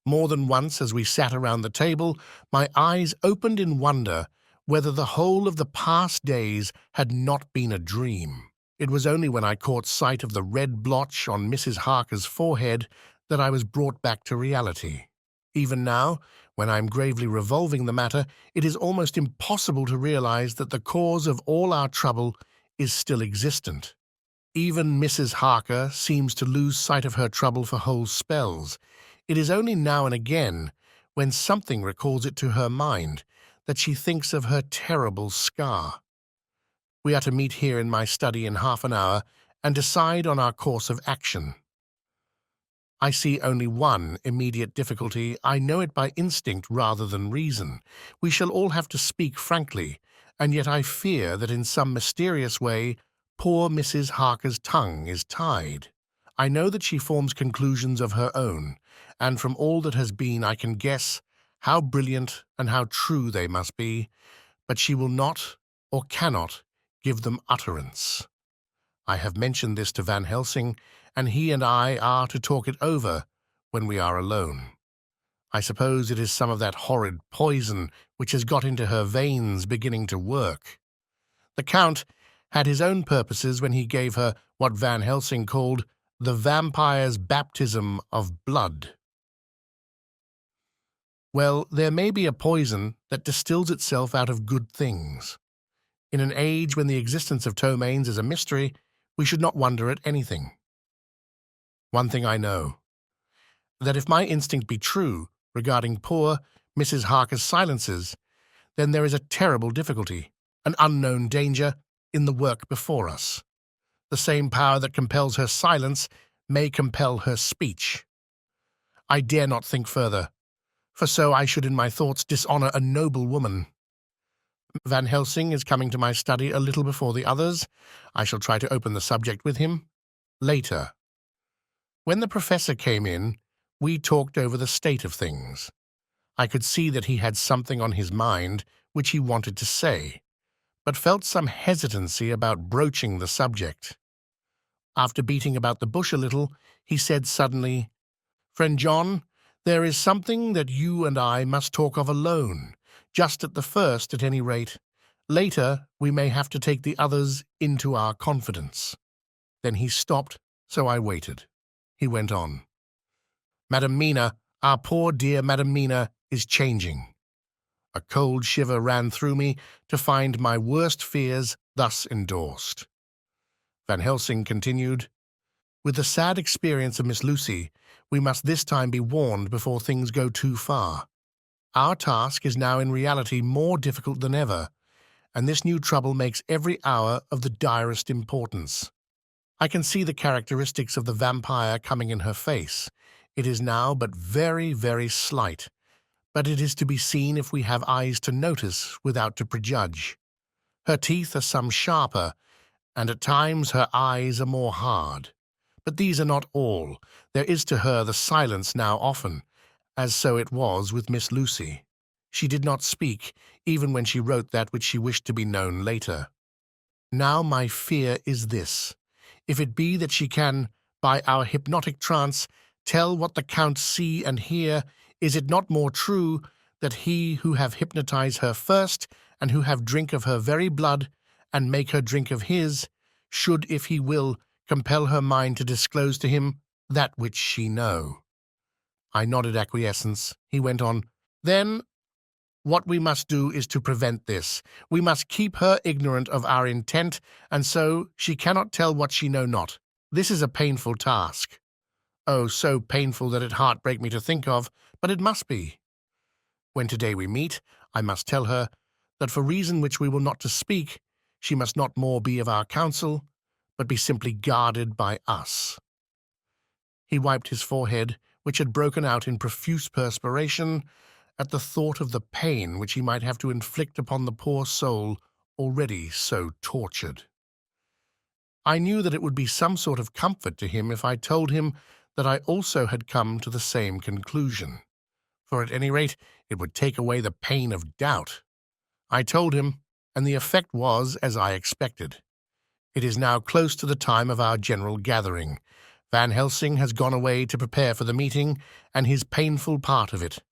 More than once, as we sat around the table, my eyes opened in wonder whether the whole of the past days had not been a dream. It was only when I caught sight of the red blotch on Mrs. Harker's forehead that I was brought back to reality. Even now, when I am gravely revolving the matter, it is almost impossible to realize that the cause of all our trouble is still existent. Even Mrs. Harker seems to lose sight of her trouble for whole spells. It is only now and again, when something recalls it to her mind, that she thinks of her terrible scar. We are to meet here in my study in half an hour and decide on our course of action. I see only one immediate difficulty. I know it by instinct rather than reason. We shall all have to speak frankly, and yet I fear that in some mysterious way poor Mrs. Harker's tongue is tied. I know that she forms conclusions of her own, and from all that has been I can guess how brilliant and how true they must be, but she will not or cannot give them utterance. I have mentioned this to Van Helsing, and he and I are to talk it over when we are alone. I suppose it is some of that horrid poison which has got into her veins beginning to work. The Count had his own purposes when he gave her what Van Helsing called the vampire's baptism of blood. Well, there may be a poison that distills itself out of good things. In an age when the existence of ptomaines is a mystery, we should not wonder at anything. One thing I know, that if my instinct be true regarding poor Mrs. Harker's silences, then there is a terrible difficulty, an unknown danger, in the work before us. The same power that compels her silence may compel her speech. I dare not think further, for so I should in my thoughts dishonor a noble woman. Van Helsing is coming to my study a little before the others. I shall try to open the subject with him later. When the professor came in, we talked over the state of things. I could see that he had something on his mind which he wanted to say, but felt some hesitancy about broaching the subject. After beating about the bush a little, he said suddenly, "Friend John, there is something that you and I must talk of alone, just at the first at any rate. Later we may have to take the others into our confidence." Then he stopped, so I waited. He went on. "Madam Mina, our poor dear Madam Mina, is changing." A cold shiver ran through me to find my worst fears thus endorsed. Van Helsing continued, "With the sad experience of Miss Lucy, we must this time be warned before things go too far. Our task is now in reality more difficult than ever, and this new trouble makes every hour of the direst importance. I can see the characteristics of the vampire coming in her face. It is now but very, very slight, but it is to be seen if we have eyes to notice without to prejudge. Her teeth are some sharper, and at times her eyes are more hard. But these are not all. There is to her the silence now often, as so it was with Miss Lucy. She did not speak, even when she wrote that which she wished to be known later. Now my fear is this. If it be that she can, by our hypnotic trance, tell what the Count see and hear, is it not more true that he who have hypnotized her first, and who have drink of her very blood, and make her drink of his, should, if he will, compel her mind to disclose to him that which she know?" I nodded acquiescence. He went on, "Then what we must do is to prevent this. We must keep her ignorant of our intent, and so she cannot tell what she know not. This is a painful task. Oh, so painful that it heartbreak me to think of, but it must be. When today we meet, I must tell her that for reason which we will not to speak, she must not more be of our counsel, but be simply guarded by us." He wiped his forehead, which had broken out in profuse perspiration, at the thought of the pain which he might have to inflict upon the poor soul already so tortured. I knew that it would be some sort of comfort to him if I told him that I also had come to the same conclusion, for at any rate it would take away the pain of doubt. I told him, and the effect was as I expected. It is now close to the time of our general gathering. Van Helsing has gone away to prepare for the meeting, and his painful part of it.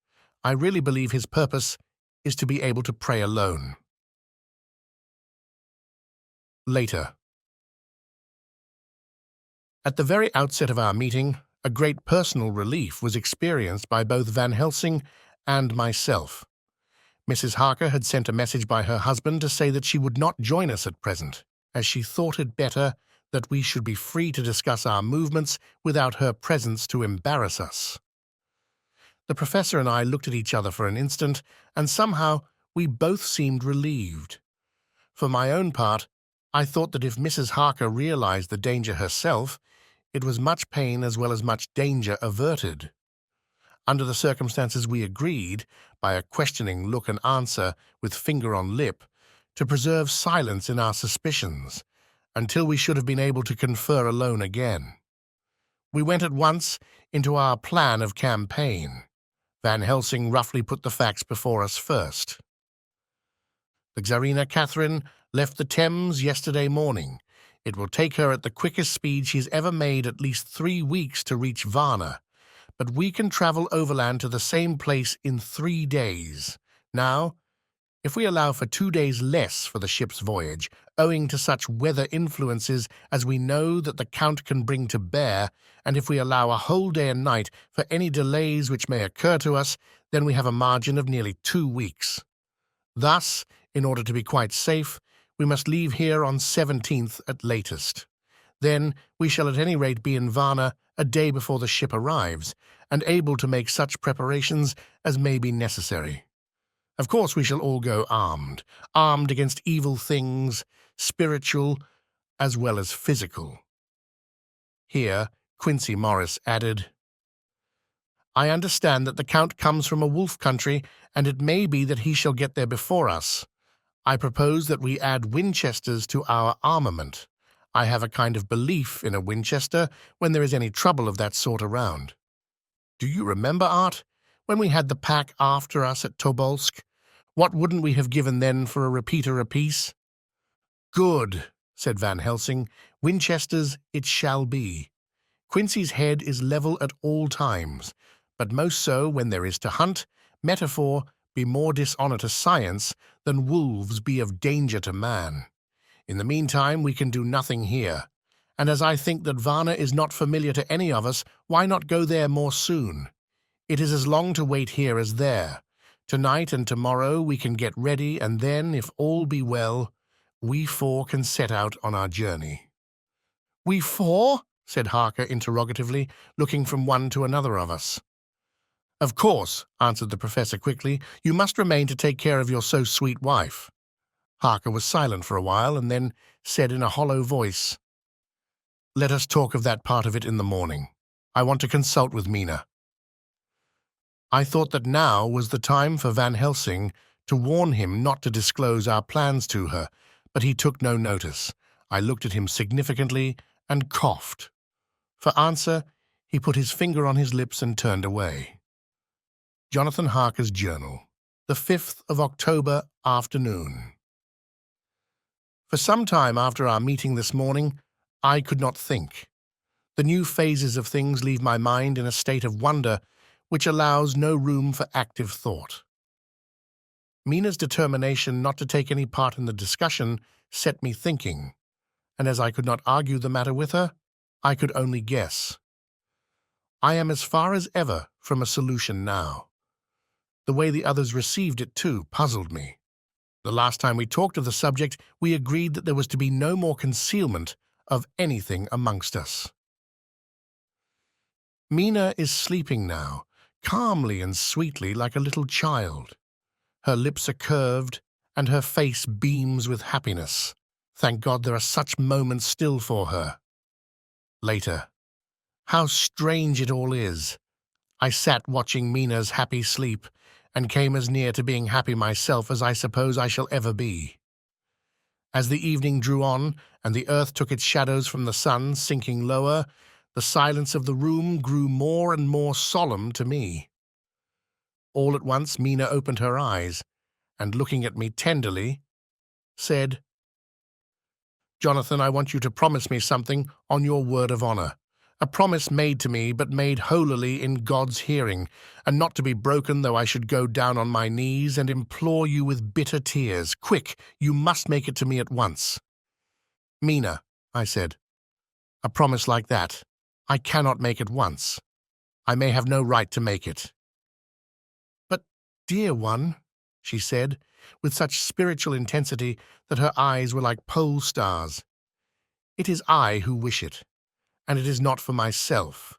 I really believe his purpose is to be able to pray alone. Later. At the very outset of our meeting, a great personal relief was experienced by both Van Helsing and myself. Mrs. Harker had sent a message by her husband to say that she would not join us at present, as she thought it better that we should be free to discuss our movements without her presence to embarrass us. The professor and I looked at each other for an instant, and somehow we both seemed relieved. For my own part, I thought that if Mrs. Harker realized the danger herself, it was much pain as well as much danger averted. Under the circumstances we agreed, by a questioning look and answer with finger on lip, to preserve silence in our suspicions, until we should have been able to confer alone again. We went at once into our plan of campaign. Van Helsing roughly put the facts before us first. The Tsarina Catherine left the Thames yesterday morning. It will take her at the quickest speed she's ever made at least 3 weeks to reach Varna, but we can travel overland to the same place in 3 days. Now, if we allow for 2 days less for the ship's voyage, owing to such weather influences as we know that the Count can bring to bear, and if we allow a whole day and night for any delays which may occur to us, then we have a margin of nearly 2 weeks. Thus, in order to be quite safe, we must leave here on 17th at latest. Then we shall at any rate be in Varna a day before the ship arrives, and able to make such preparations as may be necessary. Of course we shall all go armed against evil things, spiritual as well as physical. Here Quincy Morris added, I understand that the Count comes from a wolf country, and it may be that he shall get there before us. I propose that we add Winchesters to our armament. I have a kind of belief in a Winchester when there is any trouble of that sort around. Do you remember, Art, when we had the pack after us at Tobolsk? What wouldn't we have given then for a repeater apiece? Good, said Van Helsing. Winchesters it shall be. Quincy's head is level at all times, but most so when there is to hunt, metaphor be more dishonour to science than wolves be of danger to man. In the meantime we can do nothing here, and as I think that Varna is not familiar to any of us, why not go there more soon? It is as long to wait here as there. Tonight and tomorrow we can get ready, and then, if all be well, we four can set out on our journey. We four? Said Harker interrogatively, looking from one to another of us. Of course, answered the professor quickly. You must remain to take care of your so-sweet wife. Harker was silent for a while, and then said in a hollow voice, Let us talk of that part of it in the morning. I want to consult with Mina. I thought that now was the time for Van Helsing to warn him not to disclose our plans to her, but he took no notice. I looked at him significantly and coughed. For answer, he put his finger on his lips and turned away. Johnathan Harker's Journal, the 5th of October afternoon. For some time after our meeting this morning, I could not think. The new phases of things leave my mind in a state of wonder which allows no room for active thought. Mina's determination not to take any part in the discussion set me thinking, and as I could not argue the matter with her, I could only guess. I am as far as ever from a solution now. The way the others received it, too, puzzled me. The last time we talked of the subject, we agreed that there was to be no more concealment of anything amongst us. Mina is sleeping now, calmly and sweetly like a little child. Her lips are curved, and her face beams with happiness. Thank God there are such moments still for her. Later. How strange it all is. I sat watching Mina's happy sleep, and came as near to being happy myself as I suppose I shall ever be. As the evening drew on, and the earth took its shadows from the sun, sinking lower, the silence of the room grew more and more solemn to me. All at once Mina opened her eyes, and looking at me tenderly, said, Johnathan, I want you to promise me something on your word of honour. A promise made to me, but made holily in God's hearing, and not to be broken though I should go down on my knees and implore you with bitter tears. Quick, you must make it to me at once. Mina, I said, a promise like that, I cannot make at once. I may have no right to make it. But, dear one, she said, with such spiritual intensity that her eyes were like pole stars, it is I who wish it, and it is not for myself.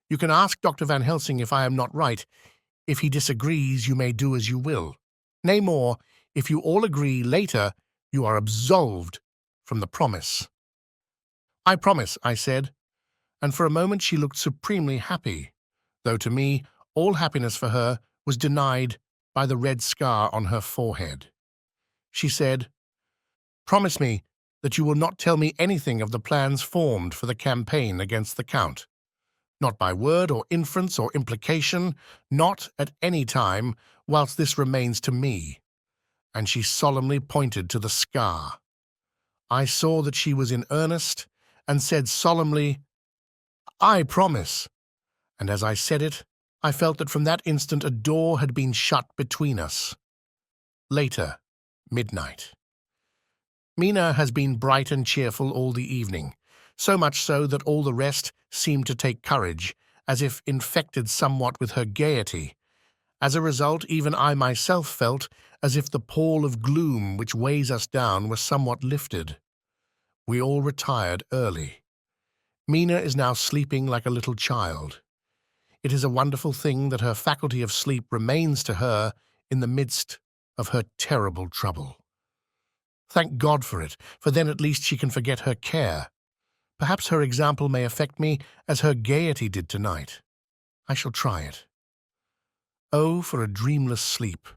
You can ask Dr. Van Helsing if I am not right. If he disagrees, you may do as you will. Nay more, if you all agree later, you are absolved from the promise. I promise, I said, and for a moment she looked supremely happy, though to me all happiness for her was denied by the red scar on her forehead. She said, Promise me that you will not tell me anything of the plans formed for the campaign against the Count. Not by word or inference or implication, not at any time, whilst this remains to me. And she solemnly pointed to the scar. I saw that she was in earnest, and said solemnly, I promise. And as I said it, I felt that from that instant a door had been shut between us. Later, midnight. Mina has been bright and cheerful all the evening, so much so that all the rest seemed to take courage, as if infected somewhat with her gaiety. As a result, even I myself felt as if the pall of gloom which weighs us down was somewhat lifted. We all retired early. Mina is now sleeping like a little child. It is a wonderful thing that her faculty of sleep remains to her in the midst of her terrible trouble. Thank God for it, for then at least she can forget her care. Perhaps her example may affect me as her gaiety did tonight. I shall try it. Oh, for a dreamless sleep.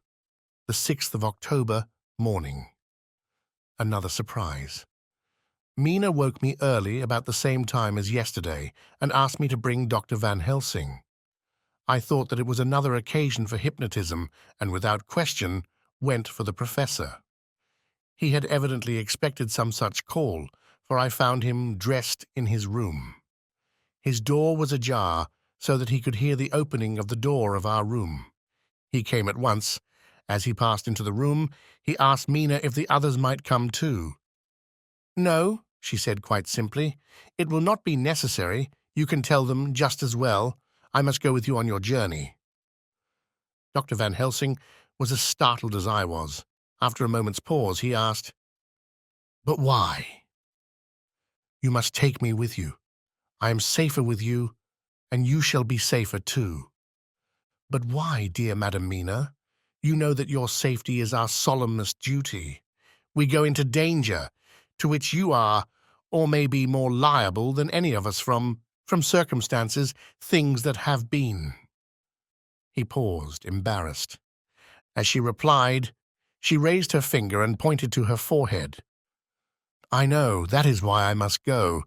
The 6th of October, morning. Another surprise. Mina woke me early about the same time as yesterday and asked me to bring Dr. Van Helsing. I thought that it was another occasion for hypnotism and without question went for the professor. He had evidently expected some such call, for I found him dressed in his room. His door was ajar, so that he could hear the opening of the door of our room. He came at once. As he passed into the room, he asked Mina if the others might come too. "No," she said quite simply. "It will not be necessary. You can tell them just as well. I must go with you on your journey." Dr. Van Helsing was as startled as I was. After a moment's pause, he asked, "But why?" "You must take me with you. I am safer with you, and you shall be safer too." "But why, dear Madam Mina? You know that your safety is our solemnest duty. We go into danger, to which you are, or may be more liable than any of us from circumstances, things that have been." He paused, embarrassed. As she replied, she raised her finger and pointed to her forehead. "I know, that is why I must go.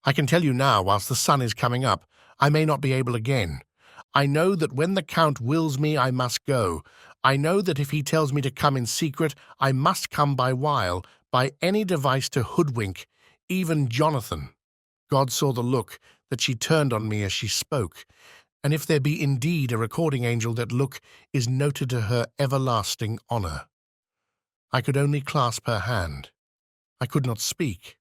I can tell you now, whilst the sun is coming up, I may not be able again. I know that when the Count wills me, I must go. I know that if he tells me to come in secret, I must come by wile, by any device to hoodwink, even Johnathan." God saw the look that she turned on me as she spoke, and if there be indeed a recording angel, that look is noted to her everlasting honour. I could only clasp her hand. I could not speak.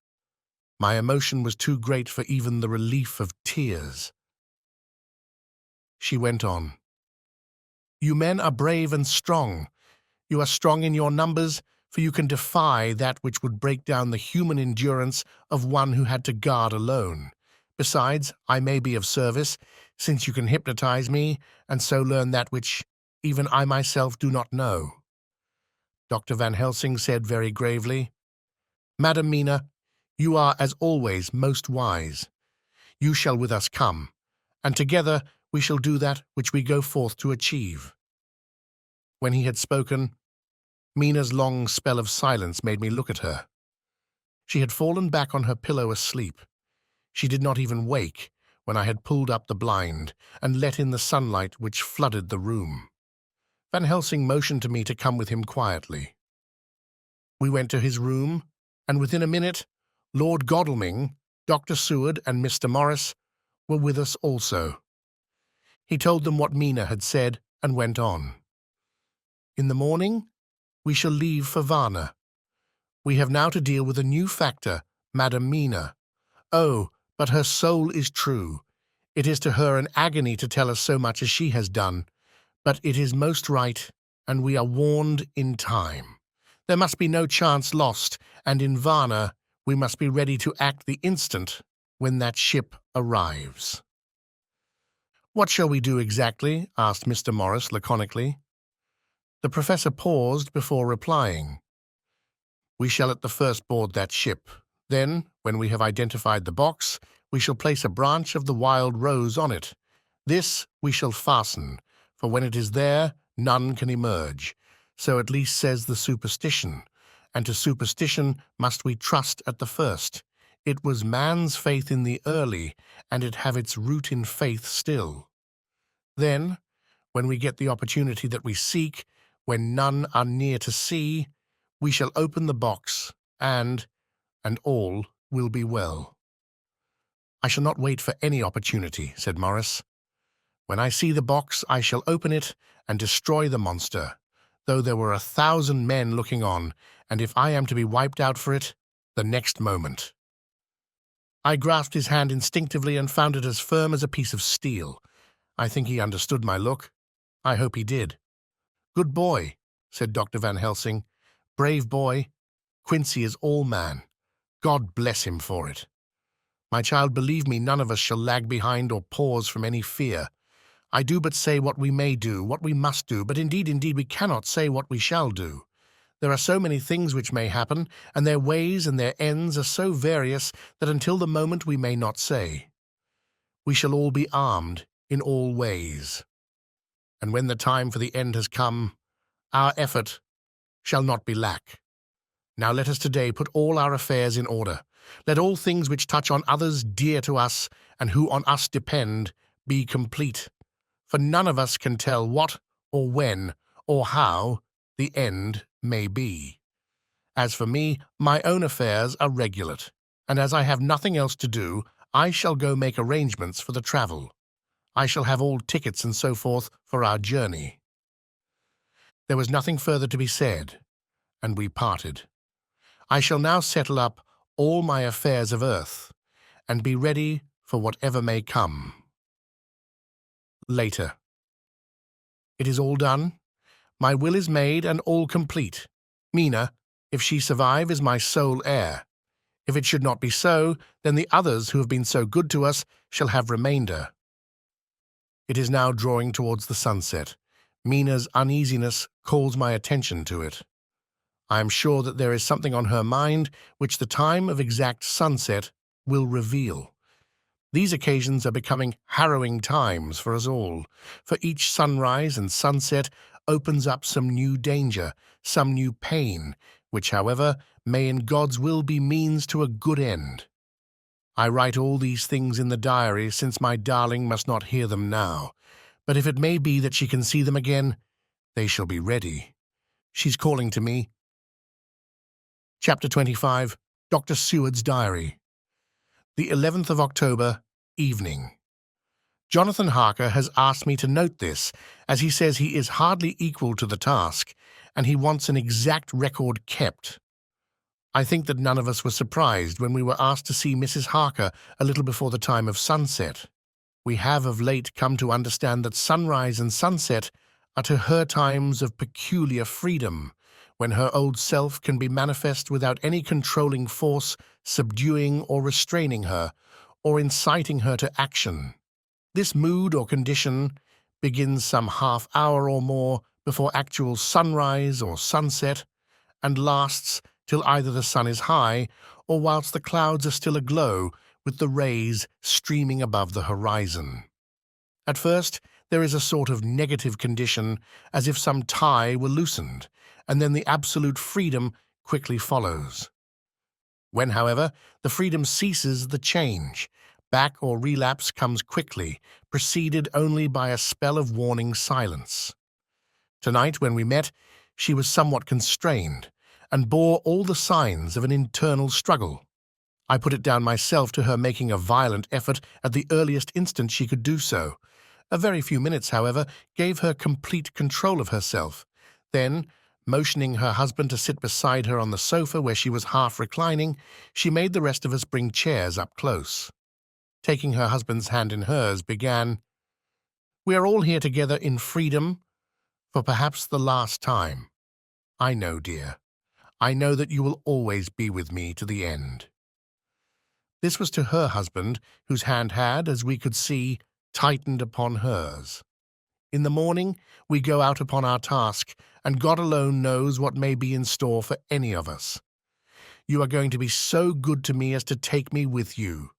My emotion was too great for even the relief of tears. She went on. "You men are brave and strong. You are strong in your numbers, for you can defy that which would break down the human endurance of one who had to guard alone. Besides, I may be of service, since you can hypnotize me, and so learn that which even I myself do not know." Dr. Van Helsing said very gravely, "Madam Mina, you are as always most wise. You shall with us come, and together we shall do that which we go forth to achieve." When he had spoken, Mina's long spell of silence made me look at her. She had fallen back on her pillow asleep. She did not even wake when I had pulled up the blind and let in the sunlight which flooded the room. Van Helsing motioned to me to come with him quietly. We went to his room, and within a minute, Lord Godalming, Dr. Seward, and Mr. Morris were with us also. He told them what Mina had said and went on. "In the morning, we shall leave for Varna. We have now to deal with a new factor, Madam Mina. Oh, but her soul is true. It is to her an agony to tell us so much as she has done, but it is most right, and we are warned in time. There must be no chance lost, and in Varna we must be ready to act the instant when that ship arrives." "What shall we do exactly?" asked Mr. Morris laconically. The professor paused before replying. "We shall at the first board that ship. Then, when we have identified the box, we shall place a branch of the wild rose on it. This we shall fasten, for when it is there, none can emerge. So at least says the superstition, and to superstition must we trust at the first. It was man's faith in the early, and it have its root in faith still. Then, when we get the opportunity that we seek, when none are near to see, we shall open the box, and all will be well." "I shall not wait for any opportunity," said Morris. When I see the box, I shall open it and destroy the monster, though there were 1,000 men looking on, and if I am to be wiped out for it, the next moment." I grasped his hand instinctively and found it as firm as a piece of steel. I think he understood my look. I hope he did. "Good boy," said Dr. Van Helsing. "Brave boy. Quincy is all man. God bless him for it. My child, believe me, none of us shall lag behind or pause from any fear. I do but say what we may do, what we must do, but indeed, we cannot say what we shall do. There are so many things which may happen, and their ways and their ends are so various that until the moment we may not say. We shall all be armed in all ways. And when the time for the end has come, our effort shall not be lack. Now let us today put all our affairs in order. Let all things which touch on others dear to us, and who on us depend, be complete. For none of us can tell what, or when, or how the end may be. As for me, my own affairs are regulate, and as I have nothing else to do, I shall go make arrangements for the travel. I shall have all tickets and so forth for our journey." There was nothing further to be said, and we parted. I shall now settle up all my affairs of earth, and be ready for whatever may come. Later. It is all done. My will is made and all complete. Mina, if she survive, is my sole heir. If it should not be so, then the others who have been so good to us shall have remainder. It is now drawing towards the sunset. Mina's uneasiness calls my attention to it. I am sure that there is something on her mind which the time of exact sunset will reveal. These occasions are becoming harrowing times for us all, for each sunrise and sunset opens up some new danger, some new pain, which, however, may in God's will be means to a good end. I write all these things in the diary, since my darling must not hear them now, but if it may be that she can see them again, they shall be ready. She's calling to me. Chapter 25, Dr. Seward's Diary. The 11th of October, evening. Johnathan Harker has asked me to note this, as he says he is hardly equal to the task, and he wants an exact record kept. I think that none of us were surprised when we were asked to see Mrs. Harker a little before the time of sunset. We have of late come to understand that sunrise and sunset are to her times of peculiar freedom, when her old self can be manifest without any controlling force subduing or restraining her, or inciting her to action. This mood or condition begins some half hour or more before actual sunrise or sunset, and lasts till either the sun is high or whilst the clouds are still aglow with the rays streaming above the horizon. At first there is a sort of negative condition, as if some tie were loosened, and then the absolute freedom quickly follows. When, however, the freedom ceases, the change, back or relapse, comes quickly, preceded only by a spell of warning silence. Tonight, when we met, she was somewhat constrained, and bore all the signs of an internal struggle. I put it down myself to her making a violent effort at the earliest instant she could do so. A very few minutes, however, gave her complete control of herself. Then, motioning her husband to sit beside her on the sofa where she was half reclining, she made the rest of us bring chairs up close. Taking her husband's hand in hers, began, "We are all here together in freedom, for perhaps the last time. I know, dear. I know that you will always be with me to the end." This was to her husband, whose hand had, as we could see, tightened upon hers. In the morning we go out upon our task, and God alone knows what may be in store for any of us. You are going to be so good to me as to take me with you.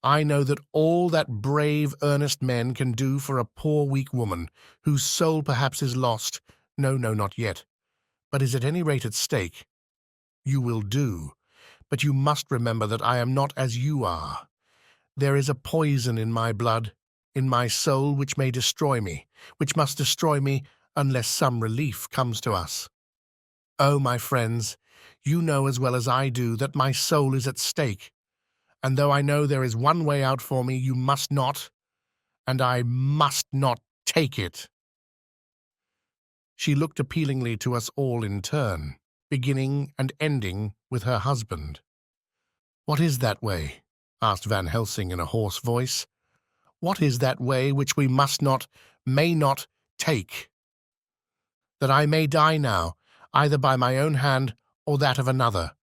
I know that all that brave, earnest men can do for a poor, weak woman, whose soul perhaps is lost, no, not yet, but is at any rate at stake, you will do. But you must remember that I am not as you are. There is a poison in my blood, in my soul, which may destroy me, which must destroy me unless some relief comes to us. Oh, my friends, you know as well as I do that my soul is at stake, and though I know there is one way out for me, you must not, and I must not take it." She looked appealingly to us all in turn, beginning and ending with her husband. "What is that way?" asked Van Helsing in a hoarse voice. "What is that way which we must not, may not, take?" "That I may die now, either by my own hand or that of another,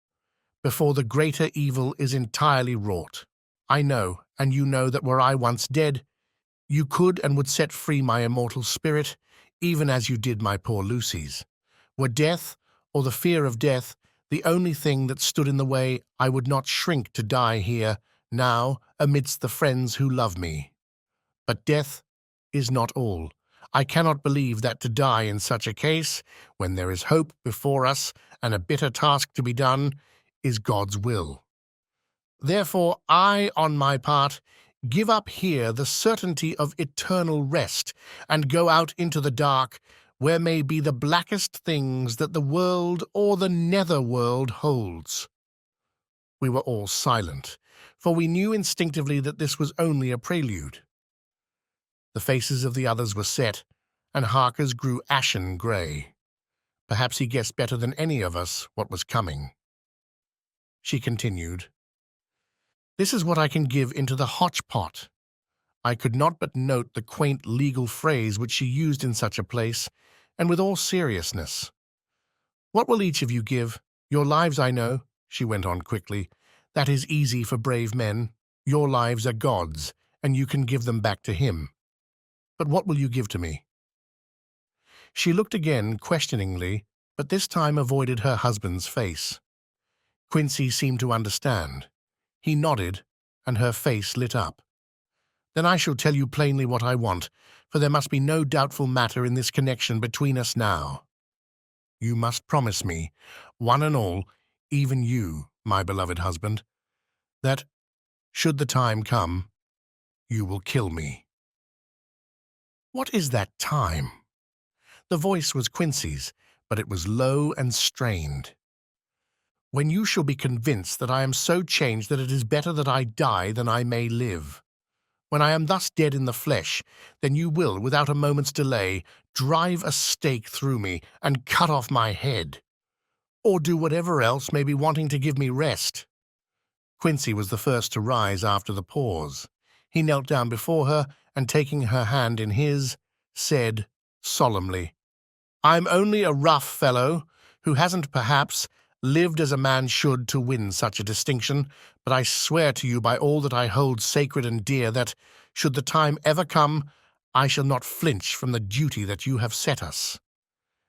before the greater evil is entirely wrought. I know, and you know, that were I once dead, you could and would set free my immortal spirit, even as you did my poor Lucy's. Were death, or the fear of death, the only thing that stood in the way, I would not shrink to die here, now, amidst the friends who love me. But death is not all. I cannot believe that to die in such a case, when there is hope before us and a bitter task to be done, is God's will. Therefore I, on my part, give up here the certainty of eternal rest, and go out into the dark, where may be the blackest things that the world or the nether world holds." We were all silent, for we knew instinctively that this was only a prelude. The faces of the others were set, and Harker's grew ashen grey. Perhaps he guessed better than any of us what was coming. She continued, "This is what I can give into the hotch-pot." I could not but note the quaint legal phrase which she used in such a place, and with all seriousness. "What will each of you give? Your lives, I know," she went on quickly. "That is easy for brave men. Your lives are God's, and you can give them back to him. But what will you give to me?" She looked again questioningly, but this time avoided her husband's face. Quincy seemed to understand. He nodded, and her face lit up. "Then I shall tell you plainly what I want, for there must be no doubtful matter in this connection between us now. You must promise me, one and all, even you, my beloved husband, that, should the time come, you will kill me." "What is that time?" The voice was Quincy's, but it was low and strained. "When you shall be convinced that I am so changed that it is better that I die than I may live. When I am thus dead in the flesh, then you will, without a moment's delay, drive a stake through me and cut off my head, or do whatever else may be wanting to give me rest." Quincy was the first to rise after the pause. He knelt down before her, and taking her hand in his, said solemnly, "I'm only a rough fellow, who hasn't, perhaps, lived as a man should to win such a distinction, but I swear to you by all that I hold sacred and dear that, should the time ever come, I shall not flinch from the duty that you have set us.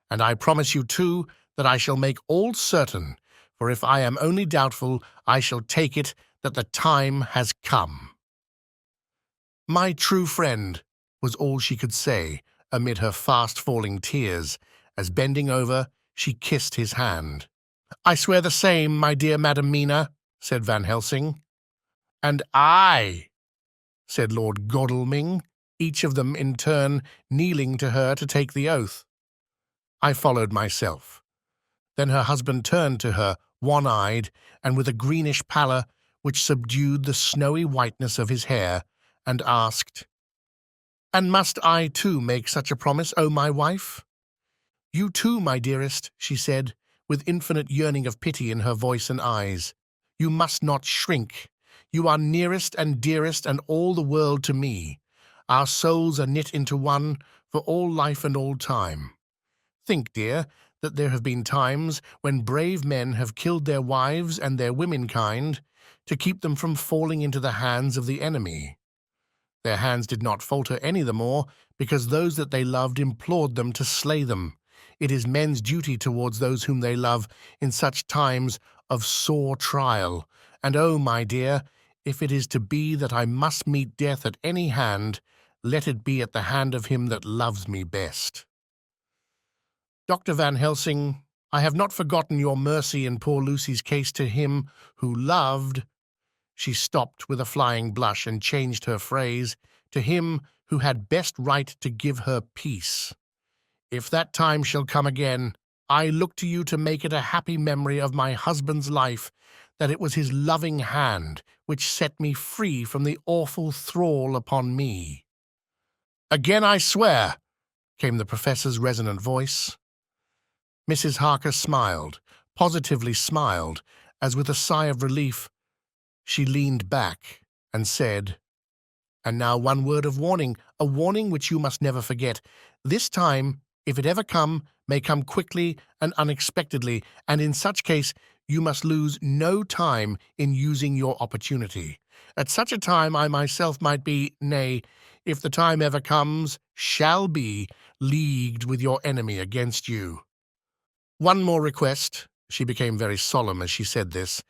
And I promise you, too, that I shall make all certain, for if I am only doubtful, I shall take it that the time has come." "My true friend," was all she could say amid her fast-falling tears, as bending over, she kissed his hand. "I swear the same, my dear Madam Mina," said Van Helsing. "And I," said Lord Godalming, each of them in turn kneeling to her to take the oath. I followed myself. Then her husband turned to her, one-eyed, and with a greenish pallor which subdued the snowy whiteness of his hair, and asked, "And must I too make such a promise, O my wife?" "You too, my dearest," she said, with infinite yearning of pity in her voice and eyes. "You must not shrink. You are nearest and dearest and all the world to me. Our souls are knit into one for all life and all time. Think, dear, that there have been times when brave men have killed their wives and their womenkind to keep them from falling into the hands of the enemy. Their hands did not falter any the more because those that they loved implored them to slay them. It is men's duty towards those whom they love in such times of sore trial. And oh, my dear, if it is to be that I must meet death at any hand, let it be at the hand of him that loves me best. Dr. Van Helsing, I have not forgotten your mercy in poor Lucy's case to him who loved—" She stopped with a flying blush and changed her phrase, "to him who had best right to give her peace. If that time shall come again, I look to you to make it a happy memory of my husband's life, that it was his loving hand which set me free from the awful thrall upon me." Again I swear, came the professor's resonant voice. Mrs. Harker smiled, positively smiled, as with a sigh of relief she leaned back and said, "And now one word of warning, a warning which you must never forget. This time, if it ever come, may come quickly and unexpectedly, and in such case you must lose no time in using your opportunity. At such a time I myself might be, nay, if the time ever comes, shall be, leagued with your enemy against you. One more request." She became very solemn as she said this.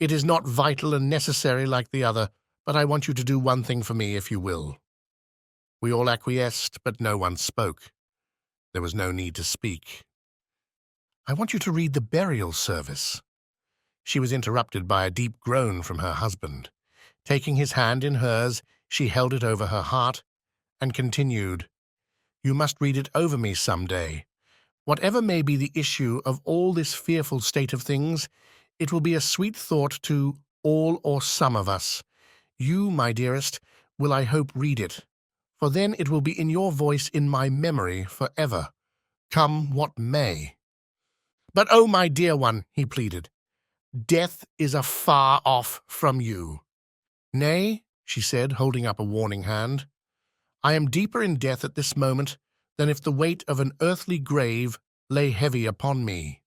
"It is not vital and necessary like the other, but I want you to do one thing for me, if you will." We all acquiesced, but no one spoke. There was no need to speak. "I want you to read the burial service." She was interrupted by a deep groan from her husband. Taking his hand in hers, she held it over her heart and continued, "You must read it over me some day. Whatever may be the issue of all this fearful state of things, it will be a sweet thought to all or some of us. You, my dearest, will I hope read it, for then it will be in your voice in my memory forever, come what may." "But, oh, my dear one," he pleaded, "death is afar off from you." "Nay," she said, holding up a warning hand, "I am deeper in death at this moment than if the weight of an earthly grave lay heavy upon me."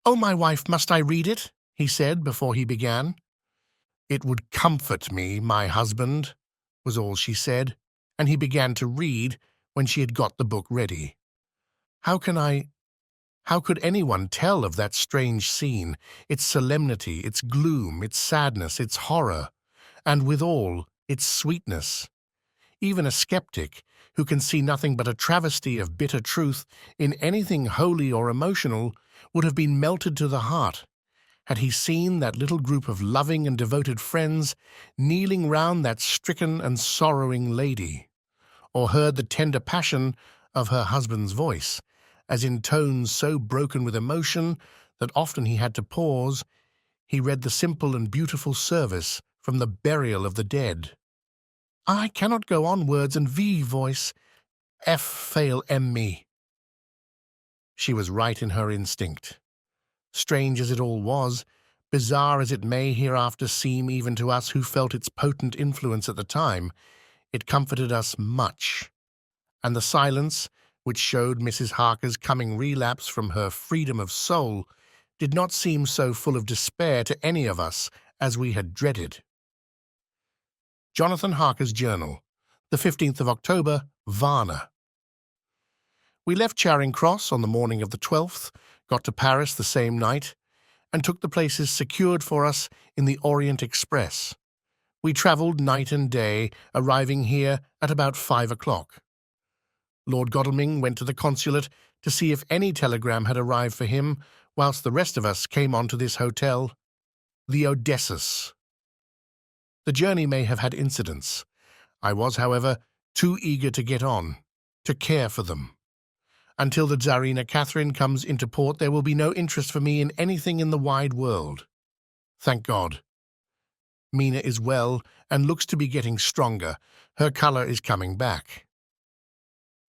"Oh, my wife, must I read it?" he said before he began. "It would comfort me, my husband," was all she said, and he began to read when she had got the book ready. How could anyone tell of that strange scene, its solemnity, its gloom, its sadness, its horror, and withal its sweetness? Even a skeptic, who can see nothing but a travesty of bitter truth in anything holy or emotional, would have been melted to the heart had he seen that little group of loving and devoted friends kneeling round that stricken and sorrowing lady, or heard the tender passion of her husband's voice, as in tones so broken with emotion that often he had to pause, he read the simple and beautiful service from the burial of the dead. "I cannot go on words and voice, F fail me." She was right in her instinct. Strange as it all was, bizarre as it may hereafter seem even to us who felt its potent influence at the time, it comforted us much, and the silence, which showed Mrs. Harker's coming relapse from her freedom of soul, did not seem so full of despair to any of us as we had dreaded. Johnathan Harker's Journal, the 15th of October, Varna. We left Charing Cross on the morning of the 12th, got to Paris the same night, and took the places secured for us in the Orient Express. We travelled night and day, arriving here at about 5 o'clock. Lord Godalming went to the consulate to see if any telegram had arrived for him, whilst the rest of us came on to this hotel, the Odysseus. The journey may have had incidents. I was, however, too eager to get on, to care for them. Until the Tsarina Catherine comes into port, there will be no interest for me in anything in the wide world. Thank God. Mina is well and looks to be getting stronger. Her colour is coming back.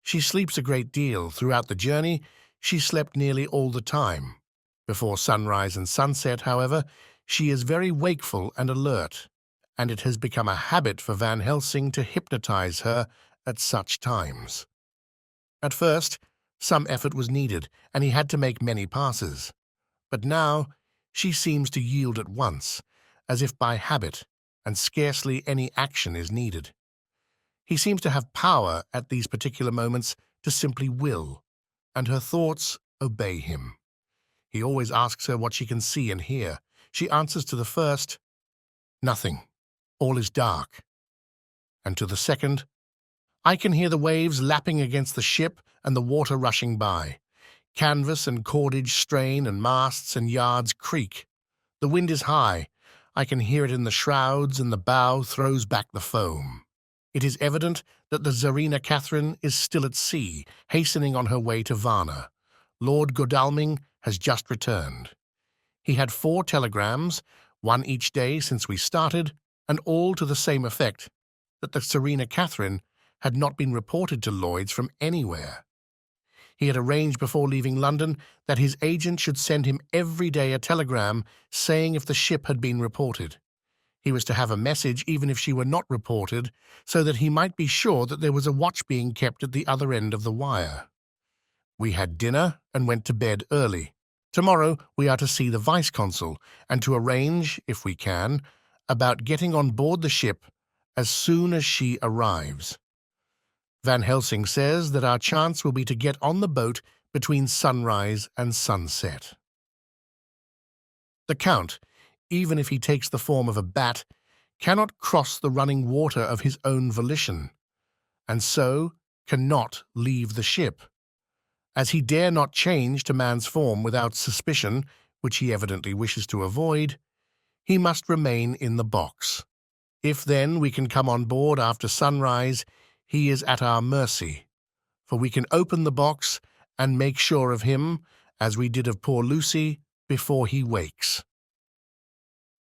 She sleeps a great deal. Throughout the journey, she slept nearly all the time. Before sunrise and sunset, however, she is very wakeful and alert, and it has become a habit for Van Helsing to hypnotize her at such times. At first, some effort was needed, and he had to make many passes. But now she seems to yield at once, as if by habit, and scarcely any action is needed. He seems to have power at these particular moments to simply will, and her thoughts obey him. He always asks her what she can see and hear. She answers to the first, "Nothing, all is dark," and to the second, "I can hear the waves lapping against the ship and the water rushing by. Canvas and cordage strain and masts and yards creak. The wind is high. I can hear it in the shrouds, and the bow throws back the foam. It is evident that the Tsarina Catherine is still at sea, hastening on her way to Varna. Lord Godalming has just returned. He had 4 telegrams, one each day since we started, and all to the same effect, that the Tsarina Catherine had not been reported to Lloyd's from anywhere. He had arranged before leaving London that his agent should send him every day a telegram saying if the ship had been reported. He was to have a message even if she were not reported, so that he might be sure that there was a watch being kept at the other end of the wire. We had dinner and went to bed early. Tomorrow we are to see the vice-consul and to arrange, if we can, about getting on board the ship as soon as she arrives. Van Helsing says that our chance will be to get on the boat between sunrise and sunset. The Count, even if he takes the form of a bat, cannot cross the running water of his own volition, and so cannot leave the ship. As he dare not change to man's form without suspicion, which he evidently wishes to avoid, he must remain in the box. If then we can come on board after sunrise, he is at our mercy, for we can open the box and make sure of him, as we did of poor Lucy, before he wakes.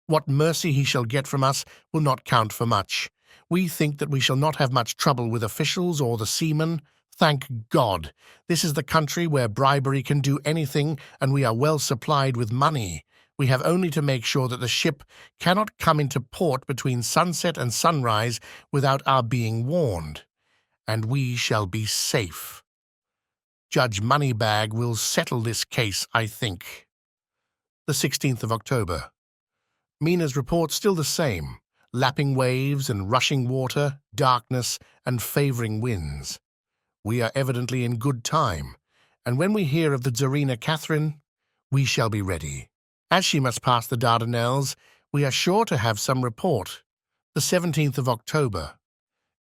What mercy he shall get from us will not count for much. We think that we shall not have much trouble with officials or the seamen. Thank God! This is the country where bribery can do anything, and we are well supplied with money. We have only to make sure that the ship cannot come into port between sunset and sunrise without our being warned, and we shall be safe. Judge Moneybag will settle this case, I think. The 16th of October. Mina's report still the same: lapping waves and rushing water, darkness and favouring winds. We are evidently in good time, and when we hear of the Tsarina Catherine, we shall be ready. As she must pass the Dardanelles, we are sure to have some report. The 17th of October.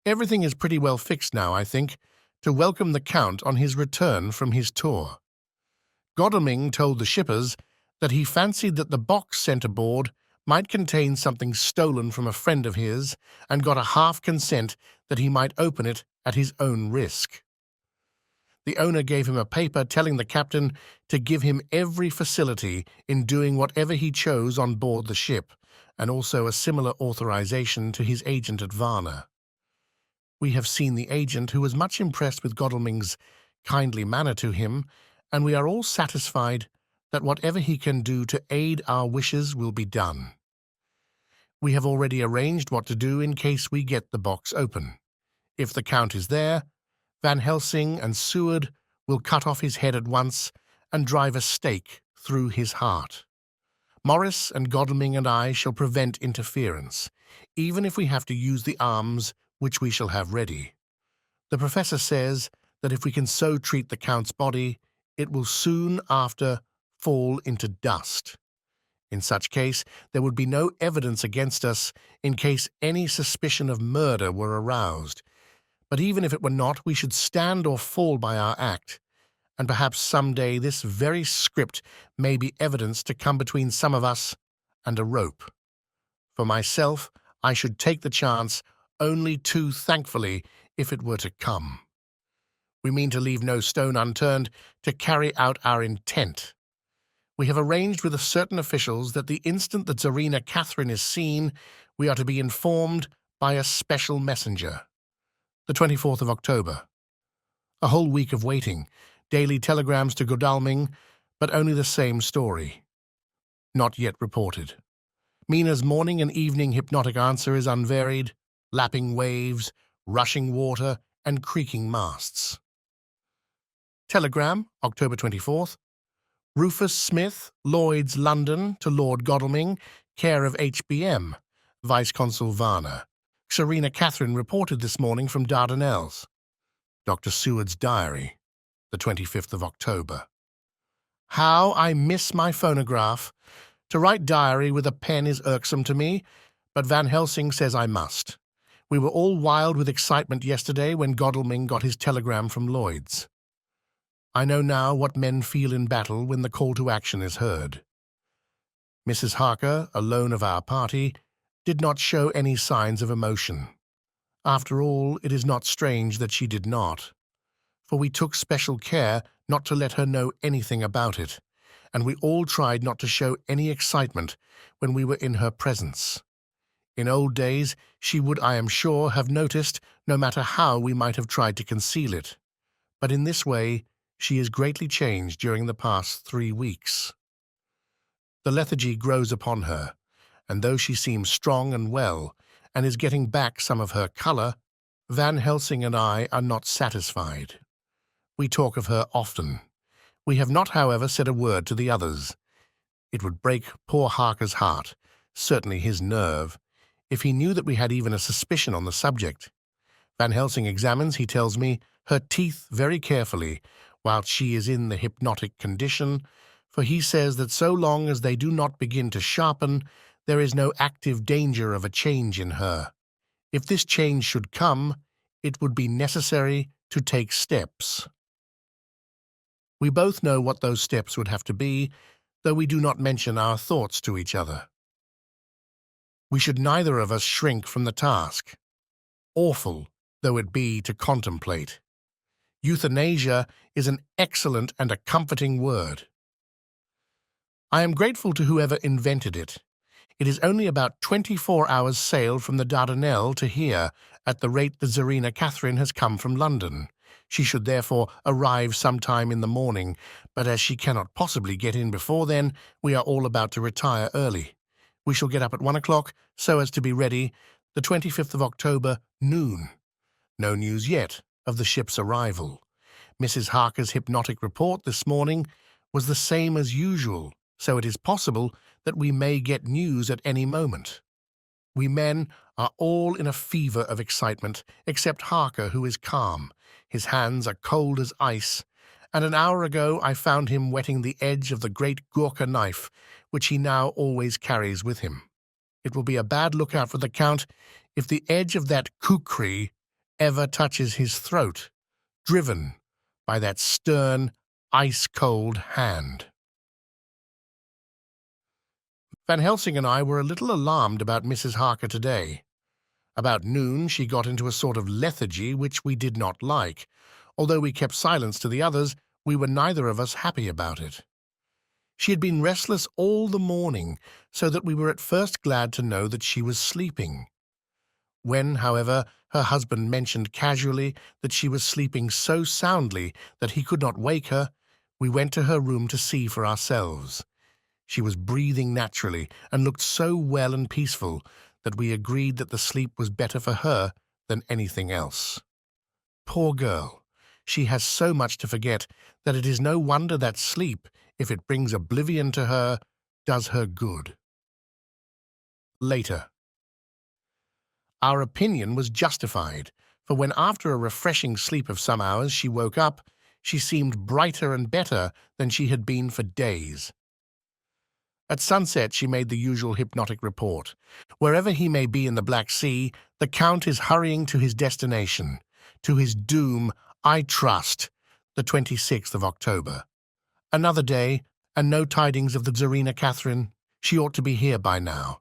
Everything is pretty well fixed now, I think, to welcome the Count on his return from his tour. Godalming told the shippers that he fancied that the box sent aboard might contain something stolen from a friend of his, and got a half consent that he might open it at his own risk. The owner gave him a paper telling the captain to give him every facility in doing whatever he chose on board the ship, and also a similar authorization to his agent at Varna. We have seen the agent, who was much impressed with Godalming's kindly manner to him, and we are all satisfied that whatever he can do to aid our wishes will be done. We have already arranged what to do in case we get the box open. If the Count is there, Van Helsing and Seward will cut off his head at once and drive a stake through his heart. Morris and Godalming and I shall prevent interference, even if we have to use the arms which we shall have ready. The professor says that if we can so treat the Count's body, it will soon after fall into dust. In such case, there would be no evidence against us in case any suspicion of murder were aroused. But even if it were not, we should stand or fall by our act, and perhaps some day this very script may be evidence to come between some of us and a rope. For myself, I should take the chance only too thankfully if it were to come. We mean to leave no stone unturned to carry out our intent. We have arranged with certain officials that the instant the Tsarina Catherine is seen, we are to be informed by a special messenger. The 24th of October. A whole week of waiting, daily telegrams to Godalming, but only the same story. Not yet reported. Mina's morning and evening hypnotic answer is unvaried: lapping waves, rushing water, and creaking masts. Telegram, October 24th. Rufus Smith, Lloyd's, London, to Lord Godalming, care of HBM, Vice-Consul Varna. Tsarina Catherine reported this morning from Dardanelles. Dr. Seward's diary, the 25th of October. How I miss my phonograph. To write diary with a pen is irksome to me, but Van Helsing says I must. We were all wild with excitement yesterday when Godalming got his telegram from Lloyd's. I know now what men feel in battle when the call to action is heard. Mrs. Harker, alone of our party, did not show any signs of emotion. After all, it is not strange that she did not, for we took special care not to let her know anything about it, and we all tried not to show any excitement when we were in her presence. In old days, she would, I am sure, have noticed, no matter how we might have tried to conceal it. But in this way, she is greatly changed during the past 3 weeks. The lethargy grows upon her, and though she seems strong and well, and is getting back some of her colour, Van Helsing and I are not satisfied. We talk of her often. We have not, however, said a word to the others. It would break poor Harker's heart, certainly his nerve, if he knew that we had even a suspicion on the subject. Van Helsing examines, he tells me, her teeth very carefully, whilst she is in the hypnotic condition, for he says that so long as they do not begin to sharpen, there is no active danger of a change in her. If this change should come, it would be necessary to take steps. We both know what those steps would have to be, though we do not mention our thoughts to each other. We should neither of us shrink from the task, awful though it be to contemplate. Euthanasia is an excellent and a comforting word. I am grateful to whoever invented it. It is only about 24 hours' sail from the Dardanelles to here, at the rate the Tsarina Catherine has come from London. She should therefore arrive sometime in the morning, but as she cannot possibly get in before then, we are all about to retire early. We shall get up at 1 o'clock, so as to be ready, the 25th of October, noon. No news yet of the ship's arrival. Mrs. Harker's hypnotic report this morning was the same as usual, so it is possible that we may get news at any moment. We men are all in a fever of excitement, except Harker, who is calm. His hands are cold as ice, and an hour ago I found him wetting the edge of the great Gurkha knife, which he now always carries with him. It will be a bad lookout for the Count if the edge of that kukri ever touches his throat, driven by that stern, ice-cold hand. Van Helsing and I were a little alarmed about Mrs. Harker today. About noon she got into a sort of lethargy which we did not like. Although we kept silence to the others, we were neither of us happy about it. She had been restless all the morning, so that we were at first glad to know that she was sleeping. When, however, her husband mentioned casually that she was sleeping so soundly that he could not wake her, we went to her room to see for ourselves. She was breathing naturally and looked so well and peaceful that we agreed that the sleep was better for her than anything else. Poor girl, she has so much to forget that it is no wonder that sleep, if it brings oblivion to her, does her good. Later. Our opinion was justified, for when after a refreshing sleep of some hours she woke up, she seemed brighter and better than she had been for days. At sunset she made the usual hypnotic report. Wherever he may be in the Black Sea, the Count is hurrying to his destination, to his doom, I trust, the 26th of October. Another day, and no tidings of the Tsarina Catherine. She ought to be here by now.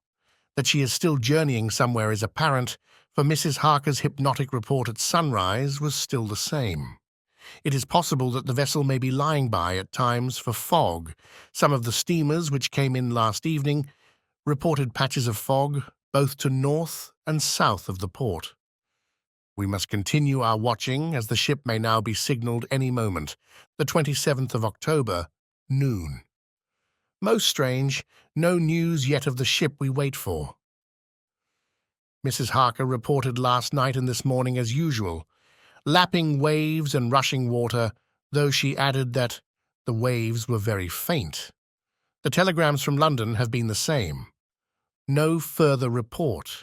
That she is still journeying somewhere is apparent, for Mrs. Harker's hypnotic report at sunrise was still the same. It is possible that the vessel may be lying by at times for fog. Some of the steamers which came in last evening reported patches of fog both to north and south of the port. We must continue our watching, as the ship may now be signalled any moment, the 27th of October, noon. Most strange, no news yet of the ship we wait for. Mrs. Harker reported last night and this morning as usual, lapping waves and rushing water, though she added that the waves were very faint. The telegrams from London have been the same. No further report.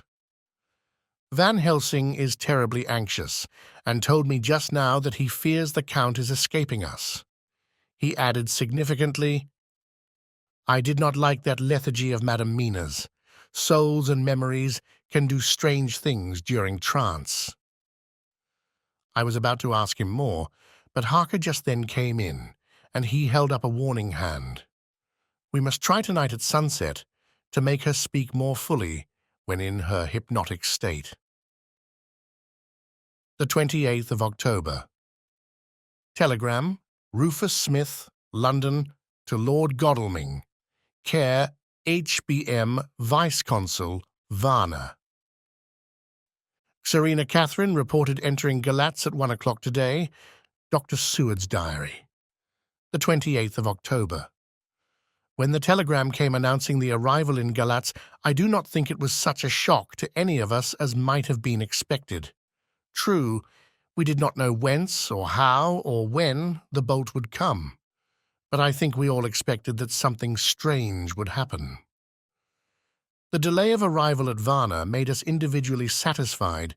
Van Helsing is terribly anxious, and told me just now that he fears the Count is escaping us. He added significantly, I did not like that lethargy of Madame Mina's. Souls and memories can do strange things during trance. I was about to ask him more, but Harker just then came in, and he held up a warning hand. We must try tonight at sunset to make her speak more fully when in her hypnotic state. The 28th of October. Telegram, Rufus Smith, London, to Lord Godalming. Care, HBM Vice-Consul, Varna. Serena Catherine reported entering Galatz at 1 o'clock today. Dr. Seward's diary. The 28th of October. When the telegram came announcing the arrival in Galatz, I do not think it was such a shock to any of us as might have been expected. True, we did not know whence or how or when the boat would come, but I think we all expected that something strange would happen. The delay of arrival at Varna made us individually satisfied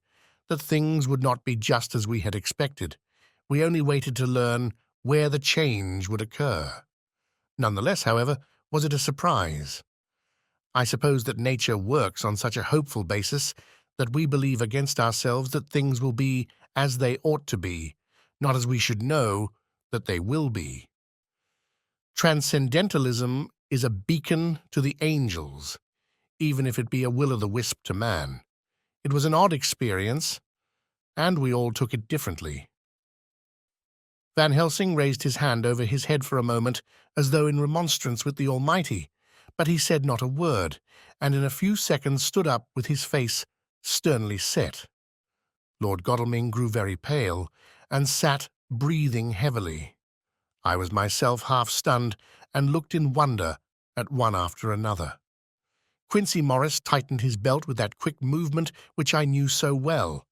that things would not be just as we had expected. We only waited to learn where the change would occur. Nonetheless, however, was it a surprise? I suppose that nature works on such a hopeful basis that we believe against ourselves that things will be as they ought to be, not as we should know that they will be. Transcendentalism is a beacon to the angels, even if it be a will-o'-the-wisp to man. It was an odd experience, and we all took it differently. Van Helsing raised his hand over his head for a moment, as though in remonstrance with the Almighty, but he said not a word, and in a few seconds stood up with his face sternly set. Lord Godalming grew very pale, and sat breathing heavily. I was myself half stunned, and looked in wonder at one after another. Quincey Morris tightened his belt with that quick movement which I knew so well.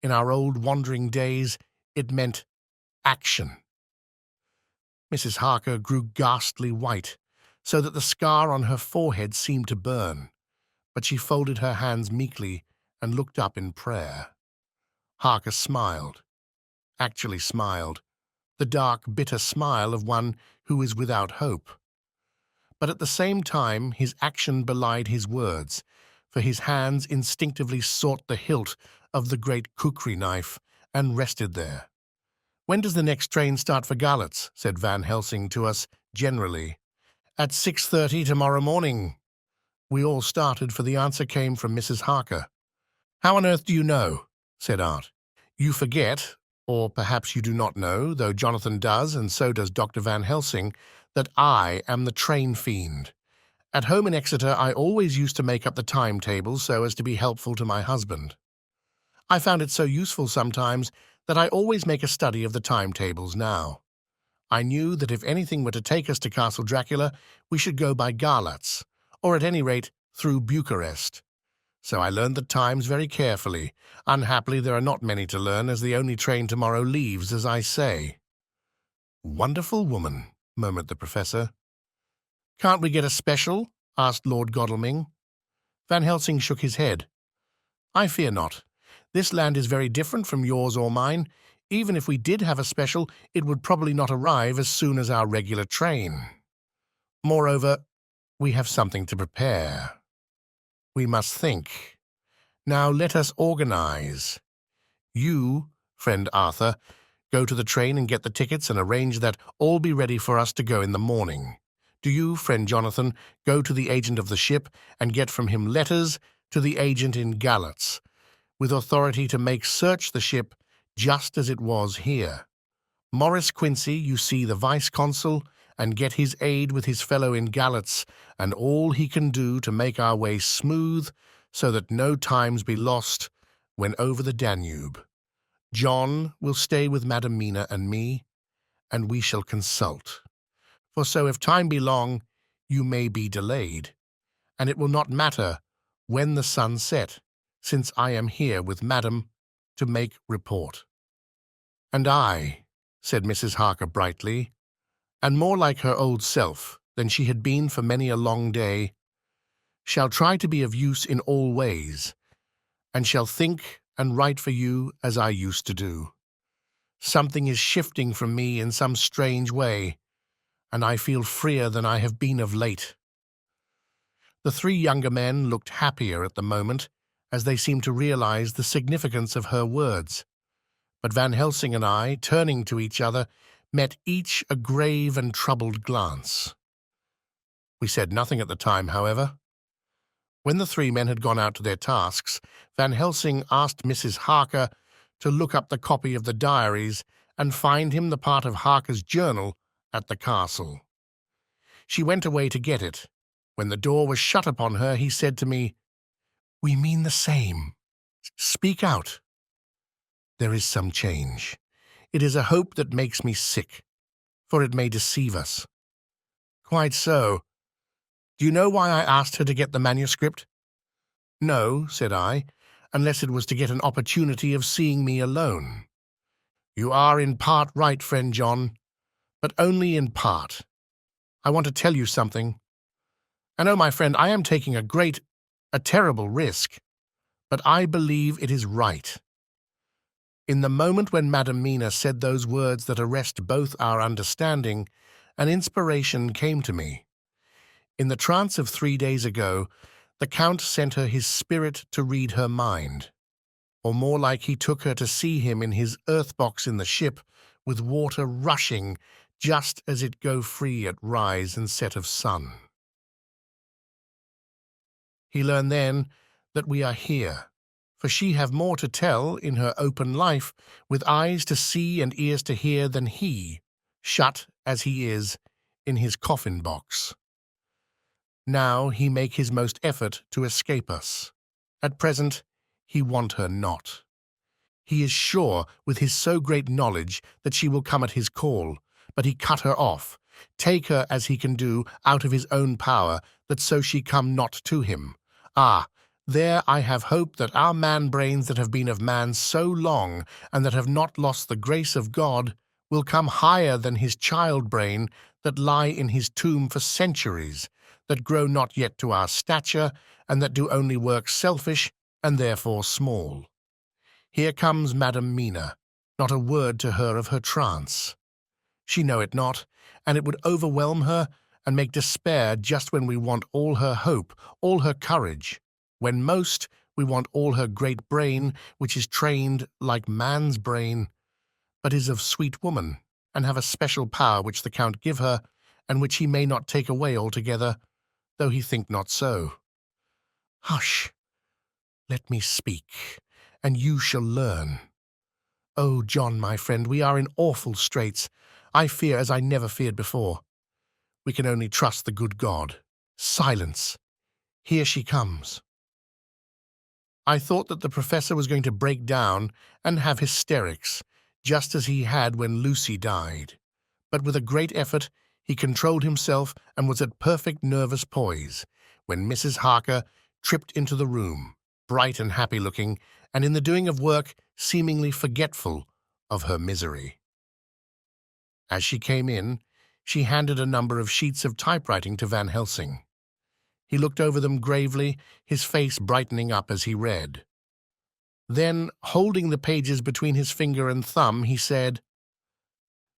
In our old wandering days, it meant action. Mrs. Harker grew ghastly white, so that the scar on her forehead seemed to burn, but she folded her hands meekly and looked up in prayer. Harker smiled, actually smiled, the dark, bitter smile of one who is without hope. But at the same time his action belied his words, for his hands instinctively sought the hilt of the great kukri knife and rested there. "When does the next train start for Galatz?" said Van Helsing to us generally. "At 6:30 tomorrow morning." We all started, for the answer came from Mrs. Harker. "How on earth do you know?" said Art. "You forget, or perhaps you do not know, though Johnathan does, and so does Dr. Van Helsing, that I am the train fiend. At home in Exeter I always used to make up the timetables so as to be helpful to my husband. I found it so useful sometimes that I always make a study of the timetables now. I knew that if anything were to take us to Castle Dracula, we should go by Galatz, or at any rate through Bucharest. So I learned the times very carefully. Unhappily, there are not many to learn, as the only train tomorrow leaves, as I say." "Wonderful woman," murmured the Professor. "Can't we get a special?" asked Lord Godalming. Van Helsing shook his head. "I fear not. This land is very different from yours or mine. Even if we did have a special, it would probably not arrive as soon as our regular train. Moreover, we have something to prepare. We must think. Now let us organize. You, friend Arthur, go to the train and get the tickets and arrange that all be ready for us to go in the morning. Do you, friend Johnathan, go to the agent of the ship and get from him letters to the agent in Galatz, with authority to make search the ship just as it was here. Morris Quincey, you see the vice-consul, and get his aid with his fellow in Galatz, and all he can do to make our way smooth, so that no times be lost when over the Danube. John will stay with Madam Mina and me, and we shall consult. For so if time be long, you may be delayed, and it will not matter when the sun set, since I am here with Madam to make report." "And I," said Mrs. Harker brightly, and more like her old self than she had been for many a long day, "shall try to be of use in all ways, and shall think and write for you as I used to do. Something is shifting from me in some strange way, and I feel freer than I have been of late." The three younger men looked happier at the moment, as they seemed to realize the significance of her words. But Van Helsing and I, turning to each other, met each a grave and troubled glance. We said nothing at the time, however. When the three men had gone out to their tasks, Van Helsing asked Mrs. Harker to look up the copy of the diaries and find him the part of Harker's journal at the castle. She went away to get it. When the door was shut upon her, he said to me, "We mean the same. Speak out. There is some change. It is a hope that makes me sick, for it may deceive us. Quite so. Do you know why I asked her to get the manuscript? No, said I, unless it was to get an opportunity of seeing me alone. You are in part right, friend John, but only in part. I want to tell you something. And oh, my friend, I am taking a terrible risk, but I believe it is right. In the moment when Madam Mina said those words that arrest both our understanding, an inspiration came to me. In the trance of 3 days ago, the Count sent her his spirit to read her mind, or more like he took her to see him in his earth box in the ship, with water rushing just as it go free at rise and set of sun. He learned then that we are here, for she have more to tell in her open life, with eyes to see and ears to hear than he, shut as he is, in his coffin box. Now he make his most effort to escape us. At present he want her not. He is sure, with his so great knowledge, that she will come at his call, but he cut her off, take her as he can do, out of his own power, that so she come not to him. Ah, there I have hope that our man-brains that have been of man so long, and that have not lost the grace of God, will come higher than his child-brain that lie in his tomb for centuries, that grow not yet to our stature, and that do only work selfish, and therefore small. Here comes Madam Mina, not a word to her of her trance. She know it not, and it would overwhelm her, and make despair just when we want all her hope, all her courage, when most we want all her great brain, which is trained like man's brain, but is of sweet woman, and have a special power which the Count give her, and which he may not take away altogether, though he think not so. Hush! Let me speak, and you shall learn. Oh, John, my friend, we are in awful straits. I fear as I never feared before. We can only trust the good God. Silence! Here she comes. I thought that the professor was going to break down and have hysterics, just as he had when Lucy died. But with a great effort, he controlled himself and was at perfect nervous poise, when Mrs. Harker tripped into the room, bright and happy-looking, and in the doing of work seemingly forgetful of her misery. As she came in, she handed a number of sheets of typewriting to Van Helsing. He looked over them gravely, his face brightening up as he read. Then, holding the pages between his finger and thumb, he said,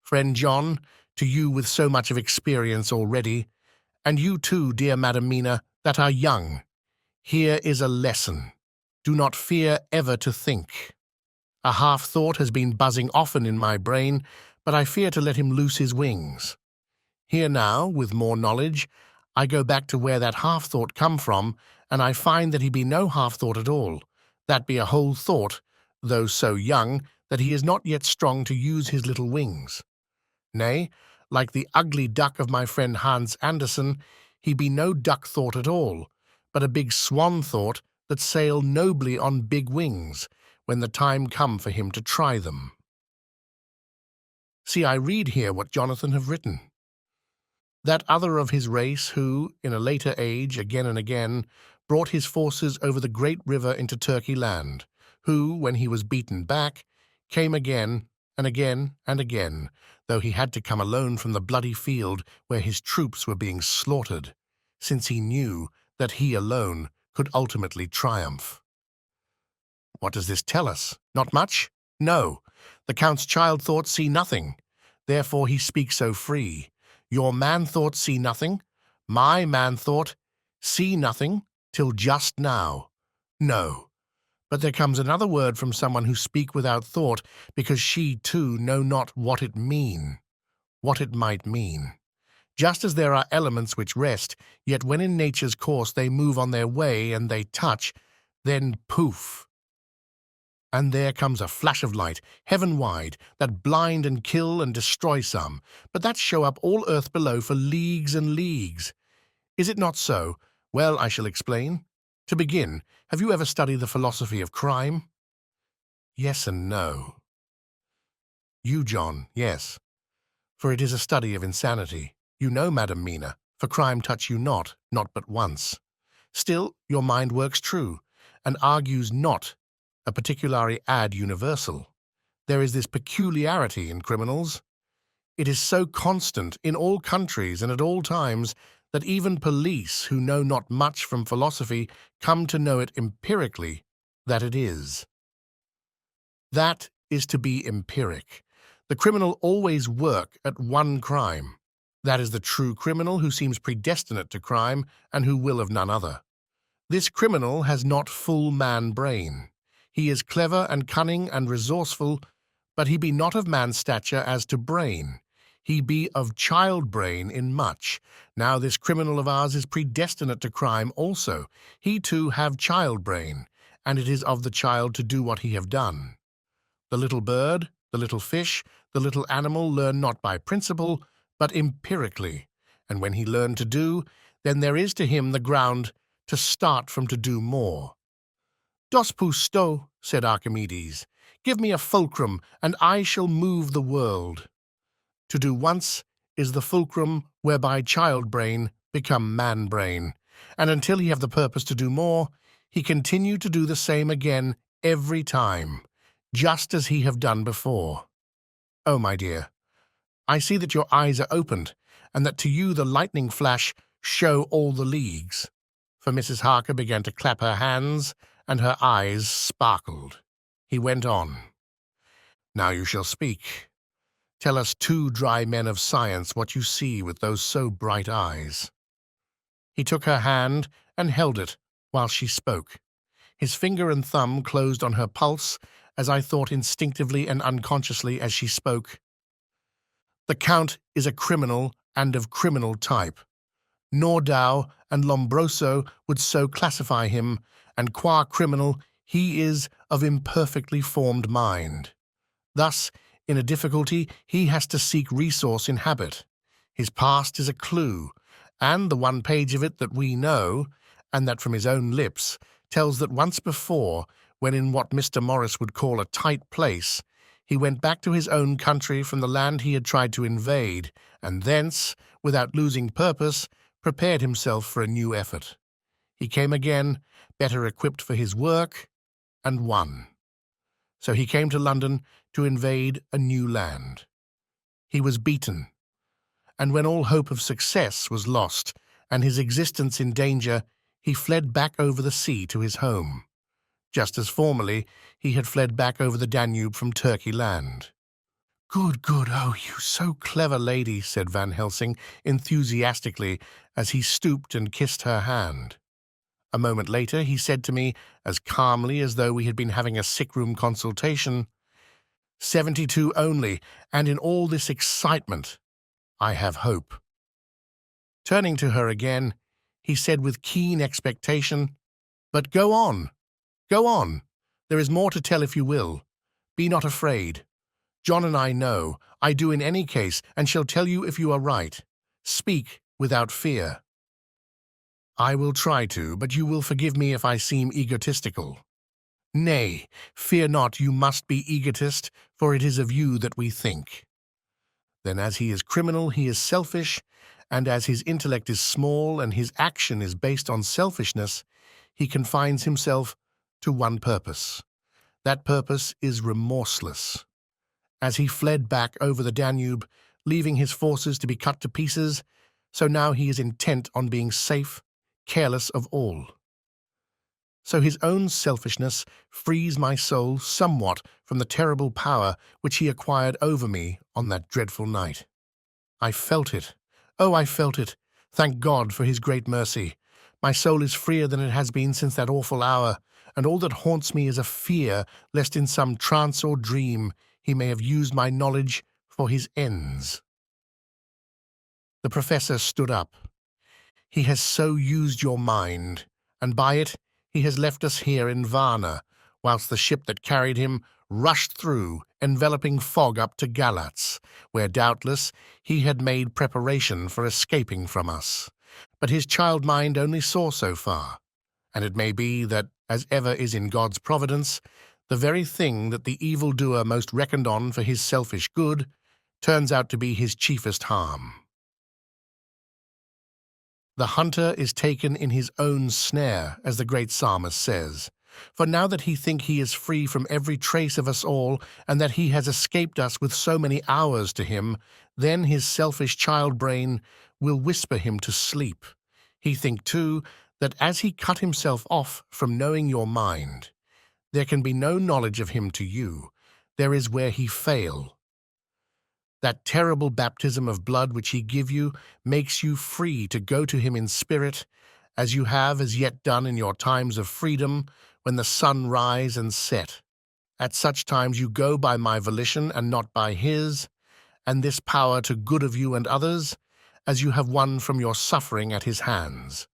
"Friend John, to you with so much of experience already, and you too, dear Madam Mina, that are young, here is a lesson. Do not fear ever to think. A half-thought has been buzzing often in my brain, but I fear to let him loose his wings. Here now, with more knowledge, I go back to where that half-thought come from, and I find that he be no half-thought at all, that be a whole thought, though so young that he is not yet strong to use his little wings. Nay, like the ugly duck of my friend Hans Andersen, he be no duck-thought at all, but a big swan-thought that sail nobly on big wings, when the time come for him to try them. See, I read here what Johnathan have written. That other of his race who, in a later age, again and again, brought his forces over the great river into Turkey land, who, when he was beaten back, came again and again and again, though he had to come alone from the bloody field where his troops were being slaughtered, since he knew that he alone could ultimately triumph. What does this tell us? Not much? No. The Count's child thoughts see nothing. Therefore he speaks so free. Your man-thought see nothing, my man-thought see nothing, till just now. No. But there comes another word from someone who speak without thought, because she too know not what it might mean. Just as there are elements which rest, yet when in nature's course they move on their way and they touch, then poof! And there comes a flash of light, heaven-wide, that blind and kill and destroy some, but that show up all earth below for leagues and leagues. Is it not so? Well, I shall explain. To begin, have you ever studied the philosophy of crime? Yes and no. You, John, yes, for it is a study of insanity. You know, Madam Mina, for crime touch you not but once. Still, your mind works true, and argues not a particulari ad universal. There is this peculiarity in criminals. It is so constant in all countries and at all times that even police who know not much from philosophy come to know it empirically that it is. That is to be empiric. The criminal always work at one crime. That is the true criminal who seems predestinate to crime and who will of none other. This criminal has not full man brain. He is clever and cunning and resourceful, but he be not of man's stature as to brain. He be of child brain in much. Now this criminal of ours is predestinate to crime also. He too have child brain, and it is of the child to do what he have done. The little bird, the little fish, the little animal learn not by principle, but empirically, and when he learn to do, then there is to him the ground to start from to do more. Dos pous sto, said Archimedes, give me a fulcrum, and I shall move the world. To do once is the fulcrum whereby child brain become man brain, and until he have the purpose to do more, he continue to do the same again every time, just as he have done before. Oh, my dear, I see that your eyes are opened, and that to you the lightning flash show all the leagues. For Mrs. Harker began to clap her hands, and her eyes sparkled. He went on. Now you shall speak. Tell us two dry men of science what you see with those so bright eyes. He took her hand and held it while she spoke. His finger and thumb closed on her pulse, as I thought instinctively and unconsciously as she spoke. The Count is a criminal and of criminal type. Nordau and Lombroso would so classify him, and qua criminal he is of imperfectly formed mind. Thus, in a difficulty, he has to seek resource in habit. His past is a clue, and the one page of it that we know, and that from his own lips, tells that once before, when in what Mr. Morris would call a tight place, he went back to his own country from the land he had tried to invade, and thence, without losing purpose, prepared himself for a new effort. He came again, better equipped for his work, and won. So he came to London to invade a new land. He was beaten, and when all hope of success was lost and his existence in danger, he fled back over the sea to his home, just as formerly he had fled back over the Danube from Turkey land. Good, good, oh, you so clever lady, said Van Helsing enthusiastically as he stooped and kissed her hand. A moment later he said to me, as calmly as though we had been having a sick-room consultation, 72 only, and in all this excitement I have hope. Turning to her again, he said with keen expectation, But go on, go on. There is more to tell if you will. Be not afraid. John and I know. I do in any case, and shall tell you if you are right. Speak without fear. I will try to, but you will forgive me if I seem egotistical. Nay, fear not, you must be egotist, for it is of you that we think. Then as he is criminal, he is selfish, and as his intellect is small and his action is based on selfishness, he confines himself to one purpose. That purpose is remorseless. As he fled back over the Danube, leaving his forces to be cut to pieces, so now he is intent on being safe, careless of all. So his own selfishness frees my soul somewhat from the terrible power which he acquired over me on that dreadful night. I felt it. Oh, I felt it. Thank God for his great mercy. My soul is freer than it has been since that awful hour, and all that haunts me is a fear lest in some trance or dream he may have used my knowledge for his ends. The professor stood up. He has so used your mind, and by it he has left us here in Varna, whilst the ship that carried him rushed through, enveloping fog up to Galatz, where doubtless he had made preparation for escaping from us. But his child mind only saw so far, And it may be that, as ever is in God's providence, the very thing that the evildoer most reckoned on for his selfish good turns out to be his chiefest harm. The hunter is taken in his own snare, as the great psalmist says. For now that he think he is free from every trace of us all, and that he has escaped us with so many hours to him, then his selfish child brain will whisper him to sleep. He think, too, that as he cut himself off from knowing your mind, there can be no knowledge of him to you. There is where he fail. That terrible baptism of blood which he give you makes you free to go to him in spirit, as you have as yet done in your times of freedom, when the sun rise and set. At such times you go by my volition and not by his, and this power to good of you and others, as you have won from your suffering at his hands.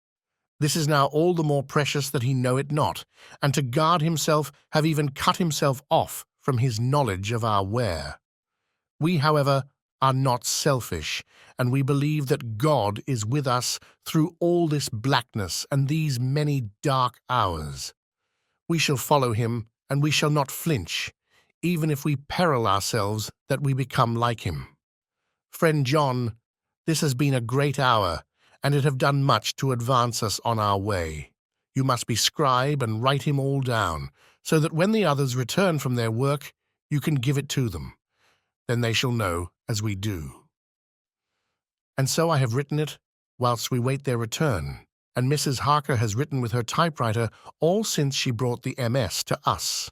This is now all the more precious that he know it not, and to guard himself have even cut himself off from his knowledge of our where. We, however, are not selfish, and we believe that God is with us through all this blackness and these many dark hours. We shall follow him, and we shall not flinch, even if we peril ourselves that we become like him. Friend John, this has been a great hour, and it have done much to advance us on our way. You must be scribe and write him all down, so that when the others return from their work, you can give it to them. Then they shall know as we do. And so I have written it whilst we wait their return, and Mrs. Harker has written with her typewriter all since she brought the MS to us.